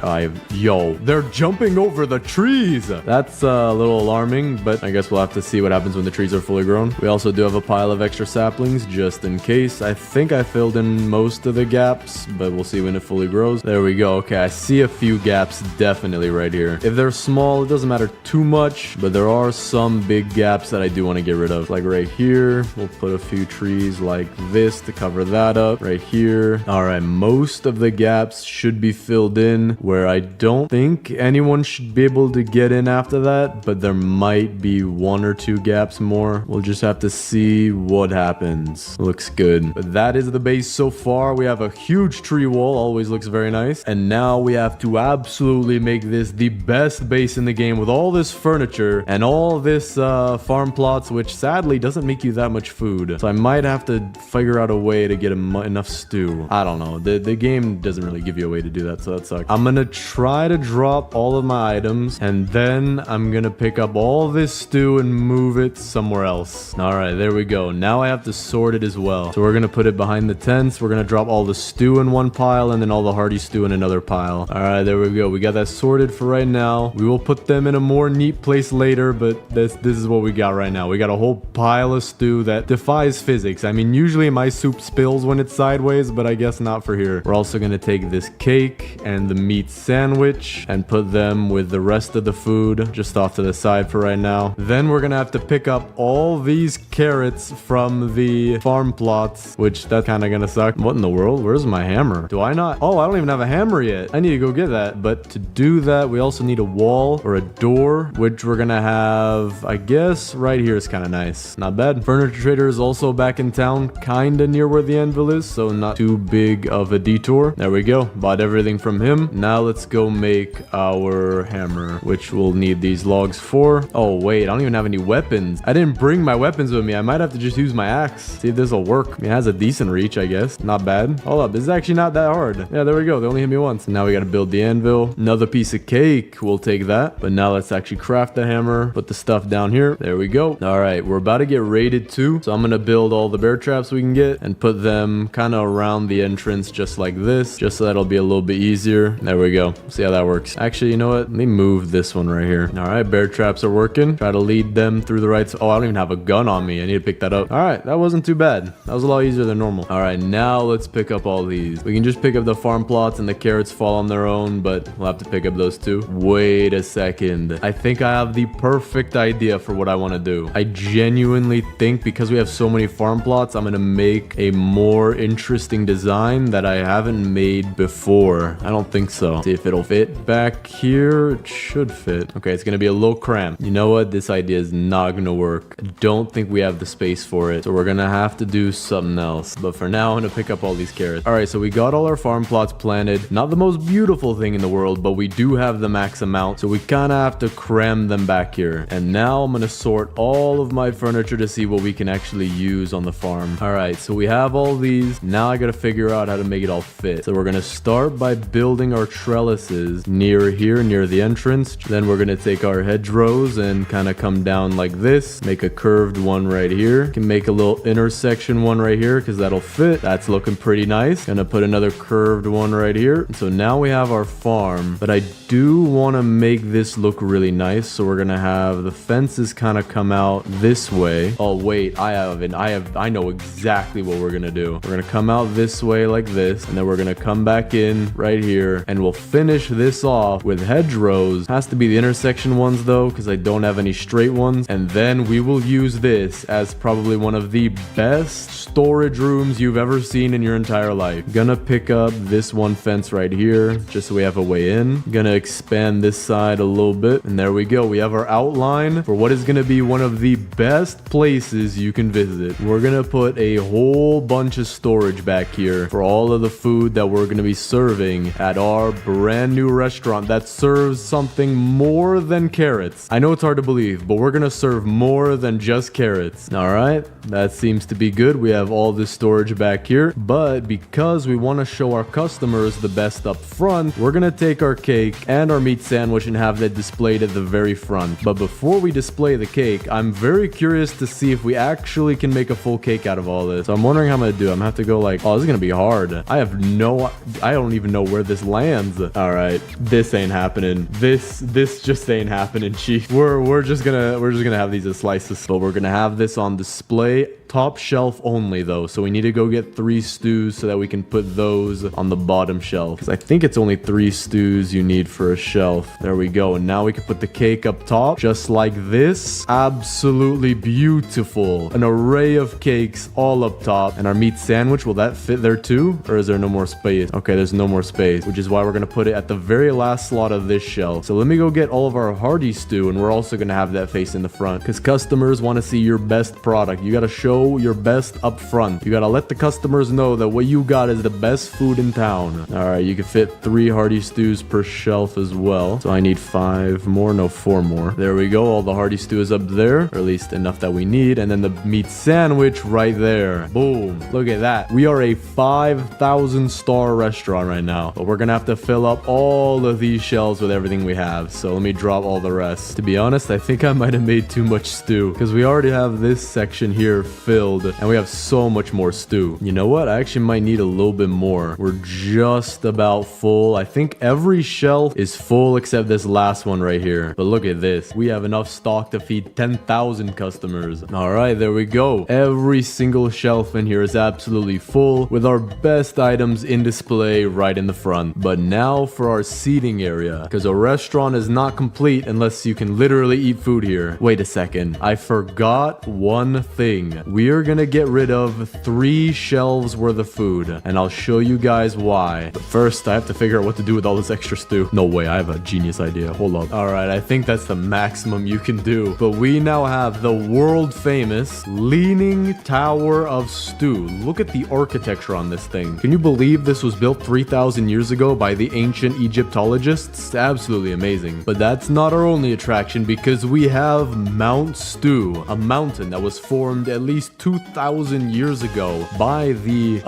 Yo, they're jumping over the trees. That's a little alarming, but I guess we'll have to see what happens when the trees are fully grown. We also do have a pile of extra saplings just in case. I think I filled in most of the gaps, but we'll see when it fully grows. There we go. Okay, I see a few gaps definitely right here. If they're small, it doesn't matter too much, but there are some big gaps that I do want to get rid of. Like right here, we'll put a few trees like this to cover that up. Right here. All right, most of the gaps should be filled in, where I don't think anyone should be able to get in after that, but there might be 1 or 2 gaps more. We'll just have to see what happens. Looks good. But that is the base so far. We have a huge tree wall, always looks very nice. And now we have to absolutely make this the best base in the game with all this furniture and all this farm plots, which sadly doesn't make you that much food. So I might have to figure out a way to get enough stew. I don't know. The game doesn't really give you a way to do that, so that sucks. I'm gonna try to drop all of my items, and then I'm gonna pick up all this stew and move it somewhere else. All right, there we go. Now I have to sort it as well. So we're gonna put it behind the tents. We're gonna drop all the stew in one pile and then all the hearty stew in another pile. All right, there we go. We got that sorted for right now. We will put them in a more neat place later, but this is what we got right now. We got a whole pile of stew that defies physics. I mean, usually my soup spills when it's sideways, but I guess not for here. We're also gonna take this cake and the meat sandwich and put them with the rest of the food just off to the side for right now. Then we're gonna have to pick up all these carrots from the farm plots, which that's kind of gonna suck. What in the world? Where's my hammer? Do I not? Oh, I don't even have a hammer yet. I need to go get that. But to do that, we also need a wall or a door, which we're gonna have, I guess, right here is kind of nice. Not bad. Furniture trader is also back in town, kind of near where the anvil is, so not too big of a detour. There we go. Bought everything from him. Now let's go make our hammer, which we'll need these logs for. Oh, wait, I don't even have any weapons. I didn't bring my weapons with me. I might have to just use my axe. See if this will work. It has a decent reach, I guess. Not bad. Hold up. This is actually not that hard. Yeah, there we go. They only hit me once. Now we got to build the anvil. Another piece of cake. We'll take that. But now let's actually craft the hammer. Put the stuff down here. There we go. All right. We're about to get ready raided too. So I'm gonna build all the bear traps we can get and put them kind of around the entrance just like this, just so that'll be a little bit easier. There we go. See how that works. Actually, you know what? Let me move this one right here. All right, bear traps are working. Try to lead them through the right. Oh, I don't even have a gun on me. I need to pick that up. All right, that wasn't too bad. That was a lot easier than normal. All right, now let's pick up all these. We can just pick up the farm plots and the carrots fall on their own, but we'll have to pick up those too. Wait a second. I think I have the perfect idea for what I want to do. I genuinely think because we have so many farm plots, I'm going to make a more interesting design that I haven't made before. I don't think so. See if it'll fit back here. It should fit. Okay, it's going to be a little cramped. You know what? This idea is not going to work. I don't think we have the space for it. So we're going to have to do something else. But for now, I'm going to pick up all these carrots. All right, so we got all our farm plots planted. Not the most beautiful thing in the world, but we do have the max amount. So we kind of have to cram them back here. And now I'm going to sort all of my furniture to see what we can actually use on the farm. All right, so we have all these. Now I got to figure out how to make it all fit. So we're going to start by building our trellises near here, near the entrance. Then we're going to take our hedgerows and kind of come down like this. Make a curved one right here. Can make a little intersection one right here because that'll fit. That's looking pretty nice. Gonna put another curved one right here. And so now we have our farm, but I do want to make this look really nice. So we're gonna have the fences kind of come out this way. Oh wait, I know exactly what we're gonna do. We're gonna come out this way like this, and then we're gonna come back in right here, and we'll finish this off with hedgerows. Has to be the intersection ones though, because I don't have any straight ones. And then we will use this as probably one of the best storage rooms you've ever seen in your entire life. Gonna pick up this one fence right here, just so we have a way in. Gonna expand this side a little bit, and there we go. We have our outline for what is gonna be one of the best places you can visit. We're gonna put a whole bunch of storage back here for all of the food that we're gonna be serving at our brand new restaurant that serves something more than carrots. I know it's hard to believe, but we're gonna serve more than just carrots. All right, that seems to be good. We have all this storage back here, but because we want to show our customers the best up front, we're gonna take our cake and our meat sandwich and have that displayed at the very front. But before we display the cake, I'm very curious to see if we actually can make a full cake out of all this. So I'm wondering how I'm gonna do. I'm gonna have to go like, oh, this is gonna be hard. I don't even know where this lands. All right, this ain't happening. This just ain't happening, chief. We're just gonna have these as slices, but we're gonna have this on display. Top shelf only though, so we need to go get 3 stews so that we can put those on the bottom shelf, because I think it's only 3 stews you need for a shelf. There we go. And now we can put the cake up top just like this. Absolutely beautiful. An array of cakes all up top. And our meat sandwich, will that fit there too, or is there no more space? Okay, there's no more space, which is why we're gonna put it at the very last slot of this shelf. So let me go get all of our hearty stew, and we're also gonna have that face in the front, because customers want to see your best product. You gotta show your best up front. You gotta let the customers know that what you got is the best food in town. All right, you can fit 3 hearty stews per shelf as well. So I need 5 more, no, 4 more. There we go. All the hearty stew is up there, or at least enough that we need. And then the meat sandwich right there. Boom. Look at that. We are a 5,000 star restaurant right now, but we're gonna have to fill up all of these shelves with everything we have. So let me drop all the rest. To be honest, I think I might have made too much stew, because we already have this section here filled, and we have so much more stew. You know what? I actually might need a little bit more. We're just about full. I think every shelf is full except this last one right here. But look at this. We have enough stock to feed 10,000 customers. All right, there we go. Every single shelf in here is absolutely full with our best items in display right in the front. But now for our seating area, because a restaurant is not complete unless you can literally eat food here. Wait a second. I forgot one thing. We are gonna get rid of 3 shelves worth of food, and I'll show you guys why. But first, I have to figure out what to do with all this extra stew. No way, I have a genius idea. Hold up. All right, I think that's the maximum you can do. But we now have the world famous Leaning Tower of Stew. Look at the architecture on this thing. Can you believe this was built 3,000 years ago by the ancient Egyptologists? Absolutely amazing. But that's not our only attraction, because we have Mount Stew, a mountain that was formed at least least 2,000 years ago by the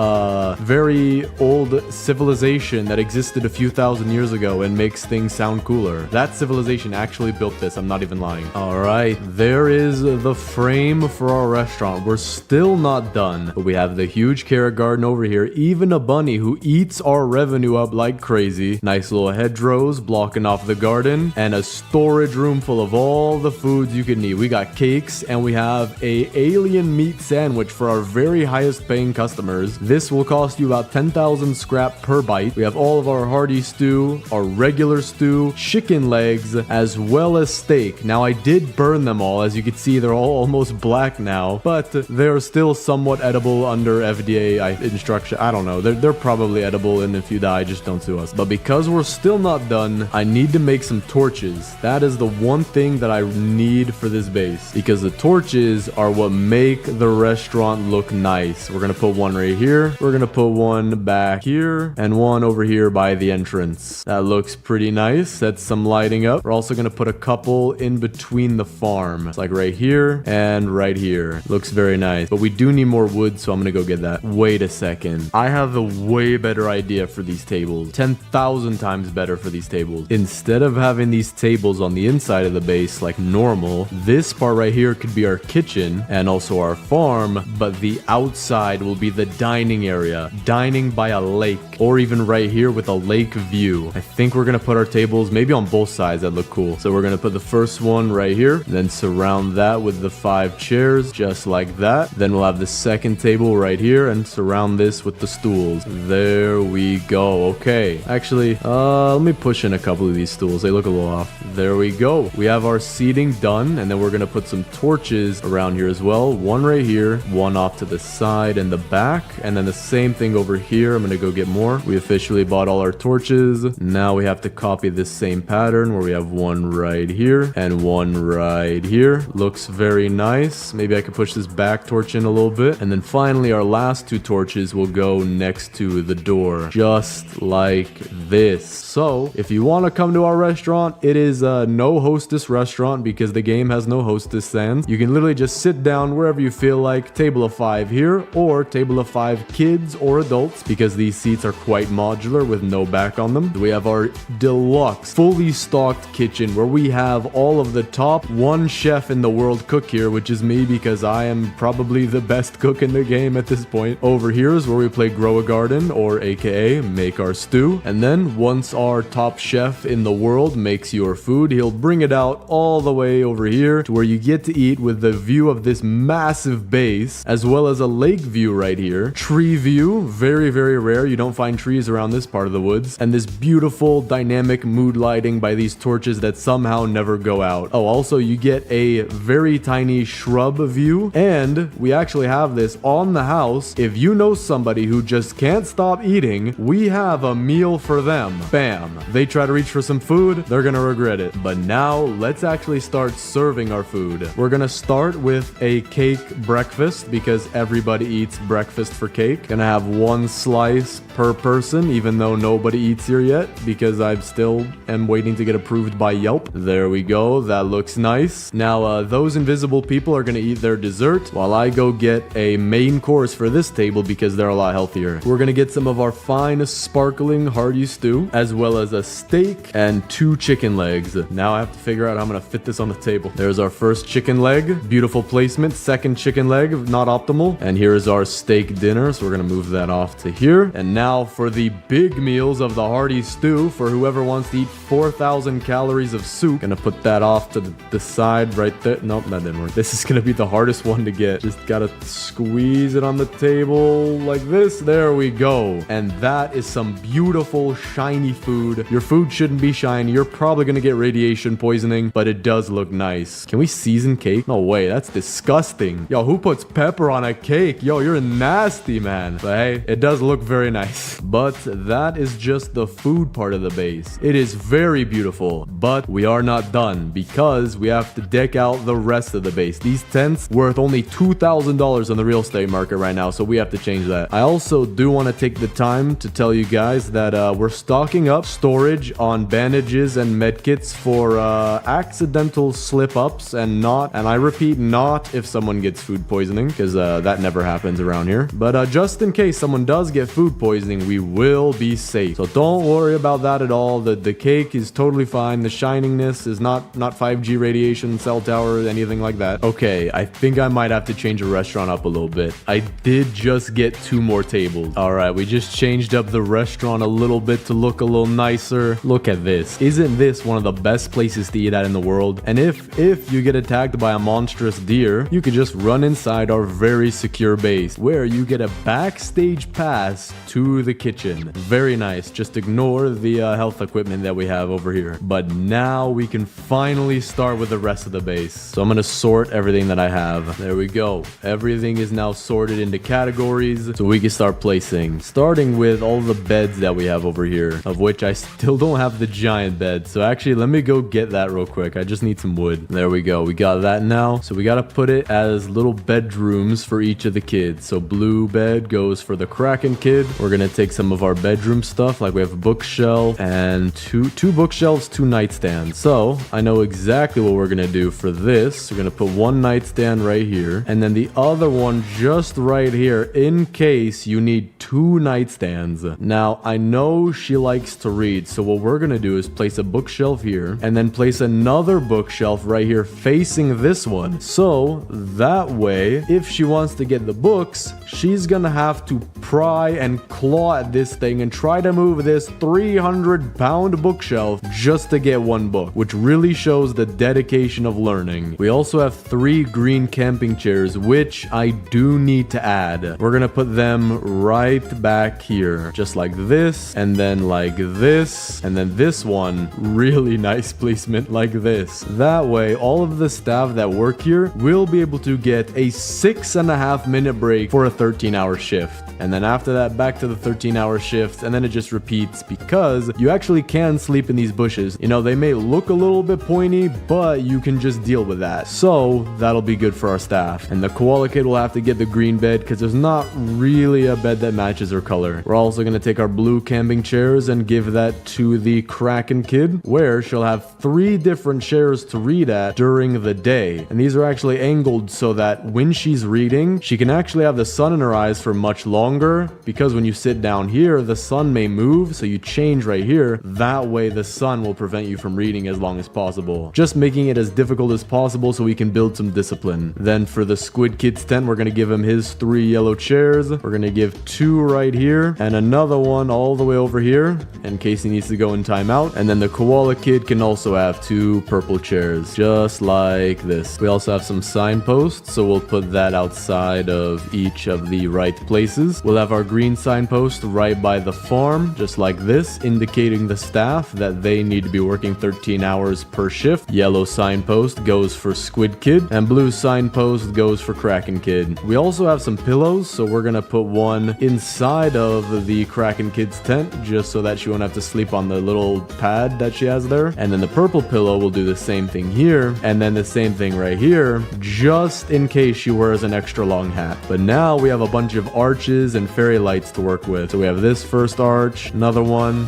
very old civilization that existed a few thousand years ago and makes things sound cooler. That civilization actually built this. I'm not even lying. All right, there is the frame for our restaurant. We're still not done, but we have the huge carrot garden over here. Even a bunny who eats our revenue up like crazy. Nice little hedgerows blocking off the garden and a storage room full of all the foods you could need. We got cakes and we have a alien meat sandwich for our very highest paying customers. This will cost you about 10,000 scrap per bite. We have all of our hearty stew, our regular stew, chicken legs, as well as steak. Now I did burn them all. As you can see, they're all almost black now, but they're still somewhat edible under FDA instruction. I don't know. They're probably edible, and if you die, just don't sue us. But because we're still not done, I need to make some torches. That is the one thing that I need for this base, because the torches are what make the restaurant look nice. We're gonna put one right here. We're gonna put one back here and one over here by the entrance. That looks pretty nice. That's some lighting up. We're also gonna put a couple in between the farm. It's like right here and right here. Looks very nice. But we do need more wood, so I'm gonna go get that. Wait a second. I have a way better idea for these tables. 10,000 times better for these tables. Instead of having these tables on the inside of the base like normal, this part right here could be our kitchen and also our farm, but the outside will be the dining area. Dining by a lake, or even right here with a lake view. I think we're gonna put our tables maybe on both sides that look cool. So we're gonna put the first one right here, then surround that with the 5 chairs, just like that. Then we'll have the second table right here and surround this with the stools. There we go. Okay. Actually, let me push in a couple of these stools. They look a little off. There we go. We have our seating done, and then we're gonna put some torches around here as well. One right here, one off to the side and the back, and then the same thing over here. I'm gonna go get more. We officially bought all our torches. Now we have to copy this same pattern where we have one right here and one right here. Looks very nice. Maybe I could push this back torch in a little bit. And then finally, our last 2 torches will go next to the door, just like this. So if you want to come to our restaurant, it is a no hostess restaurant because the game has no hostess stands. You can literally just sit down wherever you feel like. Table of 5 here, or table of 5 kids or adults, because these seats are quite modular with no back on them. We have our deluxe, fully stocked kitchen where we have all of the top 1 chef in the world cook here, which is me because I am probably the best cook in the game at this point. Over here is where we play grow a garden, or aka make our stew. And then once our top chef in the world makes your food, he'll bring it out all the way over here to where you get to eat with the view of this massive base, as well as a lake view right here. Tree view, very, very rare. You don't find trees around this part of the woods. And this beautiful dynamic mood lighting by these torches that somehow never go out. Oh, also you get a very tiny shrub view, and we actually have this on the house. If you know somebody who just can't stop eating, we have a meal for them. Bam. They try to reach for some food, they're gonna regret it. But now let's actually start serving our food. We're gonna start with a cake breakfast because everybody eats breakfast for cake. Gonna have 1 slice per person, even though nobody eats here yet because I still am waiting to get approved by Yelp. There we go. That looks nice. Now those invisible people are gonna eat their dessert while I go get a main course for this table because they're a lot healthier. We're gonna get some of our fine sparkling hearty stew, as well as a steak and 2 chicken legs. Now I have to figure out how I'm gonna fit this on the table. There's our first chicken leg. Beautiful placement. Second chicken leg, not optimal. And here is our steak dinner. So we're gonna move that off to here. And now for the big meals of the hearty stew for whoever wants to eat 4,000 calories of soup. Gonna put that off to the side right there. Nope, that didn't work. This is gonna be the hardest one to get. Just gotta squeeze it on the table like this. There we go. And that is some beautiful shiny food. Your food shouldn't be shiny. You're probably gonna get radiation poisoning, but it does look nice. Can we season cake? No way, that's disgusting. Yo, who puts pepper on a cake? Yo, you're nasty, man. But hey, it does look very nice. But that is just the food part of the base. It is very beautiful, but we are not done because we have to deck out the rest of the base. These tents worth only $2,000 on the real estate market right now, so we have to change that. I also do want to take the time to tell you guys that we're stocking up storage on bandages and medkits for accidental slip-ups and I repeat, not if someone gets food poisoning, because that never happens around here. But just in case someone does get food poisoning, we will be safe. So don't worry about that at all. The cake is totally fine. The shiningness is not 5G radiation, cell tower, anything like that. Okay, I think I might have to change the restaurant up a little bit. I did just get 2 more tables. All right, we just changed up the restaurant a little bit to look a little nicer. Look at this. Isn't this one of the best places to eat at in the world? And if you get attacked by a monstrous deer, you could just run inside our very secure base, where you get a backstage pass to the kitchen. Very nice. Just ignore the health equipment that we have over here. But now we can finally start with the rest of the base. So I'm gonna sort everything that I have. There we go. Everything is now sorted into categories, so we can start placing. Starting with all the beds that we have over here, of which I still don't have the giant bed. So actually, let me go get that real quick. I just need some wood. There we go. We got that now. So we gotta put it as little bedrooms for each of the kids. So blue bed goes for the Kraken kid. We're gonna take some of our bedroom stuff, like we have a bookshelf and two bookshelves, 2 nightstands. So I know exactly what we're gonna do for this. We're gonna put 1 nightstand right here, and then the other one just right here in case you need 2 nightstands. Now I know she likes to read, so what we're gonna do is place a bookshelf here and then place another bookshelf right here facing this one. So that way, if she wants to get the books, she's gonna have to pry and claw at this thing and try to move this 300-pound bookshelf just to get 1 book, which really shows the dedication of learning. We also have 3 green camping chairs, which I do need to add. We're gonna put them right back here, just like this, and then like this, and then this one, really nice placement like this. That way, all of the staff that work here will be able to get a 6.5-minute break for a 13-hour shift. And then after that, back to the 13-hour shift, and then it just repeats, because you actually can sleep in these bushes. You know, they may look a little bit pointy, but you can just deal with that. So that'll be good for our staff. And the koala kid will have to get the green bed because there's not really a bed that matches her color. We're also going to take our blue camping chairs and give that to the Kraken kid, where she'll have 3 different chairs to read at during the day. And these are actually angled so that when she's reading, she can actually have the sun in her eyes for much longer, because when you sit down here, the sun may move, so you change right here. That way the sun will prevent you from reading as long as possible. Just making it as difficult as possible so we can build some discipline. Then for the Squid Kid's tent, we're going to give him his 3 yellow chairs. We're going to give 2 right here and another one all the way over here in case he needs to go in timeout. And then the koala kid can also have 2 purple chairs, just like this. We also have some signposts, so we'll put that outside of each of the right places. We'll have our green signpost right by the farm, just like this, indicating the staff that they need to be working 13 hours per shift. Yellow signpost goes for Squid Kid, and blue signpost goes for Kraken Kid. We also have some pillows, so we're gonna put one inside of the Kraken Kid's tent, just so that she won't have to sleep on the little pad that she has there. And then the purple pillow will do the same thing here, and then the same thing right here, just in case she wears an extra long hat. But now we have a bunch of arches and fairy lights to work with. So we have this first arch, another one.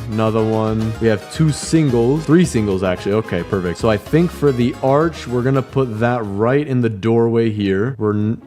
We have 2 singles, 3 singles actually. Okay, perfect. So I think for the arch, we're gonna put that right in the doorway here.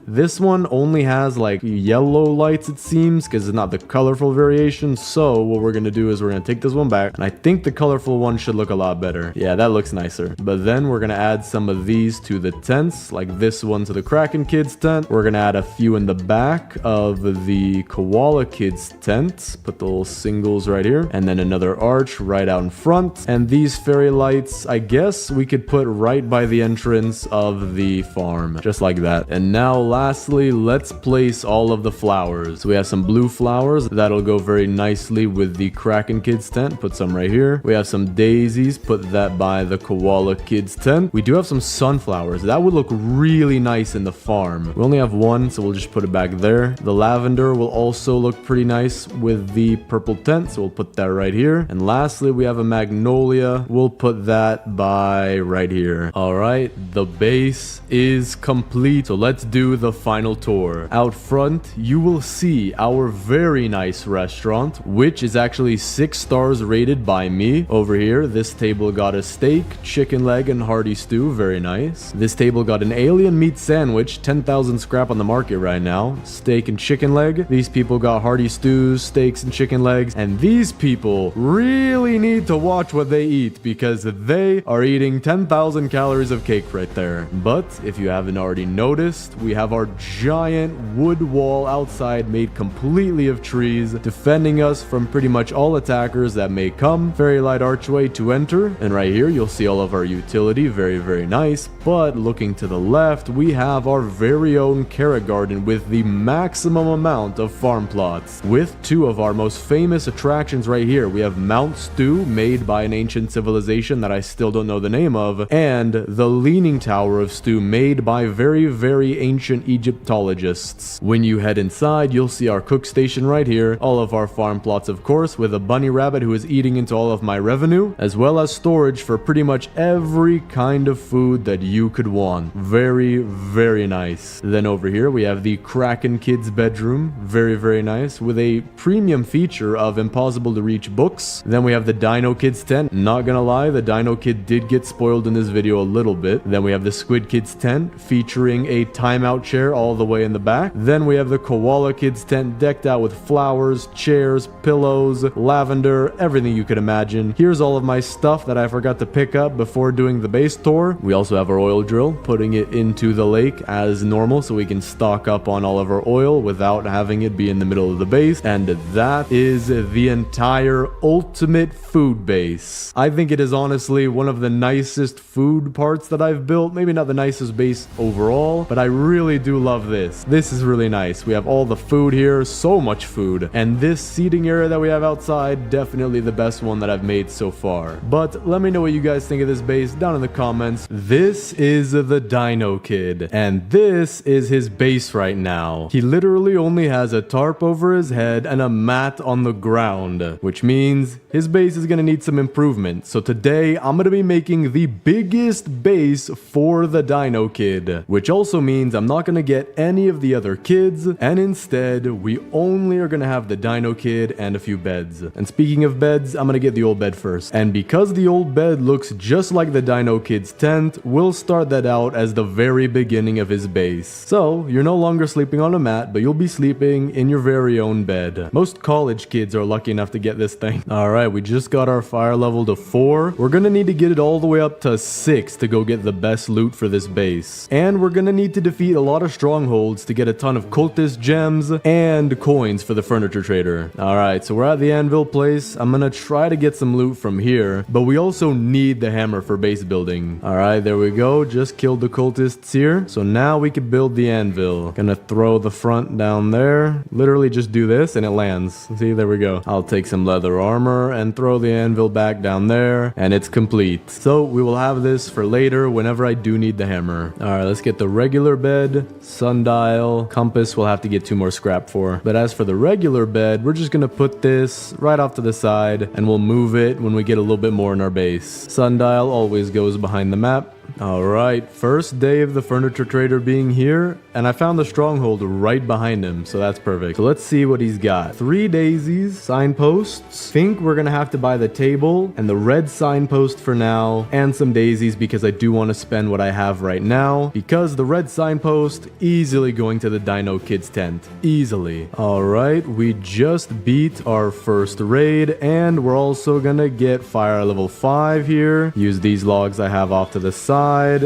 This one only has like yellow lights, it seems, because it's not the colorful variation. So what we're gonna do is we're gonna take this one back, and I think the colorful one should look a lot better. Yeah, that looks nicer. But then we're gonna add some of these to the tents, like this one to the Kraken Kid's tent. We're gonna add a few in the back of the Koala Kid's tent. Put the little singles right here, and then another arch right out in front. And these fairy lights, I guess we could put right by the entrance of the farm, just like that. And now lastly, let's place all of the flowers. So we have some blue flowers that'll go very nicely with the Kraken Kid's tent. Put some right here. We have some daisies, put that by the Koala Kid's tent. We do have some sunflowers that would look really nice in the farm. We only have 1, so we'll just put it back there. The lavender will also look pretty nice with the purple tent, so we'll put that right here. And lastly, we have a magnolia. We'll put that by right here. All right, the base is complete, so let's do the final tour. Out front, you will see our very nice restaurant, which is actually 6 stars rated by me. Over here, this table got a steak, chicken leg, and hearty stew. Very nice. This table got an alien meat sandwich, 10,000 scrap on the market right now, steak and chicken leg. These people got hearty stews, steaks, and chicken legs. And these people really need to watch what they eat, because they are eating 10,000 calories of cake right there. But if you haven't already noticed, we have our giant wood wall outside made completely of trees, defending us from pretty much all attackers that may come. Very light archway to enter, and right here you'll see all of our utility. Very, very nice. But looking to the left, we have our very own carrot garden with the maximum amount of farm plots, with 2 of our most famous attractions right here. We have Mount Stew, made by an ancient civilization that I still don't know the name of, and the Leaning Tower of Stew, made by very, very ancient Egyptologists. When you head inside, you'll see our cook station right here, all of our farm plots, of course, with a bunny rabbit who is eating into all of my revenue, as well as storage for pretty much every kind of food that you could want. Very, very nice. Then over here, we have the Kraken Kids bedroom. Very, very nice, with a premium feature of impossible to reach books. Then we have the Dino Kids tent. Not gonna lie, the Dino Kid did get spoiled in this video a little bit. Then we have the Squid Kids tent, featuring a timeout chair all the way in the back. Then we have the Koala Kids tent, decked out with flowers, chairs, pillows, lavender, everything you could imagine. Here's all of my stuff that I forgot to pick up before doing the base tour. We also have our oil drill, putting it into the lake as normal so we can stock up on all of our oil without having it be in the middle of the base. And that is the entire ultimate food base. I think it is honestly one of the nicest food parts that I've built. Maybe not the nicest base overall, but I really do love this. This is really nice. We have all the food here, so much food. And this seating area that we have outside, definitely the best one that I've made so far. But let me know what you guys think of this base down in the comments. This is the Dino Kid, and this is his base right now. He literally only has a tarp over his head and a mat on the ground, which means his base is gonna need some improvement. So today I'm gonna be making the biggest base for the Dino Kid, which also means I'm not gonna get any of the other kids, and instead we only are gonna have the Dino Kid and a few beds. And speaking of beds, I'm gonna get the old bed first. And because the old bed looks just like the Dino Kid's tent, we'll start that out as the very beginning of his base. So you're no longer sleeping on a mat, but you'll be sleeping in your very own bed. Most college kids are lucky enough to get this thing. Alright, we just got our fire level to 4. We're gonna need to get it all the way up to 6 to go get the best loot for this base. And we're gonna need to defeat a lot of strongholds to get a ton of cultist gems and coins for the furniture trader. Alright, so we're at the anvil place. I'm gonna try to get some loot from here, but we also need the hammer for base building. Alright, there we go. Just killed the cultists here. So now we can build the anvil. Gonna throw the front down there. Literally just do this and it lands. See, there we go. I'll take some leather armor and throw the anvil back down there, and it's complete. So we will have this for later whenever I do need the hammer. Alright, let's get the regular bed, sundial, compass we'll have to get 2 more scrap for. But as for the regular bed, we're just gonna put this right off to the side, and we'll move it when we get a little bit more in our base. Sundial always goes behind the map. Alright, first day of the furniture trader being here, and I found the stronghold right behind him, so that's perfect. So let's see what he's got. 3 daisies, signposts. Think we're gonna have to buy the table and the red signpost for now, and some daisies because I do want to spend what I have right now, because the red signpost easily going to the Dino Kids tent. Easily. Alright, we just beat our first raid, and we're also gonna get fire level 5 here. Use these logs I have off to the side,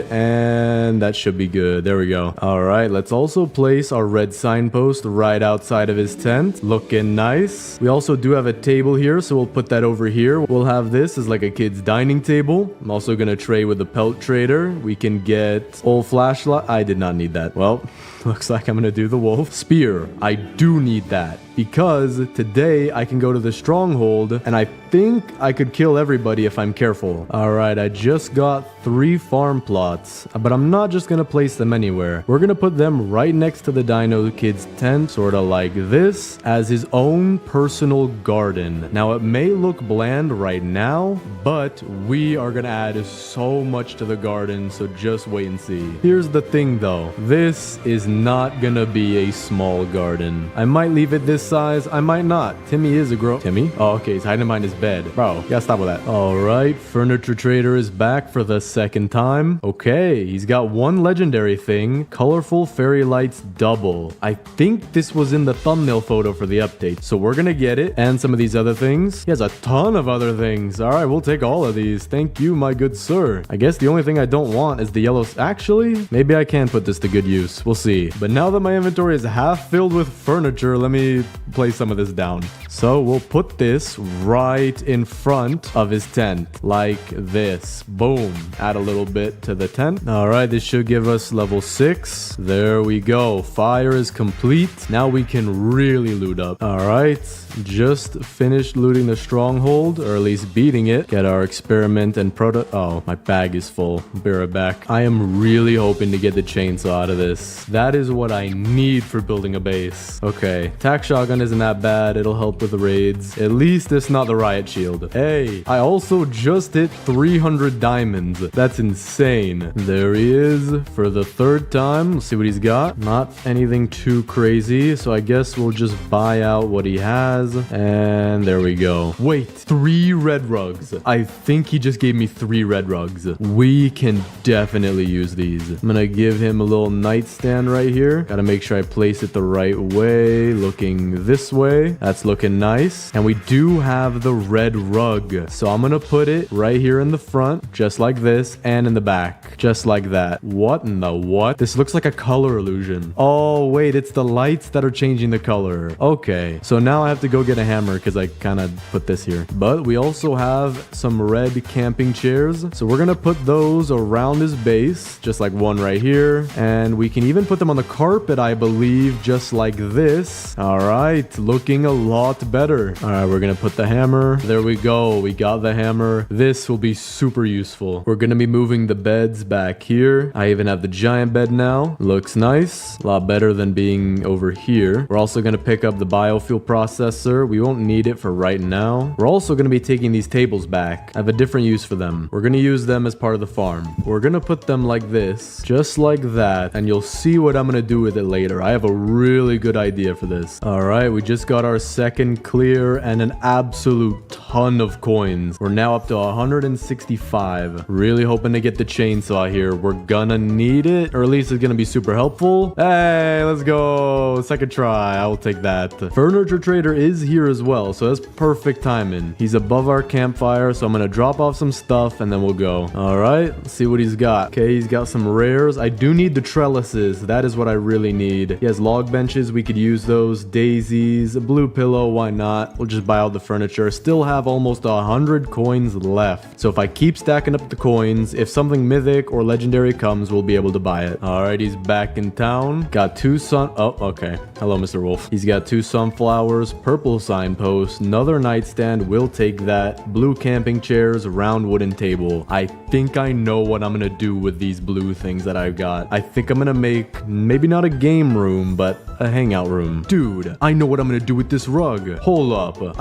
and that should be good. There we go. Alright, let's also place our red signpost right outside of his tent. Looking nice. We also do have a table here, so we'll put that over here. We'll have this as like a kid's dining table. I'm also gonna trade with the pelt trader. We can get old flashlight. I did not need that. Well, Looks like I'm gonna do the wolf. Spear. I do need that because today I can go to the stronghold and I think I could kill everybody if I'm careful. All right, I just got 3 farm plots, but I'm not just gonna place them anywhere. We're gonna put them right next to the Dino Kid's tent, sort of like this, as his own personal garden. Now, it may look bland right now, but we are gonna add so much to the garden, so just wait and see. Here's the thing though, this is not gonna be a small garden. I might leave it this size, I might not. Timmy is a Timmy? Oh, okay, he's hiding behind his bed. Bro, you gotta stop with that. All right, Furniture Trader is back for the second time. Okay, he's got 1 legendary thing, colorful fairy lights double. I think this was in the thumbnail photo for the update, so we're gonna get it, and some of these other things. He has a ton of other things. All right, we'll take all of these. Thank you, my good sir. I guess the only thing I don't want is the yellow. Actually, maybe I can put this to good use. We'll see. But now that my inventory is half filled with furniture, let me place some of this down. So we'll put this right in front of his tent, like this. Boom. Add a little bit to the tent. All right, this should give us level 6. There we go. Fire is complete. Now we can really loot up. All right, just finished looting the stronghold, or at least beating it. Get our experiment and oh, my bag is full. Be right back. I am really hoping to get the chainsaw out of this. That is what I need for building a base. Okay, attack shotgun isn't that bad. It'll help with the raids. At least it's not the riot shield. Hey, I also just hit 300 diamonds. That's insane. There he is for the 3rd time. Let's see what he's got. Not anything too crazy, so I guess we'll just buy out what he has. And there we go. Wait, 3 red rugs. I think he just gave me 3 red rugs. We can definitely use these. I'm gonna give him a little nightstand right here. Gotta make sure I place it the right way, looking this way. That's looking nice. And we do have the red rug, so I'm gonna put it right here in the front, just like this, and in the back, just like that. What in the what? This looks like a color illusion. Oh wait, it's the lights that are changing the color. Okay, so now I have to go get a hammer because I kind of put this here. But we also have some red camping chairs, so we're gonna put those around his base, just like one right here, and we can even put them on the carpet, I believe, just like this. All right, looking a lot better. All right, we're gonna put the hammer. There we go. We got the hammer. This will be super useful. We're gonna be moving the beds back here. I even have the giant bed now. Looks nice. A lot better than being over here. We're also gonna pick up the biofuel processor. We won't need it for right now. We're also gonna be taking these tables back. I have a different use for them. We're gonna use them as part of the farm. We're gonna put them like this, just like that, and you'll see what I'm gonna do with it later. I have a really good idea for this. All right, we just got our second clear and an absolute ton of coins. We're now up to 165. Really hoping to get the chainsaw here. We're gonna need it, or at least it's gonna be super helpful. Hey, let's go. Second try. I will take that. Furniture Trader is here as well, so that's perfect timing. He's above our campfire, so I'm gonna drop off some stuff and then we'll go. All right, let's see what he's got. Okay, he's got some rares. I do need the trellises. That is what I really need. He has log benches. We could use those. Daisies, a blue pillow. Why not? We'll just buy all the furniture. Still have almost 100 coins left. So if I keep stacking up the coins, if something mythic or legendary comes, we'll be able to buy it. All right, he's back in town. Got 2 oh, okay. Hello, Mr. Wolf. He's got 2 sunflowers, purple signpost, another nightstand. We'll take that. Blue camping chairs, round wooden table. I think I know what I'm gonna do with these blue things that I've got. I think I'm gonna make maybe not a game room, but a hangout room. Dude, I know what I'm gonna do with this rug. Hold up.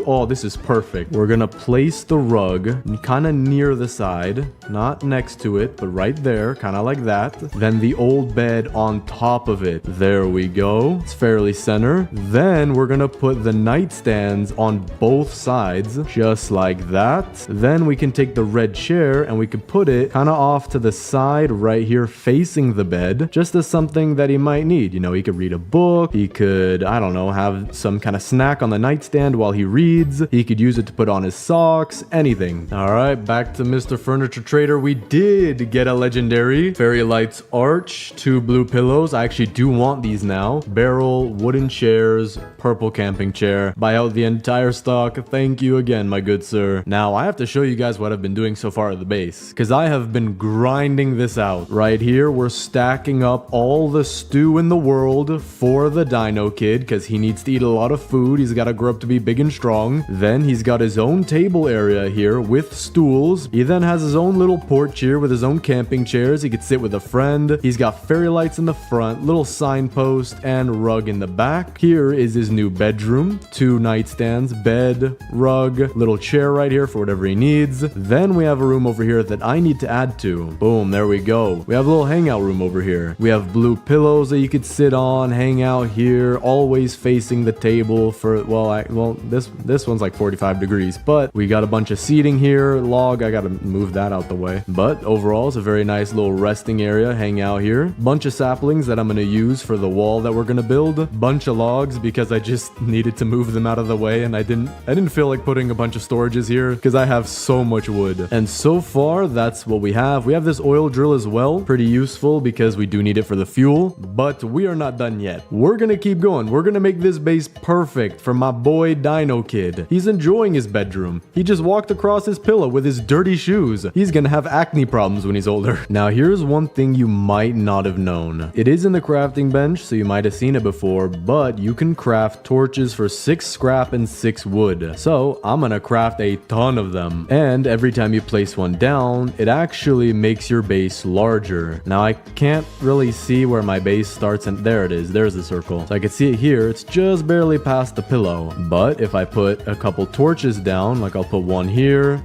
Oh, this is perfect. We're gonna place the rug kind of near the side, not next to it, but right there, kind of like that. Then the old bed on top of it. There we go. It's fairly center. Then we're gonna put the nightstands on both sides, just like that. Then we can take the red chair and we can put it kind of off to the side right here facing the bed, just as something that he might need. You know, he could read a a book. He could, I don't know, have some kind of snack on the nightstand while he reads. He could use it to put on his socks, anything. All right, back to Mr. Furniture Trader. We did get a legendary Fairy Lights Arch, 2 blue pillows. I actually do want these now. Barrel, wooden chairs, purple camping chair. Buy out the entire stock. Thank you again, my good sir. Now, I have to show you guys what I've been doing so far at the base, because I have been grinding this out. Right here, we're stacking up all the stew in the world for the Dino Kid, because he needs to eat a lot of food. He's got to grow up to be big and strong. Then he's got his own table area here with stools. He then has his own little porch here with his own camping chairs. He could sit with a friend. He's got fairy lights in the front, little signpost, and rug in the back. Here is his new bedroom. 2 nightstands, bed, rug, little chair right here for whatever he needs. Then we have a room over here that I need to add to. Boom, there we go. We have a little hangout room over here. We have blue pillows that you could sit on, hang out here, always facing the table for, this one's like 45 degrees, but we got a bunch of seating here. Log, I gotta move that out the way. But overall, it's a very nice little resting area, hang out here. Bunch of saplings that I'm gonna use for the wall that we're gonna build. Bunch of logs because I just needed to move them out of the way, and I didn't feel like putting a bunch of storages here because I have so much wood. And so far, that's what we have. We have this oil drill as well. Pretty useful because we do need it for the fuel, but we are not done yet. We're gonna keep going. We're gonna make this base perfect for my boy Dino Kid. He's enjoying his bedroom. He just walked across his pillow with his dirty shoes. He's gonna have acne problems when he's older. Now, here's one thing you might not have known. It is in the crafting bench, so you might have seen it before, but you can craft torches for 6 scrap and 6 wood. So I'm gonna craft a ton of them. And every time you place one down, it actually makes your base larger. Now, I can't really see where my base starts, and there it is. There's the circle. So I can see it here. It's just barely past the pillow. But if I put a couple torches down, like I'll put one here,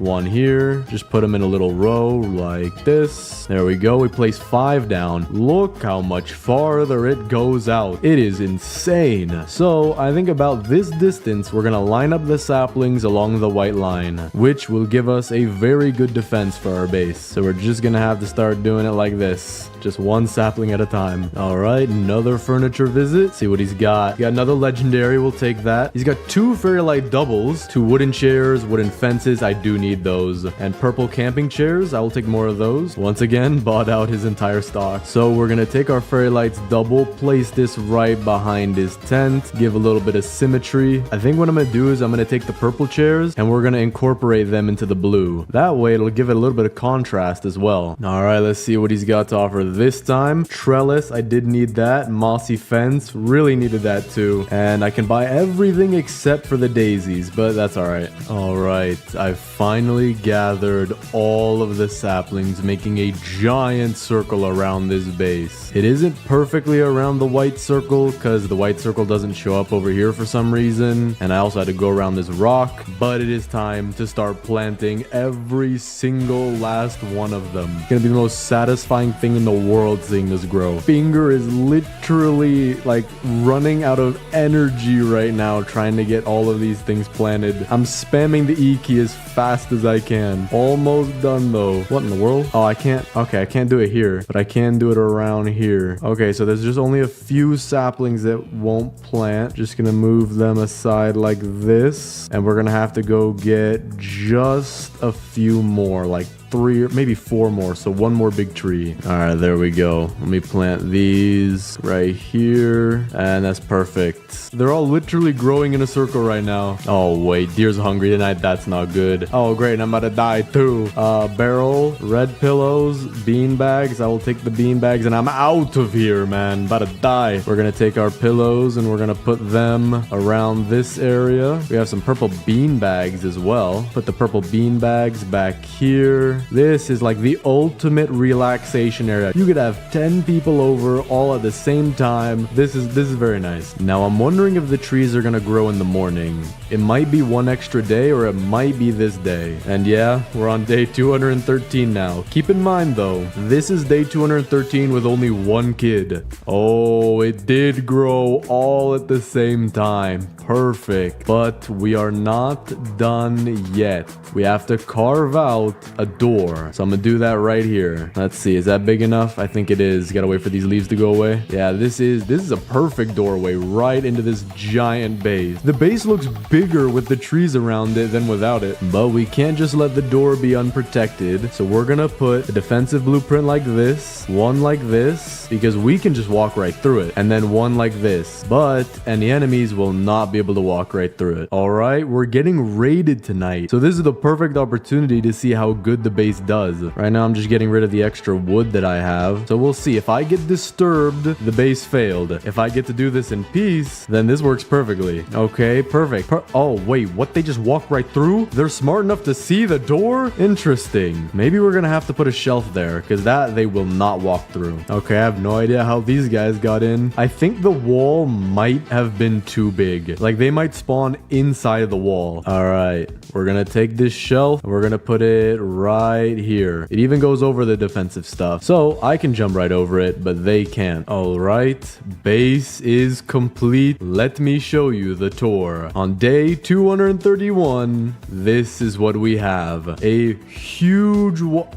just put them in a little row like this. There we go. We place 5 down. Look how much farther it goes out. It is insane. So I think about this distance, we're gonna line up the saplings along the white line, which will give us a very good defense for our base. So we're just gonna have to start doing it like this. Just one sapling at a time. All right, another furniture visit. See what he's got. He got another legendary. We'll take that. He's got 2 fairy light doubles, 2 wooden chairs, wooden fences. I do need those. And purple camping chairs. I will take more of those. Once again, bought out his entire stock. So we're gonna take our fairy lights double, place this right behind his tent, give a little bit of symmetry. I think what I'm gonna do is I'm gonna take the purple chairs and we're gonna incorporate them into the blue. That way it'll give it a little bit of contrast as well. All right, let's see what he's got to offer this time. Trellis, I did need that. Mossy fence, really needed that too. And I can buy everything except for the daisies, but that's all right. All right, I've finally gathered all of the saplings, making a giant circle around this base. It isn't perfectly around the white circle because the white circle doesn't show up over here for some reason. And I also had to go around this rock, but it is time to start planting every single last one of them. It's gonna be the most satisfying thing in the world seeing this grow. Finger is literally like running out of energy right now trying to get all of these things planted. I'm spamming the E key as fast as I can. Almost done though. What in the world? Oh, I can't. Okay, I can't do it here, but I can do it around here. Okay, so there's just only a few saplings that won't plant. Just gonna move them aside like this, and we're gonna have to go get just a few more, like 3 or maybe 4 more, so 1 more big tree. All right, there we go. Let me plant these right here, and that's perfect. They're all literally growing in a circle right now. Oh wait, deer's hungry tonight. That's not good. Oh great, I'm about to die too. Barrel, red pillows, bean bags. I will take the bean bags and I'm out of here, man. About to die. We're gonna take our pillows and we're gonna put them around this area. We have some purple bean bags as well. Put the purple bean bags back here. This is like the ultimate relaxation area. You could have 10 people over all at the same time. This is very nice. Now I'm wondering if the trees are gonna grow in the morning. It might be 1 extra day or it might be this day. And yeah, we're on day 213 now. Keep in mind though, this is day 213 with only 1 kid. Oh, it did grow all at the same time. Perfect. But we are not done yet. We have to carve out a door door. So I'm gonna do that right here. Let's see, is that big enough? I think it is. Gotta wait for these leaves to go away. Yeah, this is a perfect doorway right into this giant base. The base looks bigger with the trees around it than without it, but we can't just let the door be unprotected. So we're gonna put a defensive blueprint like this, one like this, because we can just walk right through it, and then one like this, but any enemies will not be able to walk right through it. All right, we're getting raided tonight, so this is the perfect opportunity to see how good the base does. Right now I'm just getting rid of the extra wood that I have, so we'll see. If I get disturbed, the base failed. If I get to do this in peace, then this works perfectly. Okay, perfect. Oh wait, what, they just walk right through? They're smart enough to see the door? Interesting. Maybe we're gonna have to put a shelf there, because that they will not walk through. Okay, I have no idea how these guys got in. I think the wall might have been too big. Like, they might spawn inside the wall. All right, we're gonna take this shelf, we're gonna put it right here. It even goes over the defensive stuff, so I can jump right over it, but they can't. All right, base is complete. Let me show you the tour. On day 231, this is what we have. A huge wall.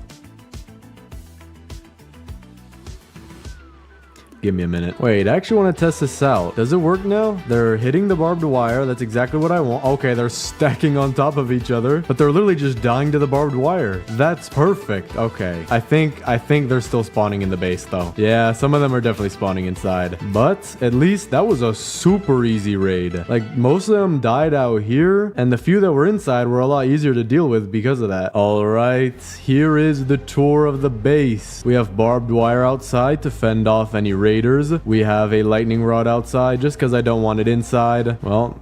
Give me a minute. Wait, I actually want to test this out. Does it work now? They're hitting the barbed wire. That's exactly what I want. Okay, they're stacking on top of each other, but they're literally just dying to the barbed wire. That's perfect. Okay. I think they're still spawning in the base though. Yeah, some of them are definitely spawning inside, but at least that was a super easy raid. Like, most of them died out here, and the few that were inside were a lot easier to deal with because of that. All right, here is the tour of the base. We have barbed wire outside to fend off any raid. We have a lightning rod outside just because I don't want it inside. Well,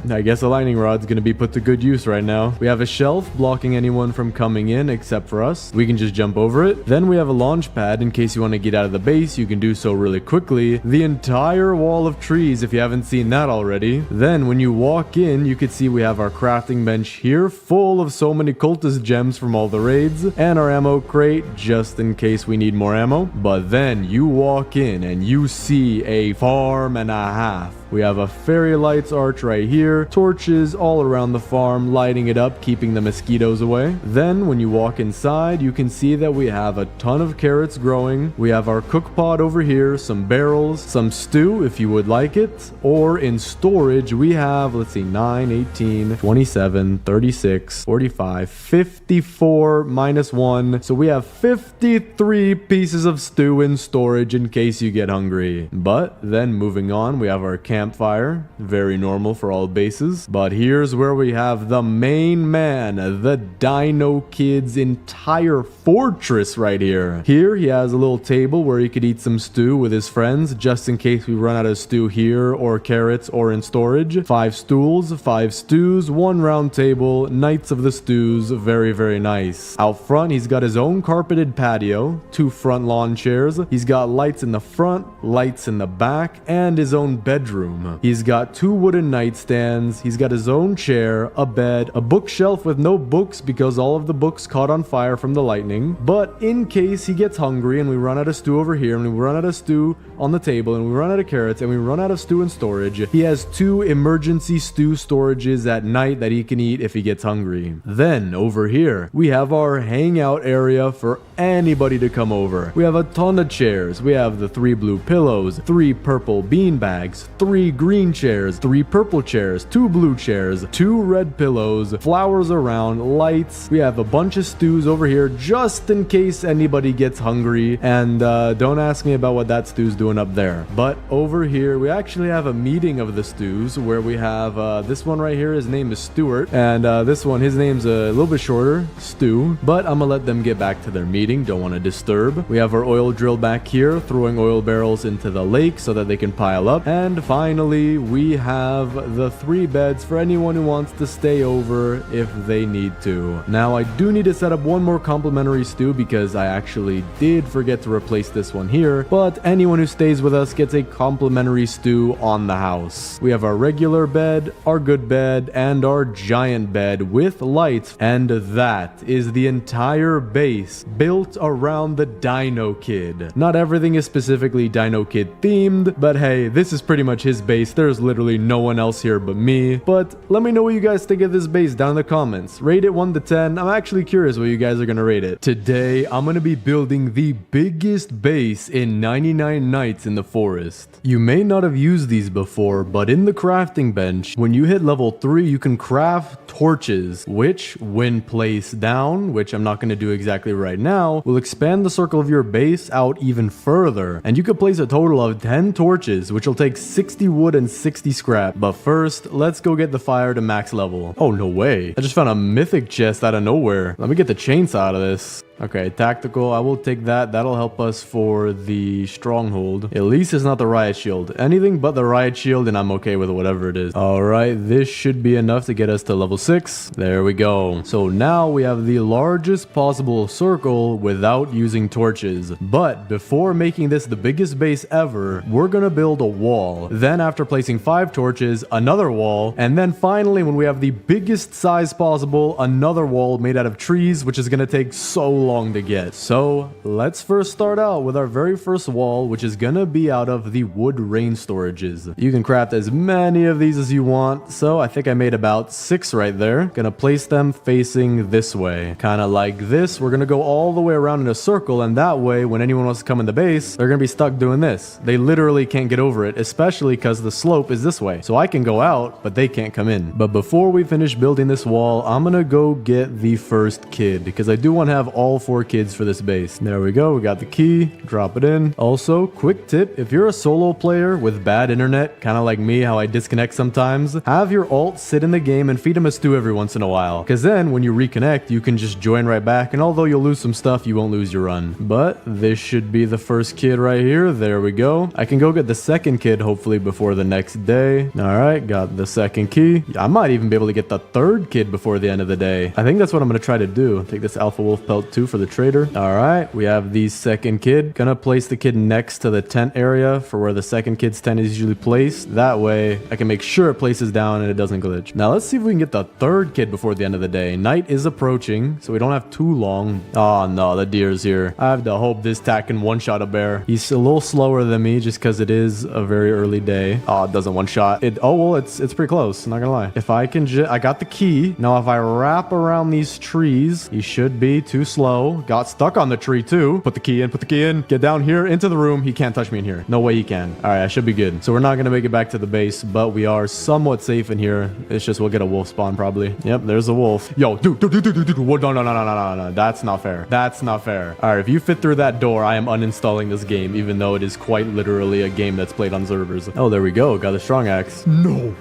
I guess a lightning rod's going to be put to good use right now. We have a shelf blocking anyone from coming in except for us. We can just jump over it. Then we have a launch pad in case you want to get out of the base. You can do so really quickly. The entire wall of trees, if you haven't seen that already. Then when you walk in, you can see we have our crafting bench here full of so many cultist gems from all the raids, and our ammo crate just in case we need more ammo. But then you walk in and you see a farm and a half. We have a fairy lights arch right here, torches all around the farm, lighting it up, keeping the mosquitoes away. Then when you walk inside, you can see that we have a ton of carrots growing. We have our cook pot over here, some barrels, some stew if you would like it. Or in storage, we have, let's see, 9, 18, 27, 36, 45, 54 minus 1. So we have 53 pieces of stew in storage in case you get hungry. But then moving on, we have our campfire, very normal for all bases. But here's where we have the main man, the Dino Kid's entire fortress right here. Here he has a little table where he could eat some stew with his friends just in case we run out of stew here or carrots or in storage. 5 stools, 5 stews, 1 round table, Knights of the Stews, very, very nice. Out front, he's got his own carpeted patio, 2 front lawn chairs. He's got lights in the front, lights in the back, and his own bedroom. He's got 2 wooden nightstands. He's got his own chair, a bed, a bookshelf with no books because all of the books caught on fire from the lightning. But in case he gets hungry and we run out of stew over here, and we run out of stew on the table, and we run out of carrots, and we run out of stew in storage, he has 2 emergency stew storages at night that he can eat if he gets hungry. Then over here, we have our hangout area for anybody to come over. We have a ton of chairs. We have the 3 blue pillows, 3 purple bean bags, 3 green chairs, 3 purple chairs, 2 blue chairs, 2 red pillows, flowers around, lights. We have a bunch of stews over here just in case anybody gets hungry. And don't ask me about what that stew's doing up there. But over here, we actually have a meeting of the stews where we have this one right here. His name is Stuart. And this one, his name's a little bit shorter, Stu. But I'm gonna let them get back to their meeting. Don't want to disturb. We have our oil drill back here, throwing oil barrels into the lake so that they can pile up. And finally, we have the 3 beds for anyone who wants to stay over if they need to. Now, I do need to set up one more complimentary stew because I actually did forget to replace this one here, but anyone who stays with us gets a complimentary stew on the house. We have our regular bed, our good bed, and our giant bed with lights, and that is the entire base built around the Dino Kid. Not everything is specifically Dino Kid themed, but hey, this is pretty much his base. There's literally no one else here but me. But let me know what you guys think of this base down in the comments. Rate it 1 to 10. I'm actually curious what you guys are gonna rate it. Today, I'm gonna be building the biggest base in 99 Nights in the Forest. You may not have used these before, but in the crafting bench, when you hit level 3, you can craft torches, which when placed down, which I'm not gonna do exactly right now, will expand the circle of your base out even further. And you could place a total of 10 torches, which will take 60 wood and 60 scrap. But first, let's go get the fire to max level. Oh, no way. I just found a mythic chest out of nowhere. Let me get the chainsaw out of this. Okay, tactical. I will take that. That'll help us for the stronghold. At least it's not the riot shield. Anything but the riot shield, and I'm okay with whatever it is. All right, this should be enough to get us to level 6. There we go. So now we have the largest possible circle without using torches. But before making this the biggest base ever, we're gonna build a wall. Then after placing 5 torches, another wall. And then finally, when we have the biggest size possible, another wall made out of trees, which is gonna take so long to get. So let's first start out with our very first wall, which is gonna be out of the wood rain storages. You can craft as many of these as you want. So I think I made about 6 right there. Gonna place them facing this way, kind of like this. We're gonna go all the way around in a circle, and that way when anyone wants to come in the base, they're gonna be stuck doing this. They literally can't get over it, especially because the slope is this way. So I can go out, but they can't come in. But before we finish building this wall, I'm gonna go get the first kid, because I do want to have all 4 kids for this base. There we go. We got the key. Drop it in. Also, quick tip, if you're a solo player with bad internet, kind of like me, how I disconnect sometimes, have your alt sit in the game and feed him a stew every once in a while. Because then when you reconnect, you can just join right back, and although you'll lose some stuff, you won't lose your run. But this should be the first kid right here. There we go. I can go get the second kid hopefully before the next day. All right, got the second key. I might even be able to get the third kid before the end of the day. I think that's what I'm going to try to do. Take this alpha wolf pelt too for the trader. All right, we have the second kid. Gonna place the kid next to the tent area for where the second kid's tent is usually placed. That way I can make sure it places down and it doesn't glitch. Now let's see if we can get the third kid before the end of the day. Night is approaching, so we don't have too long. Oh no, the deer's here. I have to hope this tack can one-shot a bear. He's a little slower than me just because it is a very early day. Oh, it doesn't one-shot. Oh well, it's pretty close, not gonna lie. If I can I got the key. Now if I wrap around these trees, he should be too slow. Got stuck on the tree too. Put the key in, put the key in. Get down here into the room. He can't touch me in here. No way he can. All right, I should be good. So we're not going to make it back to the base, but we are somewhat safe in here. It's just we'll get a wolf spawn probably. Yep, there's a wolf. Yo, dude. No. That's not fair. That's not fair. All right, if you fit through that door, I am uninstalling this game, even though it is quite literally a game that's played on servers. Oh, there we go. Got a strong axe. No,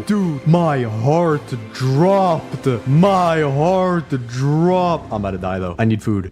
dude. My heart dropped. My heart dropped. I'm about to die though. I need food.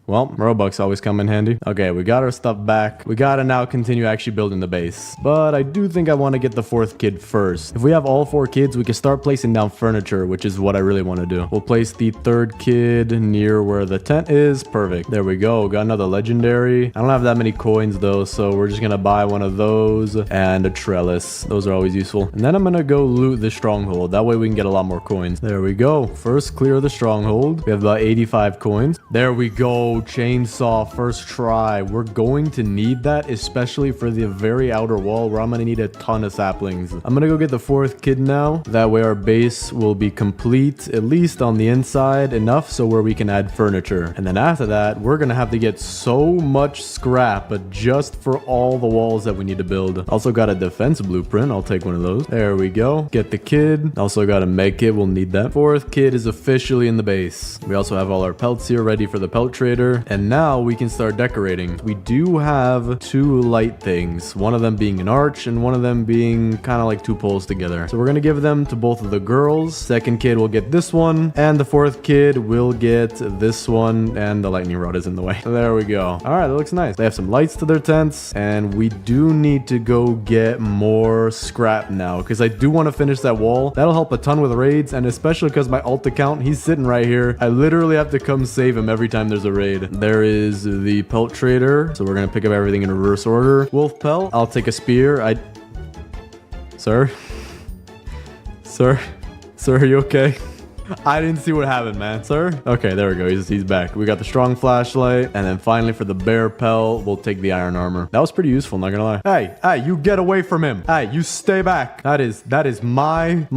Well, Robux always come in handy. Okay, we got our stuff back. We gotta now continue actually building the base. But I do think I want to get the 4th kid first. If we have all 4 kids, we can start placing down furniture, which is what I really want to do. We'll place the 3rd kid near where the tent is. Perfect. There we go. Got another legendary. I don't have that many coins though, so we're just gonna buy one of those and a trellis. Those are always useful. And then I'm gonna go loot the stronghold. That way we can get a lot more coins. There we go. First clear the stronghold. We have about 85 coins. There we go. Chainsaw first try. We're going to need that, especially for the very outer wall where I'm going to need a ton of saplings. I'm going to go get the 4th kid now. That way our base will be complete, at least on the inside, enough so where we can add furniture. And then after that, we're going to have to get so much scrap, but just for all the walls that we need to build. Also got a defense blueprint. I'll take one of those. There we go. Get the kid. Also got a med kit. We'll need that. 4th kid is officially in the base. We also have all our pelts here ready for the pelt trader, and now we can start decorating. We do have 2 light things, one of them being an arch and one of them being kind of like 2 poles together. So we're gonna give them to both of the girls. 2nd kid will get this one, and the 4th kid will get this one, and the lightning rod is in the way. So there we go. All right, that looks nice. They have some lights to their tents, and we do need to go get more scrap now because I do want to finish that wall. That'll help a ton with raids, and especially because my alt account, he's sitting right here. I literally have to come save him every time there's a raid. There is the pelt trader, so we're gonna pick up everything in reverse order. Wolf pelt. I'll take a spear. Sir, are you okay? I didn't see what happened, man. Sir? Okay, there we go. He's back. We got the strong flashlight. And then finally for the bear pelt, we'll take the iron armor. That was pretty useful, not gonna lie. Hey, you get away from him. Hey, you stay back. That is my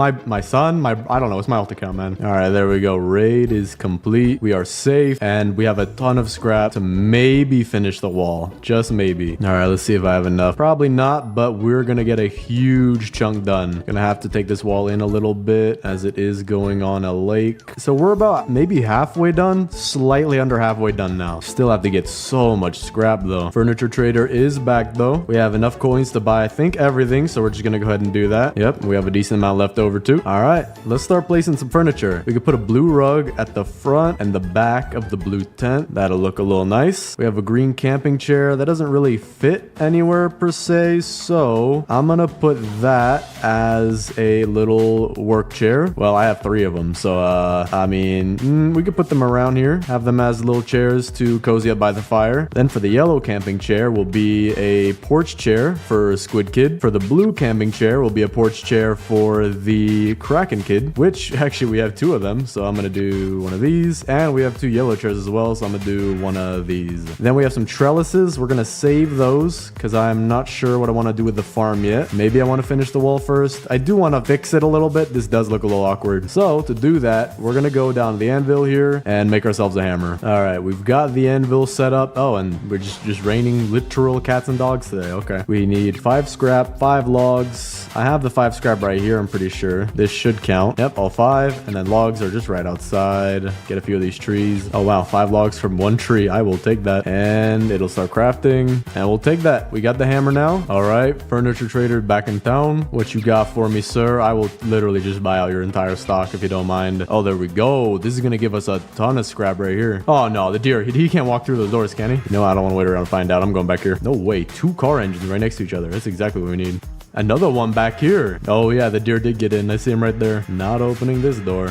son. I don't know. It's my alt account, man. All right, there we go. Raid is complete. We are safe. And we have a ton of scrap to maybe finish the wall. Just maybe. All right, let's see if I have enough. Probably not, but we're gonna get a huge chunk done. Gonna have to take this wall in a little bit as it is going on a lake. So we're about maybe halfway done. Slightly under halfway done now. Still have to get so much scrap though. Furniture trader is back though. We have enough coins to buy, I think, everything. So we're just gonna go ahead and do that. Yep, we have a decent amount left over too. All right, let's start placing some furniture. We could put a blue rug at the front and the back of the blue tent. That'll look a little nice. We have a green camping chair that doesn't really fit anywhere per se. So I'm gonna put that as a little work chair. Well, I have 3 of them. So, I mean, we could put them around here. Have them as little chairs to cozy up by the fire. Then for the yellow camping chair will be a porch chair for Squid Kid. For the blue camping chair will be a porch chair for the Kraken Kid, which actually we have 2 of them. So I'm going to do one of these. And we have 2 yellow chairs as well. So I'm going to do one of these. Then we have some trellises. We're going to save those because I'm not sure what I want to do with the farm yet. Maybe I want to finish the wall first. I do want to fix it a little bit. This does look a little awkward. So to do that, we're going to go down to the anvil here and make ourselves a hammer. All right, we've got the anvil set up. Oh, and we're just raining literal cats and dogs today. Okay. We need 5 scrap, 5 logs. I have the 5 scrap right here, I'm pretty sure. This should count. Yep, all 5. And then logs are just right outside. Get a few of these trees. Oh, wow, 5 logs from 1 tree. I will take that. And it'll start crafting. And we'll take that. We got the hammer now. All right, furniture trader back in town. What you got for me, sir? I will literally just buy out your entire stock if you don't mind. Oh, there we go. This is going to give us a ton of scrap right here. Oh, no, the deer. He can't walk through those doors, can he? No, I don't want to wait around and find out. I'm going back here. No way. 2 car engines right next to each other. That's exactly what we need. Another one back here. Oh, yeah, the deer did get in. I see him right there. Not opening this door.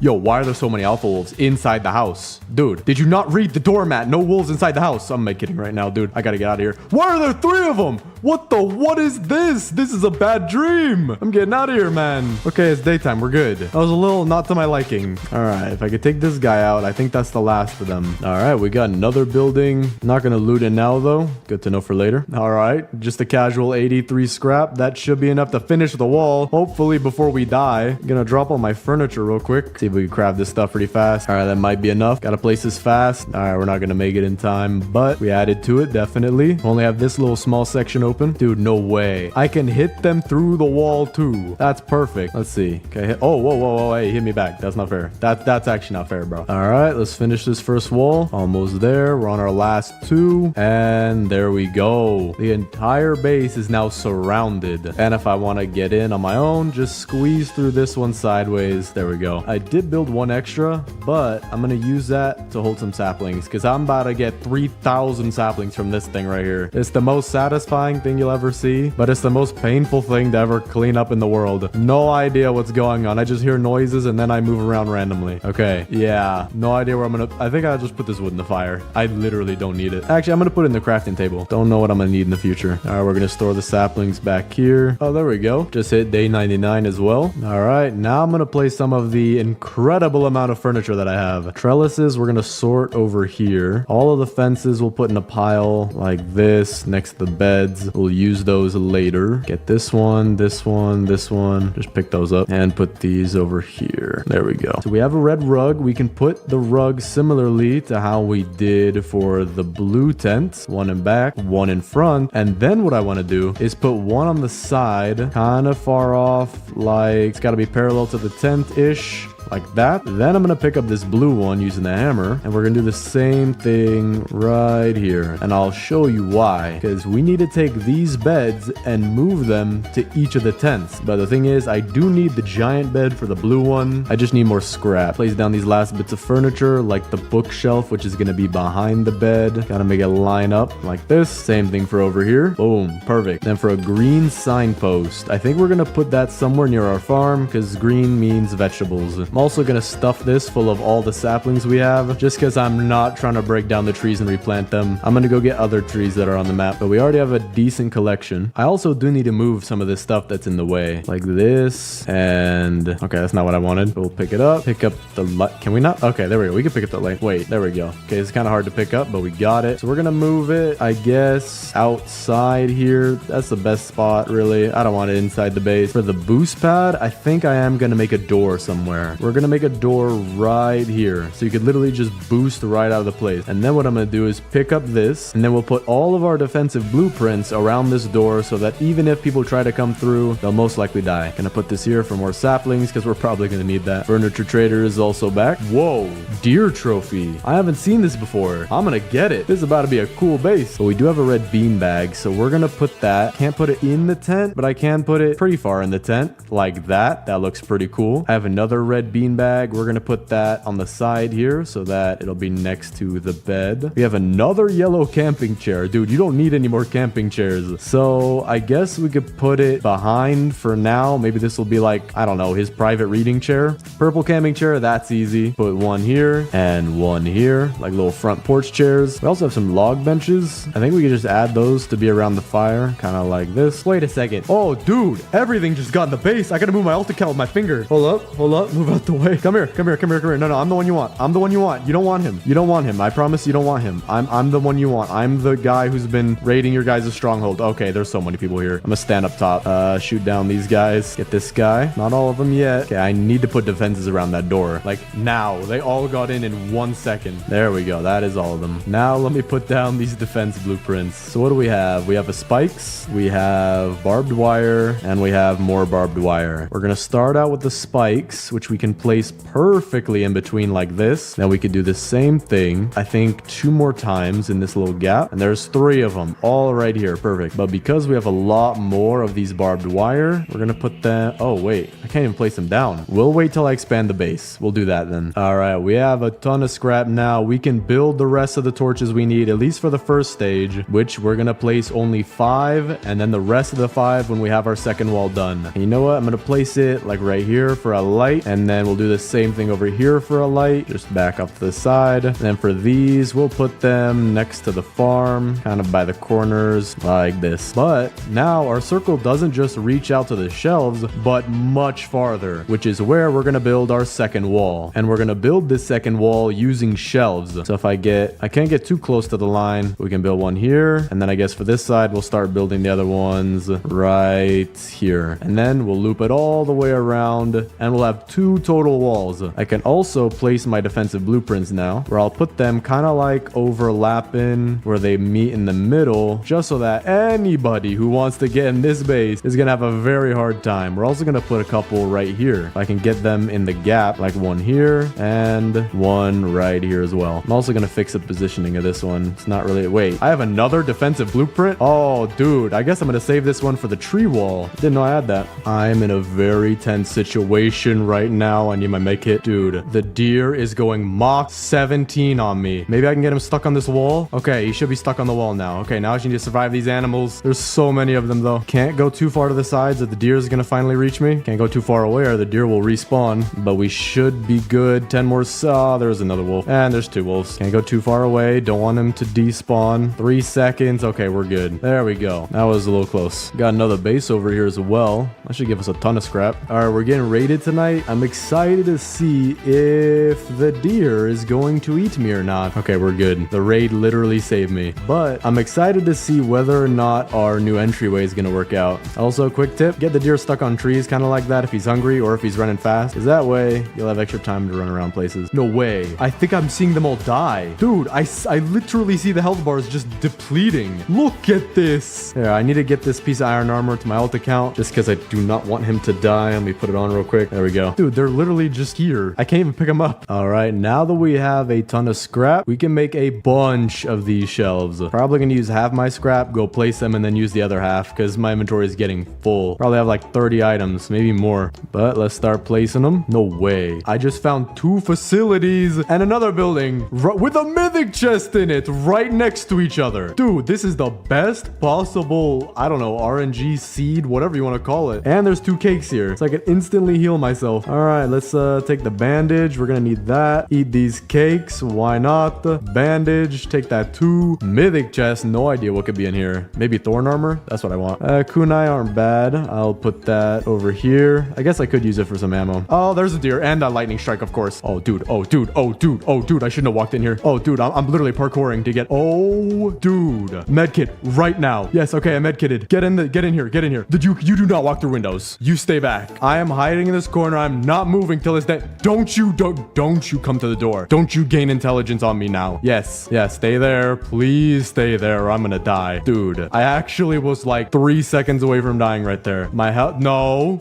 Yo, why are there so many alpha wolves inside the house? Dude, did you not read the doormat? No wolves inside the house. I'm kidding right now, dude. I gotta get out of here. Why are there 3 of them? What is this? This is a bad dream. I'm getting out of here, man. Okay, it's daytime. We're good. That was a little not to my liking. All right, if I could take this guy out, I think that's the last of them. All right, we got another building. Not gonna loot it now, though. Good to know for later. All right, just a casual 83 scrap. That should be enough to finish the wall, hopefully before we die. I'm gonna drop all my furniture real quick. See if we can craft this stuff pretty fast. All right, that might be enough. Gotta place this fast. All right, we're not gonna make it in time, but we added to it, definitely. Only have this little small section open. Dude, no way. I can hit them through the wall too. That's perfect. Let's see. Okay. Oh, whoa. Hey, hit me back. That's not fair. That's actually not fair, bro. All right, let's finish this first wall. Almost there. We're on our last 2. And there we go. The entire base is now surrounded. And if I want to get in on my own, just squeeze through this one sideways. There we go. I did build 1 extra, but I'm going to use that to hold some saplings because I'm about to get 3,000 saplings from this thing right here. It's the most satisfying thing you'll ever see, but it's the most painful thing to ever clean up in the world. No idea what's going on. I just hear noises and then I move around randomly. Okay, yeah, no idea where I'm gonna... I think I'll just put this wood in the fire. I literally don't need it. Actually, I'm gonna put it in the crafting table. Don't know what I'm gonna need in the future. All right, we're gonna store the saplings back here. Oh, there we go. Just hit day 99 as well. All right, now I'm gonna place some of the incredible amount of furniture that I have. Trellises, we're gonna sort over here. All of the fences we'll put in a pile like this next to the beds. We'll use those later. Get this one, this one, this one. Just pick those up and put these over here. There we go. So we have a red rug. We can put the rug similarly to how we did for the blue tent. 1 in back, 1 in front. And then what I want to do is put 1 on the side, kind of far off, like it's got to be parallel to the tent-ish. Like that. Then I'm going to pick up this blue one using the hammer. And we're going to do the same thing right here. And I'll show you why. Because we need to take these beds and move them to each of the tents. But the thing is, I do need the giant bed for the blue one. I just need more scrap. Place down these last bits of furniture, like the bookshelf, which is going to be behind the bed. Got to make it line up like this. Same thing for over here. Boom. Perfect. Then for a green signpost, I think we're going to put that somewhere near our farm because green means vegetables. I'm also gonna stuff this full of all the saplings we have, just because I'm not trying to break down the trees and replant them. I'm gonna go get other trees that are on the map, but we already have a decent collection. I also do need to move some of this stuff that's in the way, like this, and okay, that's not what I wanted. We'll pick it up, pick up the light. Can we not? Okay, there we go. We can pick up the light. Wait, there we go. Okay, it's kind of hard to pick up, but we got it. So we're gonna move it, I guess, outside here. That's the best spot, really. I don't want it inside the base. For the boost pad, I think I am gonna make a door somewhere. We're gonna make a door right here, so you could literally just boost right out of the place. And then what I'm gonna do is pick up this, and then we'll put all of our defensive blueprints around this door so that even if people try to come through, they'll most likely die. Gonna put this here for more saplings because we're probably gonna need that. Furniture trader is also back. Whoa, deer trophy. I haven't seen this before. I'm gonna get it. This is about to be a cool base. But we do have a red bean bag, so we're gonna put that. Can't put it in the tent, but I can put it pretty far in the tent, like that. That looks pretty cool. I have another red bean bag. We're gonna put that on the side here so that it'll be next to the bed. We have another yellow camping chair. Dude, you don't need any more camping chairs. So I guess we could put it behind for now. Maybe this will be like, I don't know, his private reading chair. Purple camping chair, that's easy. Put one here and one here, like little front porch chairs. We also have some log benches. I think we could just add those to be around the fire, kind of like this. Wait a second. Oh, dude, everything just got in the base. I gotta move my alt account with my finger. Hold up, move out the way. Come here. No, I'm the one you want. I'm the one you want. You don't want him. You don't want him. I promise you don't want him. I'm the one you want. I'm the guy who's been raiding your guys' stronghold. Okay, there's so many people here. I'm gonna stand up top. Shoot down these guys. Get this guy. Not all of them yet. Okay, I need to put defenses around that door. Like now. They all got in 1 second. There we go. That is all of them. Now let me put down these defense blueprints. So what do we have? We have a spikes. We have barbed wire. And we have more barbed wire. We're gonna start out with the spikes, which we can place perfectly in between like this. Now we could do the same thing, I think 2 more times in this little gap. And there's 3 of them all right here. Perfect. But because we have a lot more of these barbed wire, we're gonna put them. Oh wait, I can't even place them down. We'll wait till I expand the base. We'll do that then. All right, we have a ton of scrap now. We can build the rest of the torches we need, at least for the first stage, which we're gonna place only 5, and then the rest of the 5 when we have our second wall done. And you know what? I'm gonna place it like right here for a light, and then we'll do the same thing over here for a light, just back up to the side. And then for these, we'll put them next to the farm, kind of by the corners like this. But now our circle doesn't just reach out to the shelves, but much farther, which is where we're gonna build our second wall. And we're gonna build this second wall using shelves. So if I can't get too close to the line, we can build one here. And then I guess for this side, we'll start building the other ones right here. And then we'll loop it all the way around and we'll have 2 total walls. I can also place my defensive blueprints now, where I'll put them kind of like overlapping where they meet in the middle, just so that anybody who wants to get in this base is gonna have a very hard time. We're also gonna put a couple right here. I can get them in the gap, like one here and one right here as well. I'm also gonna fix the positioning of this one. It's not really. Wait, I have another defensive blueprint. Oh, dude, I guess I'm gonna save this one for the tree wall. Didn't know I had that. I'm in a very tense situation right now. I need my med kit. Dude, the deer is going Mach 17 on me. Maybe I can get him stuck on this wall. Okay, he should be stuck on the wall now. Okay, now I just need to survive these animals. There's so many of them though. Can't go too far to the sides that the deer is gonna finally reach me. Can't go too far away or the deer will respawn. But we should be good. 10 more. There's another wolf. And there's 2 wolves. Can't go too far away. Don't want him to despawn. 3 seconds. Okay, we're good. There we go. That was a little close. Got another base over here as well. That should give us a ton of scrap. All right, we're getting raided tonight. I'm excited to see if the deer is going to eat me or not. Okay, we're good. The raid literally saved me. But I'm excited to see whether or not our new entryway is going to work out. Also, quick tip, get the deer stuck on trees kind of like that if he's hungry or if he's running fast. Because that way, you'll have extra time to run around places. No way. I think I'm seeing them all die. Dude, I literally see the health bars just depleting. Look at this. Yeah, I need to get this piece of iron armor to my alt account just because I do not want him to die. Let me put it on real quick. There we go. Dude, they're literally just here. I can't even pick them up. All right, now that we have a ton of scrap, we can make a bunch of these shelves. Probably gonna use half my scrap, go place them, and then use the other half because my inventory is getting full. Probably have like 30 items, maybe more. But let's start placing them. No way. I just found 2 facilities and another building with a mythic chest in it right next to each other. Dude, this is the best possible, I don't know, RNG seed, whatever you want to call it. And there's 2 cakes here, so I can instantly heal myself. All right, right, let's take the bandage. We're gonna need that. Eat these cakes. Why not? Bandage. Take that too. Mythic chest. No idea what could be in here. Maybe thorn armor. That's what I want. Kunai aren't bad. I'll put that over here. I guess I could use it for some ammo. Oh, there's a deer and a lightning strike, of course. Oh, dude. Oh, dude. Oh, dude. Oh, dude. I shouldn't have walked in here. Oh, dude. I'm literally parkouring to get. Oh, dude. Medkit right now. Yes. Okay. I'm medkitted. Get in here. Get in here. You do not walk through windows. You stay back. I am hiding in this corner. I'm not moving till it's dead. Don't you come to the door. Don't you gain intelligence on me now. Yes. Stay there. Please stay there or I'm gonna die. Dude, I actually was like 3 seconds away from dying right there. My health. No.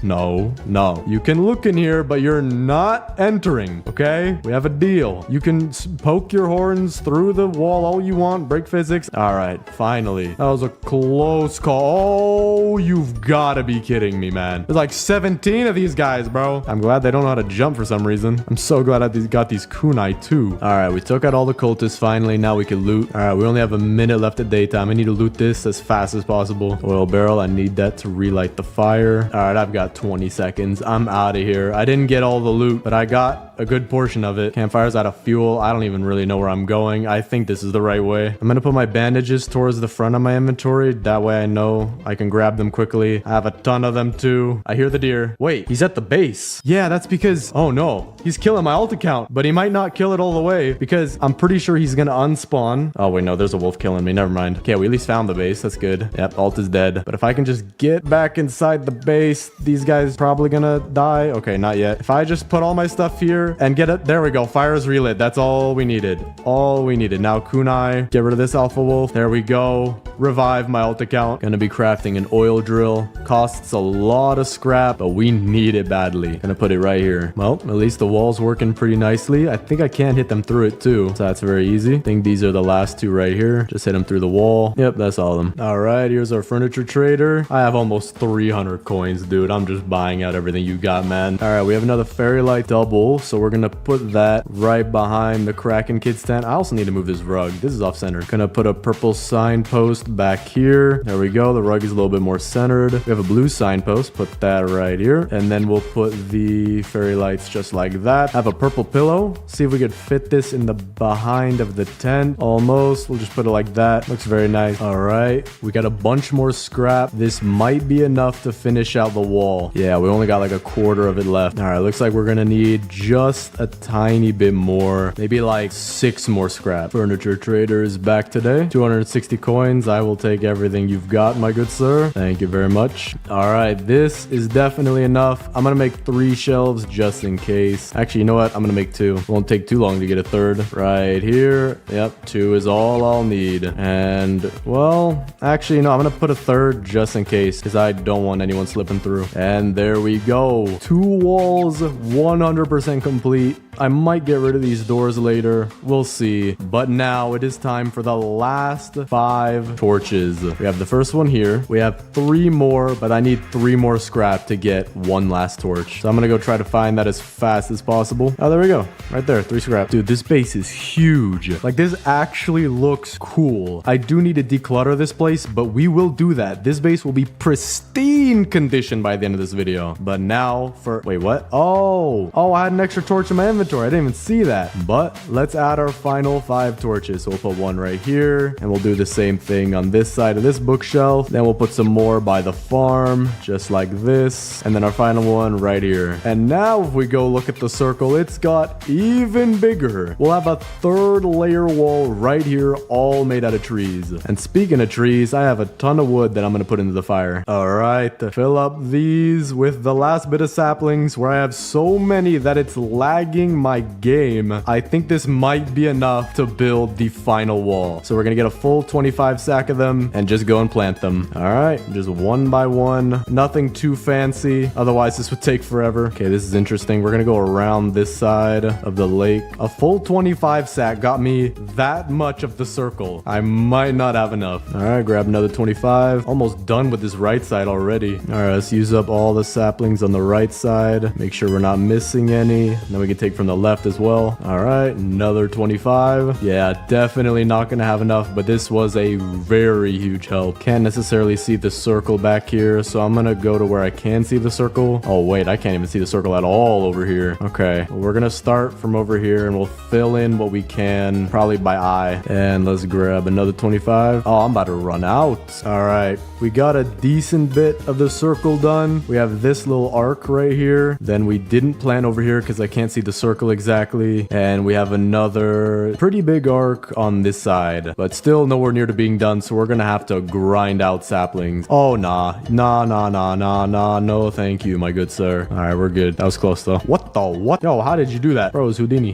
You can look in here, but you're not entering. Okay? We have a deal. You can poke your horns through the wall all you want. Break physics. All right. Finally. That was a close call. Oh, you've got to be kidding me, man. There's like 17 of these guys, bro. I'm glad they don't know how to jump for some reason. I'm so glad I got these kunai too. All right, we took out all the cultists finally. Now we can loot. All right, we only have a minute left at daytime. I need to loot this as fast as possible. Oil barrel, I need that to relight the fire. All right, I've got 20 seconds. I'm out of here. I didn't get all the loot, but I got a good portion of it. Campfire's out of fuel. I don't even really know where I'm going. I think this is the right way. I'm gonna put my bandages towards the front of my inventory. That way I know I can grab them quickly. I have a ton of them too. I hear the deer. Wait, he's at the base. Yeah, that's because, oh no, he's killing my ult account, but he might not kill it all the way because I'm pretty sure he's gonna unspawn. Oh wait, no, there's a wolf killing me. Never mind. Okay, we at least found the base. That's good. Yep, ult is dead. But if I can just get back inside the base, these guys probably gonna die. Okay, not yet. If I just put all my stuff here and get it, there we go. Fire is relit. That's all we needed. All we needed. Now kunai, get rid of this alpha wolf. There we go. Revive my ult account. Gonna be crafting an oil drill. Costs a lot of scrap, but we need it badly. Gonna put it right here. Well, at least the wall's working pretty nicely. I think I can hit them through it too, so that's very easy. I think these are the last two right here. Just hit them through the wall. Yep, that's all of them. All right, here's our furniture trader. I have almost 300 coins, dude. I'm just buying out everything you got, man. All right, we have another fairy light double, so we're gonna put that right behind the Kraken Kid stand. I also need to move this rug. This is off center. Gonna put a purple signpost back here. There we go. The rug is a little bit more centered. We have a blue signpost. Put that right here. And then we'll put the fairy lights just like that. Have a purple pillow. See if we could fit this in the behind of the tent. Almost. We'll just put it like that. Looks very nice. All right. We got a bunch more scrap. This might be enough to finish out the wall. Yeah, we only got like a quarter of it left. All right. Looks like we're gonna need just a tiny bit more. Maybe like 6 more scrap. Furniture trader is back today. 260 coins. I will take everything you've got, my good sir. Thank you very much. All right. This is definitely enough. I'm gonna make 3 shelves just in case. Actually, you know what? I'm gonna make 2. It won't take too long to get a third. Right here. Yep, 2 is all I'll need. And, well, actually, no, I'm gonna put a third just in case because I don't want anyone slipping through. And there we go. 2 walls, 100% complete. I might get rid of these doors later. We'll see. But now it is time for the last 5 torches. We have the first one here. We have 3 more, but I need 3 more scrap to get 1 last torch. So I'm gonna go try to find that as fast as possible. Oh, there we go. Right there, 3 scrap. Dude, this base is huge. Like, this actually looks cool. I do need to declutter this place, but we will do that. This base will be pristine condition by the end of this video. But now for... Wait, what? Oh, I had an extra torch in my inventory. I didn't even see that. But let's add our final 5 torches. So we'll put 1 right here, and we'll do the same thing on this side of this bookshelf. Then we'll put some more by the farm, just like this. And then our final one right here. And now if we go look at the circle, it's got even bigger. We'll have a 3rd layer wall right here, all made out of trees. And speaking of trees, I have a ton of wood that I'm gonna put into the fire. All right, to fill up these with the last bit of saplings, where I have so many that it's lagging my game. I think this might be enough to build the final wall. So we're gonna get a full 25 sack of them and just go and plant them. All right, just one by one. Nothing too fancy. Otherwise, this would take forever. Okay, this is interesting. We're gonna go around this side of the lake. A full 25 sack got me that much of the circle. I might not have enough. All right, grab another 25. Almost done with this right side already. All right, let's use up all the saplings on the right side. Make sure we're not missing any. Then we can take from the left as well. All right, another 25. Yeah, definitely not gonna have enough, but this was a very huge help. Can't necessarily see the circle back here, so I'm gonna go to where I can see the circle. Oh wait, I can't even see the circle material at all over here. Okay, well, we're gonna start from over here and we'll fill in what we can, probably by eye. And let's grab another 25. Oh, I'm about to run out. All right, we got a decent bit of the circle done. We have this little arc right here. Then we didn't plant over here because I can't see the circle exactly. And we have another pretty big arc on this side, but still nowhere near to being done. So we're gonna have to grind out saplings. Oh, nah, no, thank you, my good sir. All right, we're good. That was close though. What the what? Yo, how did you do that? Bro, it's Houdini.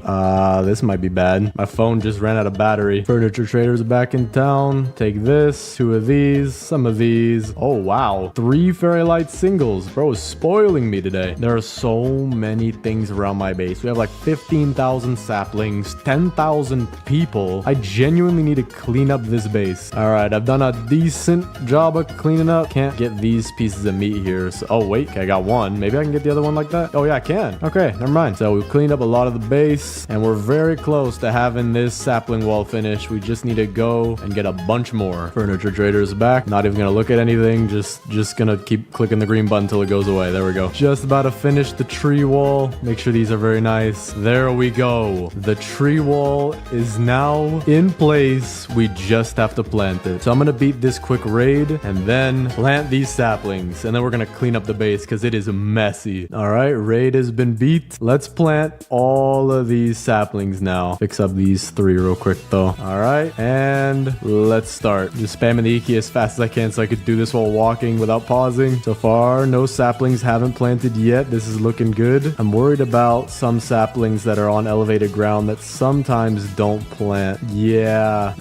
This might be bad. My phone just ran out of battery. Furniture traders back in town. Take this, 2 of these, some of these. Oh, wow. 3 fairy light singles. Bro is spoiling me today. There are so many things around my base. We have like 15,000 saplings, 10,000 people. I genuinely need to clean up this base. All right, I've done a decent job of cleaning up. Can't get these pieces of meat here. So, oh, wait, I got one. Maybe I can get the other one like that. Oh, yeah, I can. Okay, never mind. So we've cleaned up a lot of the base and we're very close to having this sapling wall finished. We just need to go and get a bunch more. Furniture traders back. Not even gonna look at anything. Just gonna keep clicking the green button until it goes away. There we go. Just about to finish the tree wall. Make sure these are very nice. There we go. The tree wall is now in place. We just have to plant it. So I'm gonna beat this quick raid and then plant these saplings. And then we're gonna clean up the base because it is messy. All right, raid has been beat. Let's plant all of these saplings now. Fix up these 3 real quick though. All right, and let's start. Just spamming the key as fast as I can so I could do this while walking without pausing. So far, no saplings haven't planted yet. This is looking good. I'm worried about some saplings that are on elevated ground that sometimes don't plant. Yeah.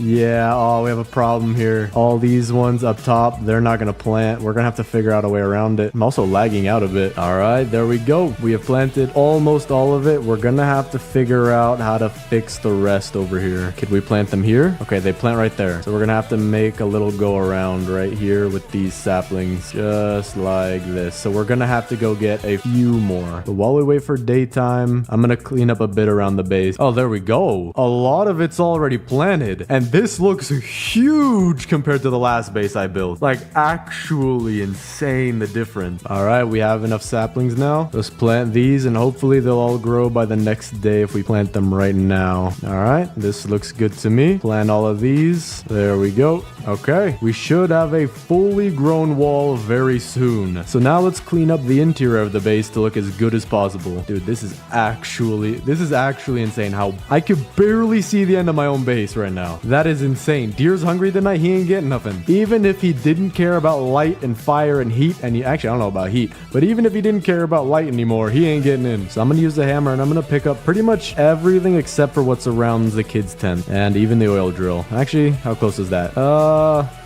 Oh, we have a problem here. All these ones up top, they're not gonna plant. We're gonna have to figure out a way around it. I'm also lagging out a bit. All right, there we go. We have planted almost all of it. We're gonna have to figure out how to fix the rest over here. Could we plant them here? Okay, they plant right there. So we're gonna have to make a little go around right here with these saplings, just like this. So we're gonna have to go get a few more. But while we wait for daytime, I'm gonna clean up a bit around the base. Oh, there we go. A lot of it's already planted. And this looks huge compared to the last base I built. Like, actually insane the difference. All right, we have enough saplings now. Let's plant these and hopefully they'll all grow by the next day if we plant them right now. All right, this looks good to me. Plant all of these. There we go. Okay, we should have a fully grown wall very soon. So now let's clean up the interior of the base to look as good as possible. Dude, this is actually insane how I could barely see the end of my own base right now. That is insane. Deer's hungry tonight. He ain't getting nothing. Even if he didn't care about light and fire and heat, and actually, I don't know about heat, but even if he didn't care about light anymore, he ain't getting in. So I'm gonna use the hammer and I'm gonna pick up pretty much everything except for what surrounds the kids' tent and even the oil drill. Actually, how close is that?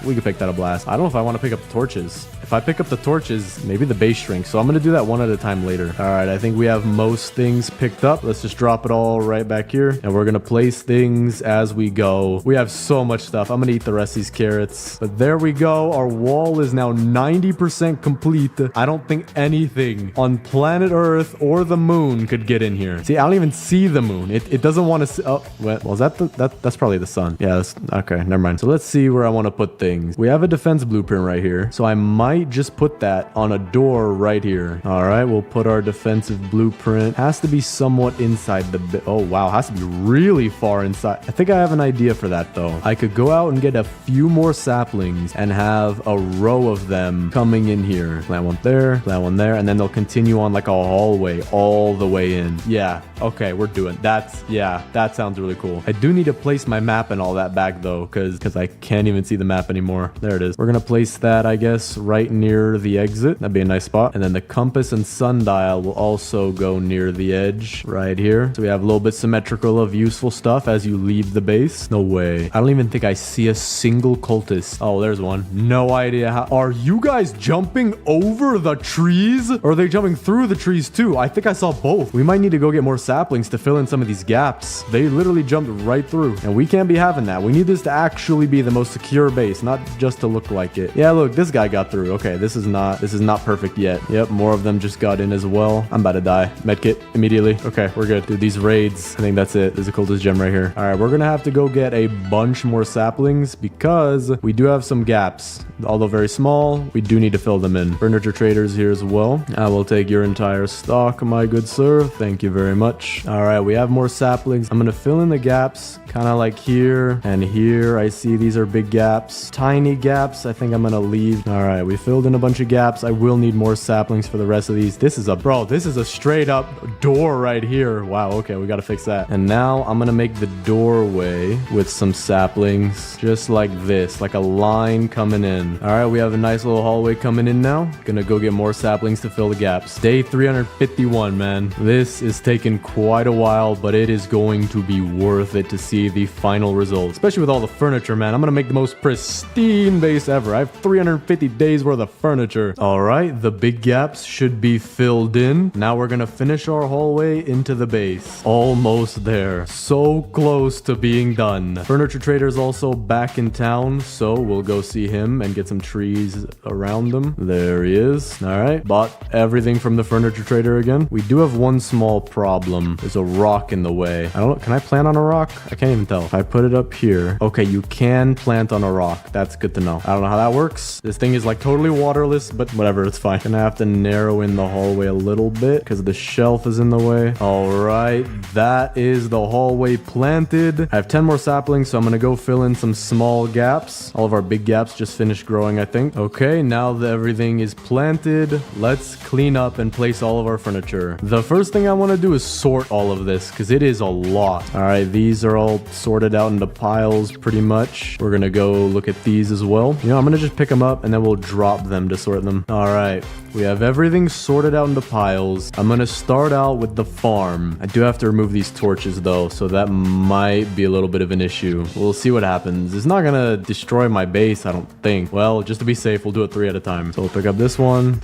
We could pick that up last. I don't know if I want to pick up the torches. If I pick up the torches, maybe the base shrinks. So I'm going to do that one at a time later. All right, I think we have most things picked up. Let's just drop it all right back here. And we're going to place things as we go. We have so much stuff. I'm going to eat the rest of these carrots. But there we go. Our wall is now 90% complete. I don't think anything on planet Earth or the moon could get in here. See, I don't even see the moon. It doesn't want to see. Oh, well, is that that's probably the sun. Yeah, that's okay. Never mind. So let's see where I want to put things. We have a defense blueprint right here. So I might just put that on a door right here. All right, we'll put our defensive blueprint. Has to be somewhat inside the oh wow, has to be really far inside. I think I have an idea for that though. I could go out and get a few more saplings and have a row of them coming in here. Plant one there, plant one there, and then they'll continue on like a hallway all the way in. Yeah, okay, we're doing that's yeah, that sounds really cool. I do need to place my map and all that back though, because I can't even see the map anymore. There it is. We're gonna place that, I guess, right near the exit. That'd be a nice spot. And then the compass and sundial will also go near the edge right here. So we have a little bit symmetrical of useful stuff as you leave the base. No way. I don't even think I see a single cultist. Oh, there's one. No idea how. Are you guys jumping over the trees? Or are they jumping through the trees too? I think I saw both. We might need to go get more saplings to fill in some of these gaps. They literally jumped right through. And we can't be having that. We need this to actually be the most secure base, not just to look like it. Yeah, look, this guy got through. Okay, this is not perfect yet. Yep, more of them just got in as well. I'm about to die. Medkit immediately. Okay, we're good. Dude, these raids, I think that's it. There's a cultist gem right here. All right, we're gonna have to go get a bunch more saplings because we do have some gaps. Although very small, we do need to fill them in. Furniture traders here as well. I will take your entire entire stock, my good sir. Thank you very much. All right, we have more saplings. I'm gonna fill in the gaps, kind of like here and here. I see these are big gaps, tiny gaps. I think I'm gonna leave. All right, we filled in a bunch of gaps. I will need more saplings for the rest of these. This is a straight up door right here. Wow, okay, we gotta fix that. And now I'm gonna make the doorway with some saplings, just like this, like a line coming in. All right, we have a nice little hallway coming in now. Gonna go get more saplings to fill the gaps. Day 351, man. This is taking quite a while, but it is going to be worth it to see the final result, especially with all the furniture, man. I'm gonna make the most pristine base ever. I have 350 days worth of furniture. All right, the big gaps should be filled in. Now we're gonna finish our hallway into the base. Almost there. So close to being done. Furniture Trader's also back in town, so we'll go see him and get some trees around them. There he is. All right, bought everything from the Furniture Trader again. We do have one small problem. There's a rock in the way. I don't know. Can I plant on a rock? I can't even tell. If I put it up here. Okay, you can plant on a rock. That's good to know. I don't know how that works. This thing is like totally waterless, but whatever, it's fine. Gonna have to narrow in the hallway a little bit because the shelf is in the way. All right, that is the hallway planted. I have 10 more saplings, so I'm gonna go fill in some small gaps. All of our big gaps just finished growing, I think. Okay, now that everything is planted, let's clean up and place all of our furniture. The first thing I want to do is sort all of this because it is a lot. All right, these are all sorted out into piles pretty much. We're gonna go look at these as well. You know, I'm gonna just pick them up and then we'll drop them to sort them. All right, we have everything sorted out into piles. I'm gonna start out with the farm. I do have to remove these torches though, so that might be a little bit of an issue. We'll see what happens. It's not gonna destroy my base, I don't think. Well, just to be safe, we'll do it 3 at a time. So we'll pick up this one,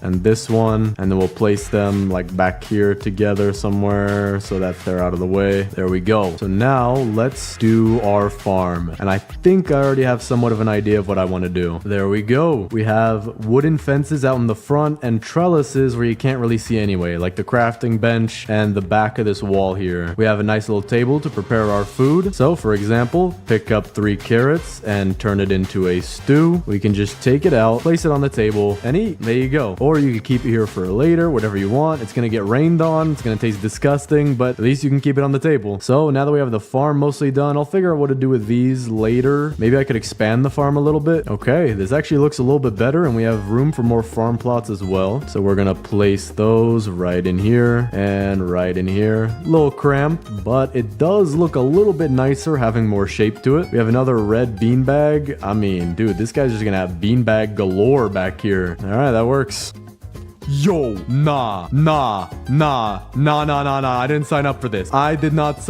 and this one, and then we'll place them like back here together somewhere so that they're out of the way. There we go. So now let's do our farm. And I think I already have somewhat of an idea of what I want to do. There we go. We have wooden fences out in the front and trellises where you can't really see anyway, like the crafting bench and the back of this wall here. We have a nice little table to prepare our food. So for example, pick up 3 carrots and turn it into a stew. We can just take it out, place it on the table and eat. There you go. Or you can keep it here for later, whatever you want. It's gonna get rained on. It's gonna taste disgusting, but at least you can keep it on the table. So now that we have the farm mostly done, I'll figure out what to do with these later. Maybe I could expand the farm a little bit. Okay, this actually looks a little bit better and we have room for more farm plots as well. So we're gonna place those right in here and right in here. A little cramped, but it does look a little bit nicer having more shape to it. We have another red beanbag. I mean, dude, this guy's just gonna have beanbag galore back here. All right, that works. Yo, nah. I didn't sign up for this. I did not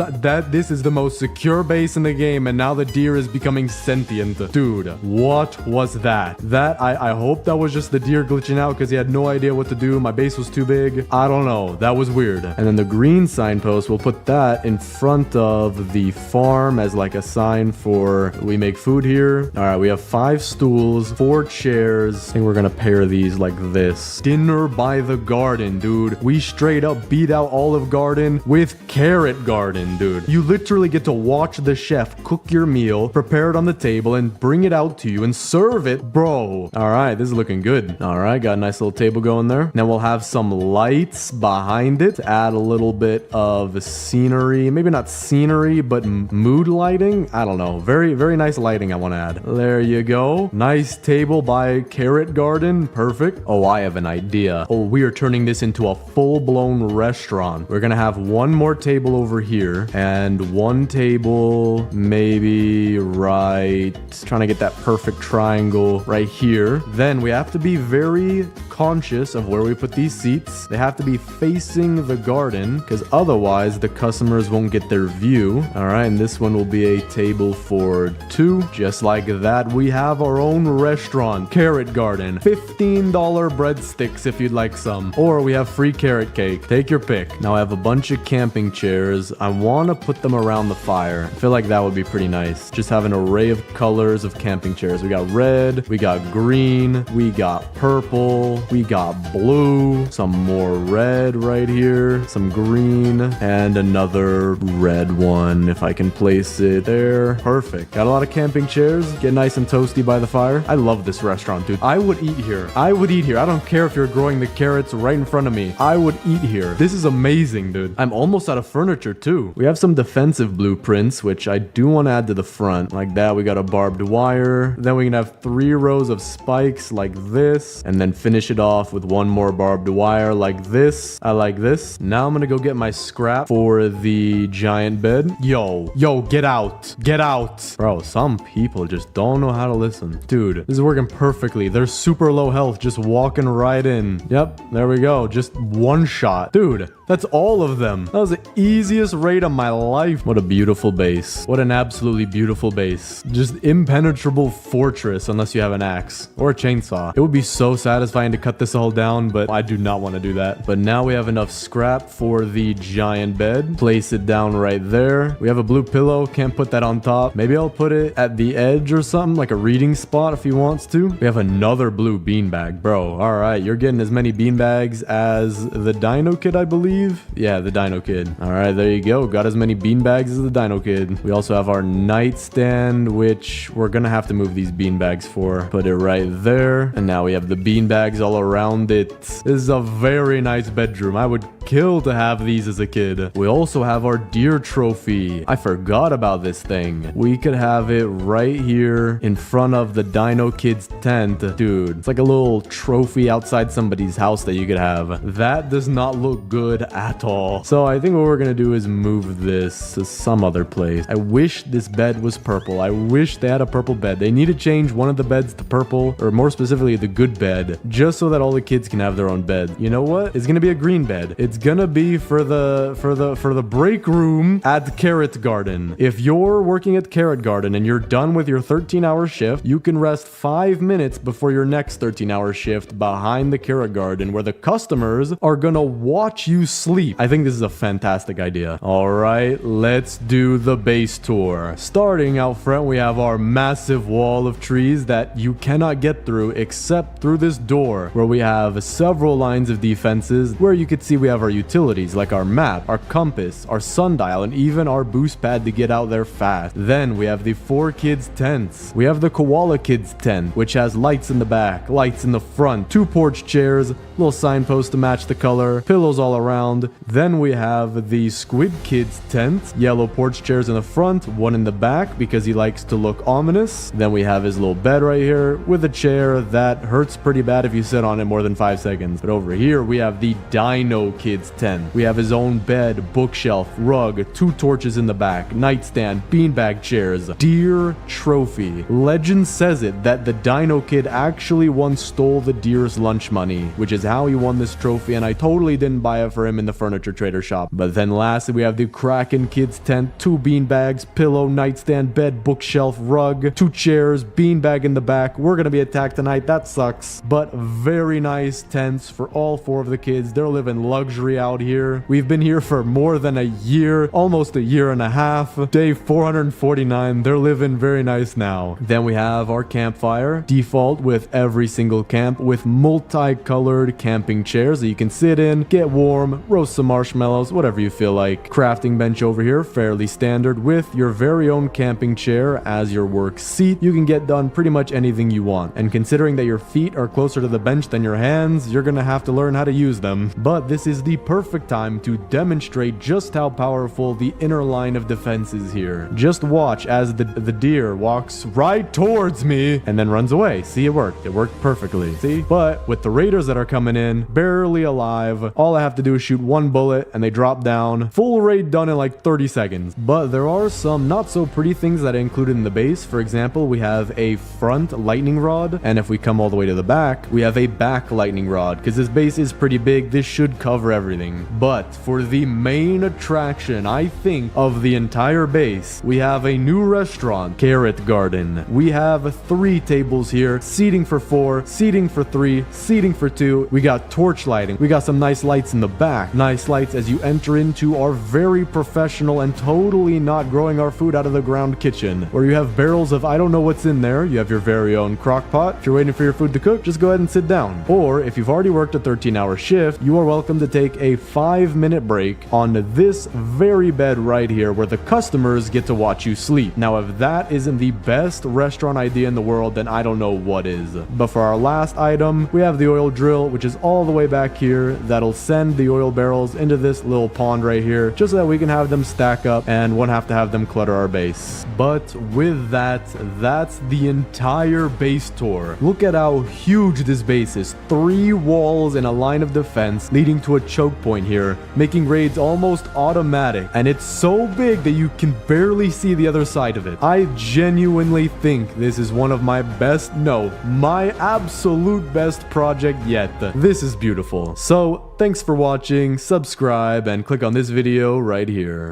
this is the most secure base in the game, and now the deer is becoming sentient. Dude, what was that? I hope that was just the deer glitching out because he had no idea what to do. My base was too big. I don't know. That was weird. And then the green signpost, we'll put that in front of the farm as like a sign for we make food here. All right, we have 5 stools, 4 chairs. I think we're gonna pair these like this. Dinner by the garden, dude. We straight up beat out Olive Garden with Carrot Garden, dude. You literally get to watch the chef cook your meal, prepare it on the table, and bring it out to you and serve it, bro. All right, this is looking good. All right, got a nice little table going there. Now we'll have some lights behind it to add a little bit of scenery. Maybe not scenery, but mood lighting. I don't know. Very, very nice lighting I want to add. There you go. Nice table by Carrot Garden. Perfect. Oh, I have an idea. Oh, we are turning this into a full-blown restaurant. We're gonna have one more table over here and one table maybe right, trying to get that perfect triangle right here. Then we have to be very conscious of where we put these seats. They have to be facing the garden because otherwise the customers won't get their view. All right, and this one will be a table for 2. Just like that, we have our own restaurant, Carrot Garden. $15 breadsticks if you'd like some. Or we have free carrot cake. Take your pick. Now I have a bunch of camping chairs. I want to put them around the fire. I feel like that would be pretty nice. Just have an array of colors of camping chairs. We got red, we got green, we got purple. We got blue, some more red right here, some green, and another red one if I can place it there. Perfect. Got a lot of camping chairs. Get nice and toasty by the fire. I love this restaurant, dude. I would eat here. I would eat here. I don't care if you're growing the carrots right in front of me. I would eat here. This is amazing, dude. I'm almost out of furniture too. We have some defensive blueprints, which I do want to add to the front. Like that, we got a barbed wire. Then we can have 3 rows of spikes like this, and then finish it off with 1 more barbed wire like this. I like this. Now I'm gonna go get my scrap for the giant bed. Yo, get out. Get out. Bro, some people just don't know how to listen. Dude, this is working perfectly. They're super low health, just walking right in. Yep, there we go. Just one shot. Dude, that's all of them. That was the easiest raid of my life. What a beautiful base. What an absolutely beautiful base. Just impenetrable fortress unless you have an axe or a chainsaw. It would be so satisfying to cut this all down, but I do not want to do that. But now we have enough scrap for the giant bed. Place it down right there. We have a blue pillow. Can't put that on top. Maybe I'll put it at the edge or something, like a reading spot if he wants to. We have another blue beanbag. Bro, all right. You're getting as many beanbags as the Dino Kid, I believe. Yeah, the Dino Kid. All right, there you go. Got as many beanbags as the Dino Kid. We also have our nightstand, which we're gonna have to move these beanbags for. Put it right there. And now we have the beanbags all around it. This is a very nice bedroom. I would kill to have these as a kid. We also have our deer trophy. I forgot about this thing. We could have it right here in front of the Dino Kid's tent. Dude, it's like a little trophy outside somebody's house that you could have. That does not look good at all. So I think what we're gonna do is move this to some other place. I wish this bed was purple. I wish they had a purple bed. They need to change one of the beds to purple, or more specifically the good bed, just so that all the kids can have their own bed. You know what? It's gonna be a green bed. It's gonna be for the break room at Carrot Garden. If you're working at Carrot Garden and you're done with your 13-hour shift, you can rest 5 minutes before your next 13-hour shift behind the Carrot Garden, where the customers are gonna watch you sleep. I think this is a fantastic idea. All right, let's do the base tour. Starting out front, we have our massive wall of trees that you cannot get through except through this door, where we have several lines of defenses, where you can see we have our utilities like our map, our compass, our sundial, and even our boost pad to get out there fast. Then we have the 4 kids tents. We have the koala kids tent, which has lights in the back, lights in the front, 2 porch chairs, little signpost to match the color, pillows all around. Then we have the squid kids tent, yellow porch chairs in the front, 1 in the back because he likes to look ominous. Then we have his little bed right here with a chair that hurts pretty bad if you sit on it more than 5 seconds. But over here we have the Dino Kids tent. We have his own bed, bookshelf, rug, 2 torches in the back, nightstand, beanbag chairs, deer trophy. Legend says it that the Dino Kid actually once stole the deer's lunch money, which is how he won this trophy, and I totally didn't buy it for him in the furniture trader shop. But then lastly, we have the Kraken Kids tent, 2 beanbags, pillow, nightstand, bed, bookshelf, rug, 2 chairs, beanbag in the back. We're gonna be attacked tonight. That sucks. But very nice tents for all 4 of the kids. They're living luxury out here. We've been here for more than a year, almost a year and a half. Day 449. They're living very nice now. Then we have our campfire, default with every single camp, with multicolored camping chairs that you can sit in, get warm, roast some marshmallows, whatever you feel like. Crafting bench over here, fairly standard, with your very own camping chair as your work seat. You can get done pretty much anything you want. And considering that your feet are closer to the bench than your hands, you're gonna have to learn how to use them. But this is the perfect time to demonstrate just how powerful the inner line of defense is here. Just watch as the deer walks right towards me and then runs away. See, it worked. It worked perfectly. See? But with the raiders that are coming in, barely alive, all I have to do is shoot 1 bullet and they drop down. Full raid done in like 30 seconds. But there are some not so pretty things that I included in the base. For example, we have a front lightning rod, and if we come all the way to the back, we have a back lightning rod, because this base is pretty big. This should cover everything. But for the main attraction, I think, of the entire base, we have a new restaurant, Carrot Garden. We have 3 tables here, seating for 4, seating for 3, seating for 2. We got torch lighting. We got some nice lights in the back. black. Nice lights as you enter into our very professional and totally not growing our food out of the ground kitchen, where you have barrels of I don't know what's in there. You have your very own crock pot. If you're waiting for your food to cook, just go ahead and sit down. Or if you've already worked a 13-hour shift, you are welcome to take a 5-minute break on this very bed right here where the customers get to watch you sleep. Now, if that isn't the best restaurant idea in the world, then I don't know what is. But for our last item, we have the oil drill, which is all the way back here. That'll send the oil barrels into this little pond right here, just so that we can have them stack up and won't have to have them clutter our base. But with that, that's the entire base tour. Look at how huge this base is. 3 walls and a line of defense leading to a choke point here, making raids almost automatic. And it's so big that you can barely see the other side of it. I genuinely think this is one of my best, no, my absolute best project yet. This is beautiful. So thanks for watching, subscribe, and click on this video right here.